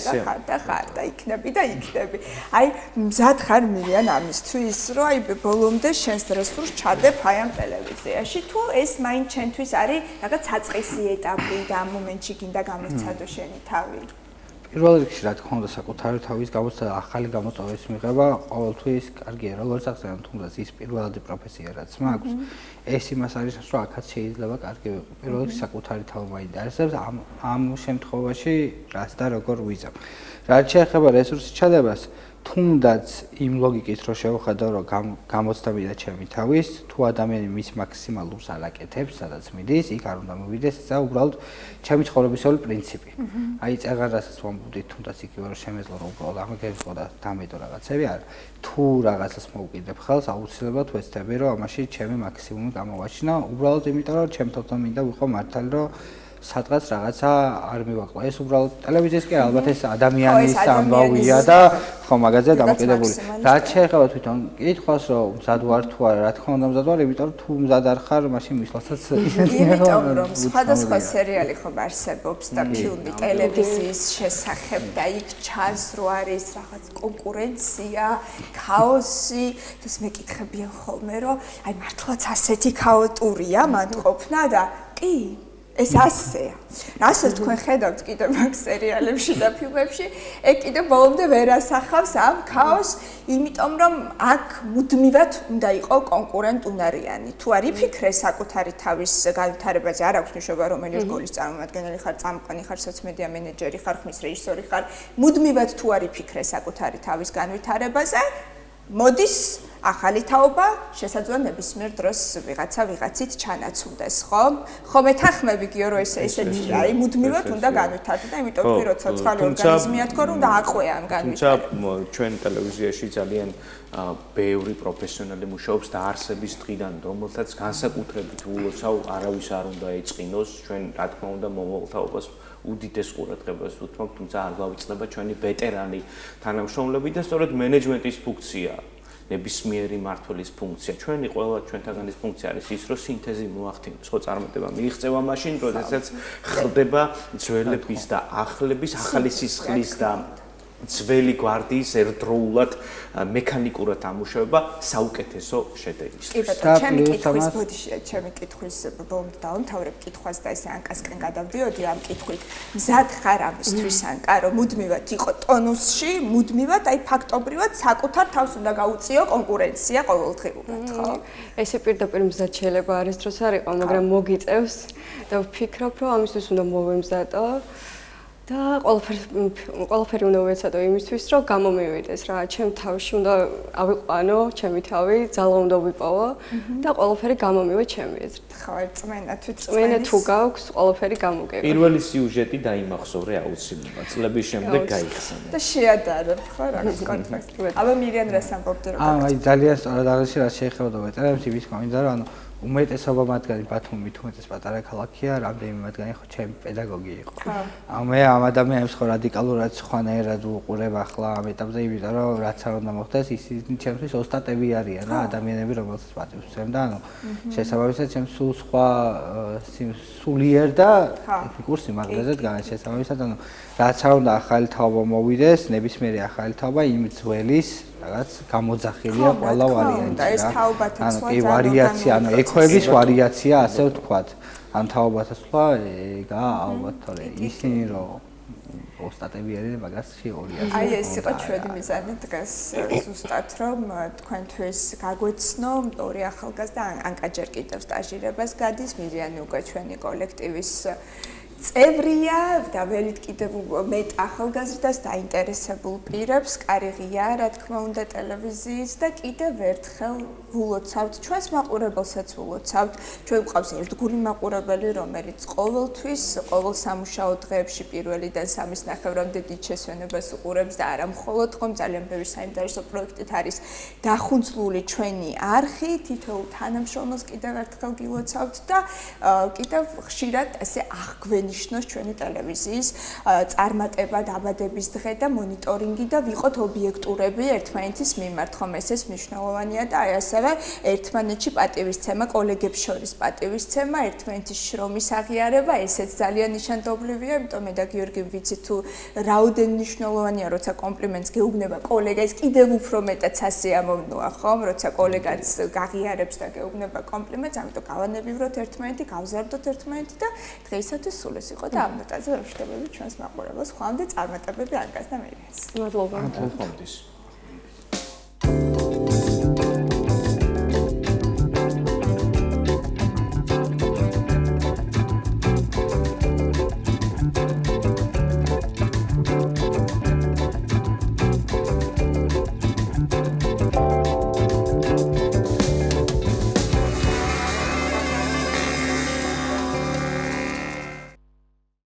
და ხარ და იქნები და იქნები. აი, მზად ხარ მირიან ამისთვის, რომ აი ბოლომდე შენს რესურსს ჩადებ აი ამ ტელევიზიაში, თუ ეს მაინც ჩვენთვის არის რაღაც საწყისი ეტაპი და ამ მომენტში გინდა გამოცადო შენი თავი. პირველ რიგში რა თქმა უნდა საკუთარი თავის გამოცდა ახალი გამოწვევის მიღება ყოველთვის კარგია როგორც ახსენე თუნდაც ის პირველადი პროფესია რაც მაქვს ეს იმას არის რომ აქაც შეიძლება კარგი ვიყო პირველ რიგში საკუთარი თავი მაინტერესებს ამ შემთხვევაში რას და როგორ ვიზამ რაც შეეხება რესურსის ჩადებას თუნდაც იმ ლოგიკით რომ შევხედავ რომ გამოცდა მინდა ჩემი თავის თუ ადამიანი მის მაქსიმალურს არ აკეთებს სადაც მიდის იქ არ უნდა მოვიდეს ესა უბრალოდ ჩემი ცხოვრებისეული პრინციპი აი წეღარ რასაც ვამბობდი თუნდაც იგივე რომ შემეძლო რომ უბრალოდ ამაგერიყო და დამედო რაღაცები არა თუ რაღაცას მოვუკიდებ ხელს აუცილებლად ვეცდები რომ ამაში ჩემი მაქსიმუმი გამოვაჩინა უბრალოდ იმიტომ რომ ჩემ თვითონ მინდა ვიყო მართალი რომ სადღაც რაღაცა არ მივაკლა. ეს უბრალოდ ტელევიზიის კი ალბათ ეს ადამიანის ამბავია და ხო მაგაზე დამოკიდებული. რაც შეეხება თვითონ კითხვას, რომ მზად ვარ თუ არა, რა თქმა უნდა მზად ვარ, იმიტომ რომ თუ მზად არ ხარ, მაშინ მისვლასაც იმიტომ რომ სხვადასხვა სერიალი ხო არსებობს და ფილმი ტელევიზიის შესახებ და იქ ჩანს რომ არის რაღაც კონკურენცია, ქაოსი, ეს მეკითხებიან ხოლმე რომ აი მართლაც ასეთი ქაოტურია მან ყოფნა და კი ეს ასეა. რასაც თქვენ ხედავთ კიდევ მაგ სერიალებში და ფილმებში, ეგ კიდევ ბოლომდე ვერ ასახავს ამ ქაოსს, იმიტომ რომ აქ მუდმივად უნდა იყო კონკურენტუნარიანი. თუ არ იფიქრე საკუთარი თავის განვითარებაზე, არ აქვს მნიშვნელობა რომელი სკოლის წარმომადგენელი ხარ, წამყვანი ხარ, სოციმედია მენეჯერი ხარ, ხმის რეჟისორი ხარ, მუდმივად თუ არ იფიქრე საკუთარი თავის განვითარებაზე, მოდის ახალი თაობა, შესაძლოა ნებისმიერ დროს ვიღაცით ჩანაცვლდეს, ხო? ხო მეთანხმები გიო რომ ესეთი აი მუდმივად უნდა განვითარდე და იმიტომ რომ როცა ცოცხალი ორგანიზმია თქო რომ დააყვე ამ განვითარებას. თუმცა ჩვენ ტელევიზიაში ძალიან ბევრი პროფესიონალი მუშაობს და არსების დღიდან, რომელთაც განსაკუთრებით ულოცავ არავის არ უნდა ეწყინოს, ჩვენ რა თქმა უნდა მომავალ თაობას უდიდეს ყურადღებას უთმობთ, თუმცა არ გავიწყდება ჩვენი ვეტერანი თანამშრომლები და სწორედ მენეჯმენტის ფუნქცია ნებისმიერი მმართველის ფუნქცია. ჩვენი ყველა ჩვენთაგანის ფუნქცია არის ის, რომ სინთეზი მოახდინოს, ხო წარმატება მიიღწევა მაშინ, როდესაც ხდება ძველების და ახლების, ახალი სისხლის და ძველი გვარდიის ერთდროულად მექანიკურად ამუშავება საუკეთესო შედეგის. კი ბატონო, ჩემი კითხვის ბოდიშია, ჩემი კითხვის ბოლომდე დავამთავრებ კითხვას და ესე ანკასკენ გადავდიოდი ამ კითხვით. მზად ხარ ამისთვის ანკა, რომ მუდმივად იყო ტონუსში, მუდმივად აი ფაქტობრივად საკუთარ თავს უნდა გაუწიო კონკურენცია ყოველდღიურად, ხო? ესე პირდაპირ მზად შეიძლება არის დროს არ იყო, მაგრამ მოგიწევს და ვფიქრობ, რომ ამისთვის უნდა მოვემზადო. და ყველაფერი უნდა ვეცადო იმისთვის, რომ გამომივიდეს რა, ჩემ თავში უნდა ავიყვანო, ჩემი თავი, ძალა უნდა ვიპოვო და ყველაფერი გამომივა ჩემი ეზრით. ხო, წმენა თუ გაქვს, ყველაფერი გამოგება. პირველი სიუჟეტი დაიმახსოვრე აუცილებლად, წლების შემდეგ გაიხსენე. და შეადარებ, ხო, რაღაც კონტექსტი. აბა მირიან რას ამბობდი რომ აი ძალიან სწორად აღნიშნე რა შეეხება ვეტერანებს, იმის გამინდა რომ ანუ უმეტესობა მათგანი ბათუმი თუმცა პატარა ქალაქია, რამდენიმე მათგანი ხო ჩემი პედაგოგი იყო. მე ამ ადამიანებს ხო რადიკალურად სხვანაირად ვუყურებ ახლა ამ ეტაპზე, იმიტომ რომ რაც არ უნდა მოხდეს, ისინი ჩემთვის ოსტატები არიან რა, ადამიანები, რომელსაც პატივს ვცემ და ანუ შესაბამისად ჩემს სულ სხვა სულიერ და ტექნიკურ სიმაღლეზე დგას შესაბამისად, ანუ რაც არ უნდა ახალი თაობა მოვიდეს, ნებისმიერი ახალი თაობა იმ ძველის რაღაც გამოძახილია ყველა ვარიანტი და ეს თაობათა სვლა კი ვარიაცია, ანუ ექოების ვარიაცია, ასე ვთქვათ. ან თაობათა სვლა ეგა ალბათ თორე ისინი რომ ოსტატები არიან მაგას შეორია. აი ეს იყო ჩვენი მიზანი დღეს ზუსტად რომ თქვენთვის გაგვეცნო ორი ახალგაზრდა ანკა ჯერ კიდევ სტაჟირებას გადის, მირიანი უკვე ჩვენი კოლექტივის წევრია და ველით კიდევ მეტ ახალგაზრდას დაინტერესებულ პირებს კარიღია, რა თქმა უნდა ტელევიზიის და კიდევ ერთხელ ვულოცავთ ჩვენს მაყურებელსაც ვულოცავთ. ჩვენ გვყავს ერთგული მაყურებელი, რომელიც ყოველთვის, ყოველ სამუშაო დღეებში პირველიდან სამის ნახევრამდე დიდ შესვენებას უყურებს და არა მხოლოდ ხომ ძალიან ბევრი საინტერესო პროექტით არის დახუნცლული ჩვენი არხი, თითოეულ თანამშრომელს კიდევ ერთხელ გილოცავთ და კიდევ ხშირად ასე აღგვენიშნოს ჩვენი ტელევიზიის წარმატება, დაბადების დღე და მონიტორინგი და ვიყოთ ობიექტურები ერთმანეთის მიმართ, ხომ ესეც მნიშვნელოვანია და აი ასევე ერთმანეთში პატივისცემა, კოლეგებს შორის პატივისცემა, ერთმანეთის შრომის აღიარება, ესეც ძალიან ნიშანდობლივია, იმიტომ მე და გიორგი ვიცით თუ რაოდენ მნიშვნელოვანია, როცა კომპლიმენტს გეუბნება კოლეგა, ეს კიდევ უფრო მეტად სასიამოვნოა, ხომ? როცა კოლეგაც გაღიარებს და გეუბნება კომპლიმენტს, ამიტომ გავანებივროთ ერთმანეთი, გავზარდოთ ერთმანეთი და დღეისათვის სულ ეს იყო და ამ ნოტაზე ვშთებები ჩვენს მაყურებელს, ხვამდე წარმატებები ანკას და მირიანს. მადლობა. ხომდის.